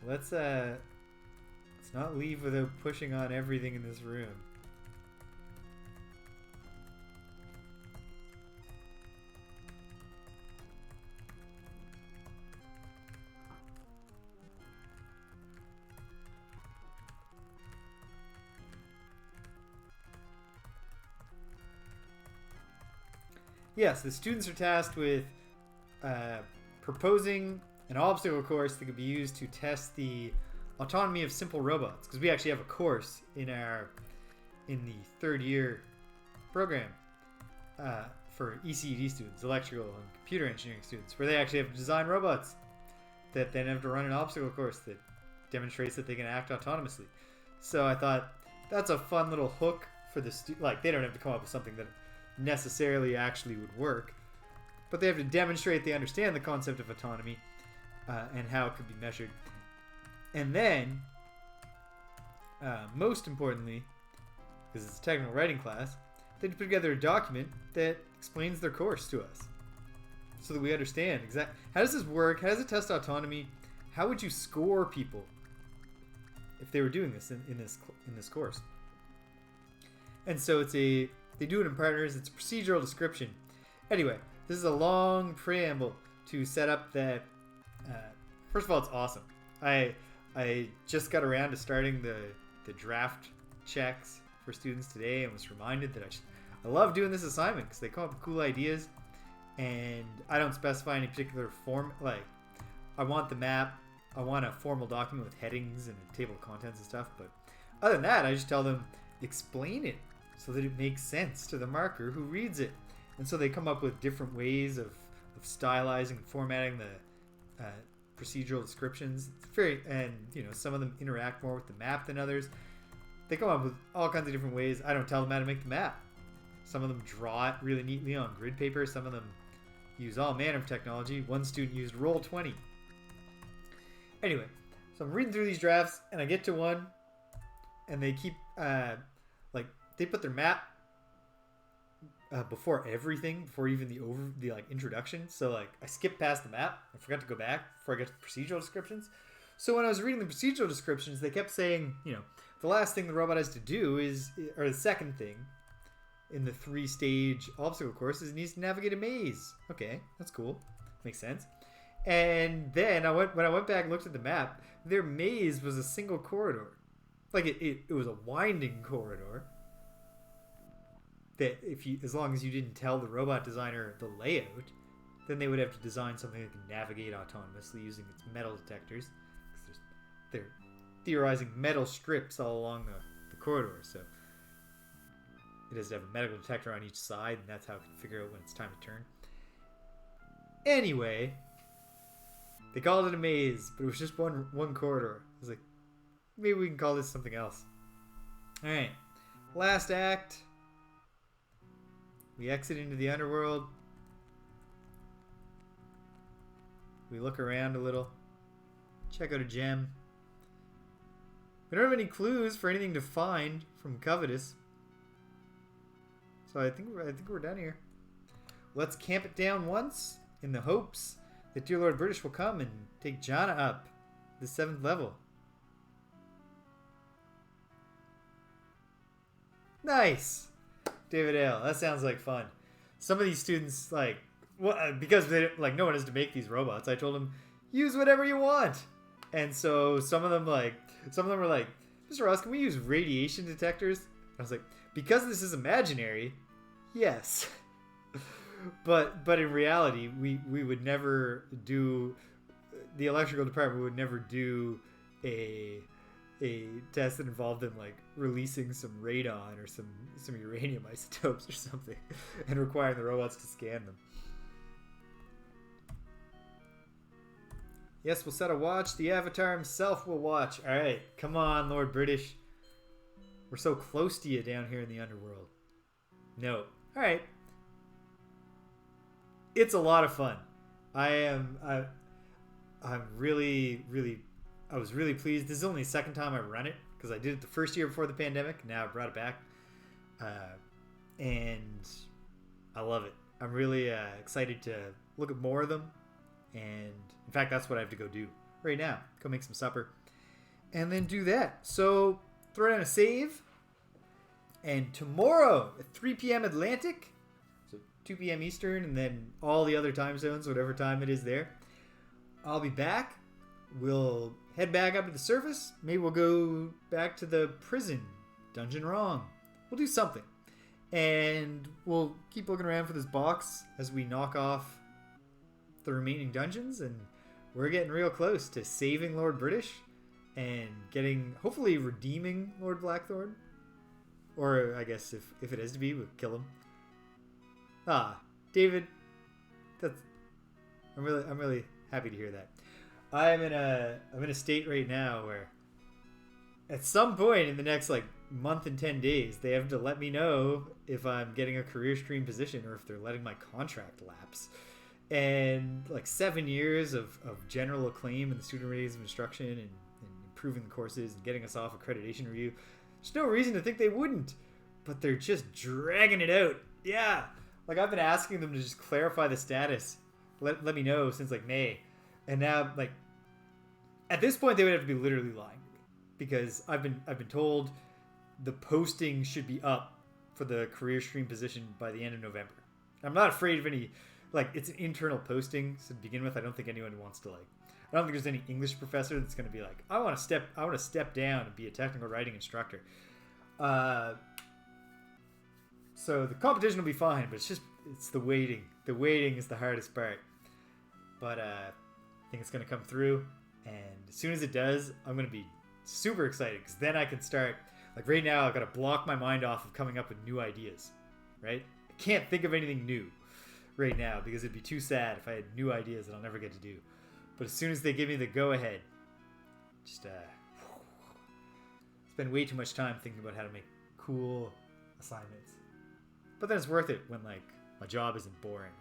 let's not leave without pushing on everything in this room. Yes, the students are tasked with proposing an obstacle course that could be used to test the autonomy of simple robots. Because we actually have a course in the third year program for ECED students, electrical and computer engineering students, where they actually have to design robots that then have to run an obstacle course that demonstrates that they can act autonomously. So I thought that's a fun little hook for the like they don't have to come up with something that necessarily actually would work, but they have to demonstrate they understand the concept of autonomy and how it could be measured. And then, most importantly, because it's a technical writing class, they put together a document that explains their course to us, so that we understand exactly how does this work, how does it test autonomy, how would you score people if they were doing this in this course. And so they do it in partners. It's a procedural description. Anyway, this is a long preamble to set up that. First of all, it's awesome. I just got around to starting the draft checks for students today, and was reminded that I love doing this assignment because they come up with cool ideas, and I don't specify any particular form. Like, I want the map. I want a formal document with headings and a table of contents and stuff. But other than that, I just tell them explain it so that it makes sense to the marker who reads it. And so they come up with different ways of stylizing and formatting the procedural descriptions. It's very, and some of them interact more with the map than others. They come up with all kinds of different ways. I don't tell them how to make the map. Some of them draw it really neatly on grid paper. Some of them use all manner of technology. One student used Roll20. Anyway, so I'm reading through these drafts, and I get to one, and they keep they put their map before everything, before even the introduction. So I skipped past the map. I forgot to go back before I got to the procedural descriptions. So when I was reading the procedural descriptions, they kept saying, the last thing the robot has to do or the second thing in the 3-stage obstacle course is it needs to navigate a maze. Okay, that's cool. Makes sense. And then when I went back and looked at the map, their maze was a single corridor. It was a winding corridor. That as long as you didn't tell the robot designer the layout, then they would have to design something that can navigate autonomously using its metal detectors. Because they're theorizing metal strips all along the corridor, so it has to have a metal detector on each side, and that's how it can figure out when it's time to turn. Anyway, they called it a maze, but it was just one corridor. I was like, maybe we can call this something else. Alright, last act. We exit into the Underworld. We look around a little. Check out a gem. We don't have any clues for anything to find from Covetous. So I think we're done here. Let's camp it down once in the hopes that Dear Lord British will come and take Jana up the 7th level. Nice! David Ale, that sounds like fun. Some of these students, because they no one has to make these robots, I told them, use whatever you want. And so some of them were like, Mr. Ross, can we use radiation detectors? I was like, because this is imaginary, yes. but in reality, we would never do, the electrical department would never do a test that involved them releasing some radon or some uranium isotopes or something and requiring the robots to scan them. Yes, we'll set a watch. The Avatar himself will watch. Alright, come on, Lord British. We're so close to you down here in the Underworld. No. Alright. It's a lot of fun. I'm really I was really pleased. This is only the second time I run it, because I did it the first year before the pandemic. Now I brought it back. And I love it. I'm really excited to look at more of them. And in fact, that's what I have to go do right now. Go make some supper. and then do that. So throw down a save. And tomorrow at 3 p.m. Atlantic, so 2 p.m. Eastern, and then all the other time zones, whatever time it is there, I'll be back. We'll head back up to the surface. Maybe we'll go back to the prison. Dungeon wrong. We'll do something. And we'll keep looking around for this box as we knock off the remaining dungeons. And we're getting real close to saving Lord British and hopefully redeeming Lord Blackthorn. Or I guess if it is to be, we'll kill him. David, I'm really happy to hear that. I'm in a state right now where at some point in the next month and 10 days, they have to let me know if I'm getting a career stream position or if they're letting my contract lapse. And 7 years of general acclaim in the student ratings of instruction and improving the courses and getting us off accreditation review. There's no reason to think they wouldn't, but they're just dragging it out. Yeah, I've been asking them to just clarify the status, let me know since May, and now at this point they would have to be literally lying to me because I've been told the posting should be up for the career stream position by the end of November. I'm not afraid of any it's an internal posting so to begin with. I don't think anyone wants to I don't think there's any English professor that's going to be I want to step down and be a technical writing instructor. So the competition will be fine, but it's the waiting. The waiting is the hardest part. But I think it's going to come through, and as soon as it does, I'm going to be super excited because then I can start. Right now, I've got to block my mind off of coming up with new ideas. Right? I can't think of anything new right now because it'd be too sad if I had new ideas that I'll never get to do. But as soon as they give me the go-ahead, just spend way too much time thinking about how to make cool assignments. But then it's worth it when my job isn't boring,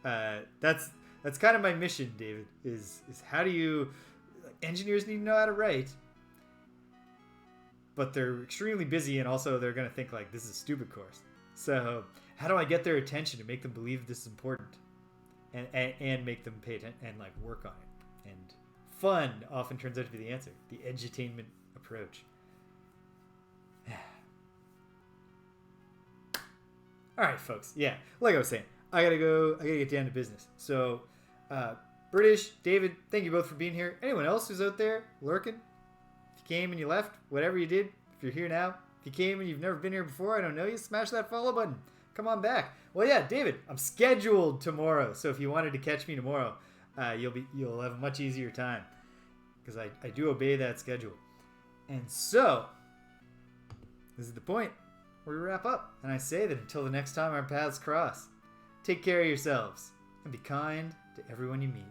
right? That's kind of my mission, David. Is how do you engineers need to know how to write, but they're extremely busy and also they're gonna think this is a stupid course. So how do I get their attention to make them believe this is important? And make them pay attention and work on it. And fun often turns out to be the answer. The edutainment approach. All right, folks. Yeah, like I was saying, I gotta get down to business. So, British, David, thank you both for being here. Anyone else who's out there lurking? If you came and you left, whatever you did, if you're here now, if you came and you've never been here before, I don't know you, smash that follow button. Come on back. Well, yeah, David, I'm scheduled tomorrow. So if you wanted to catch me tomorrow, you'll have a much easier time because I do obey that schedule. And so this is the point where we wrap up. And I say that until the next time our paths cross, take care of yourselves and be kind to everyone you meet.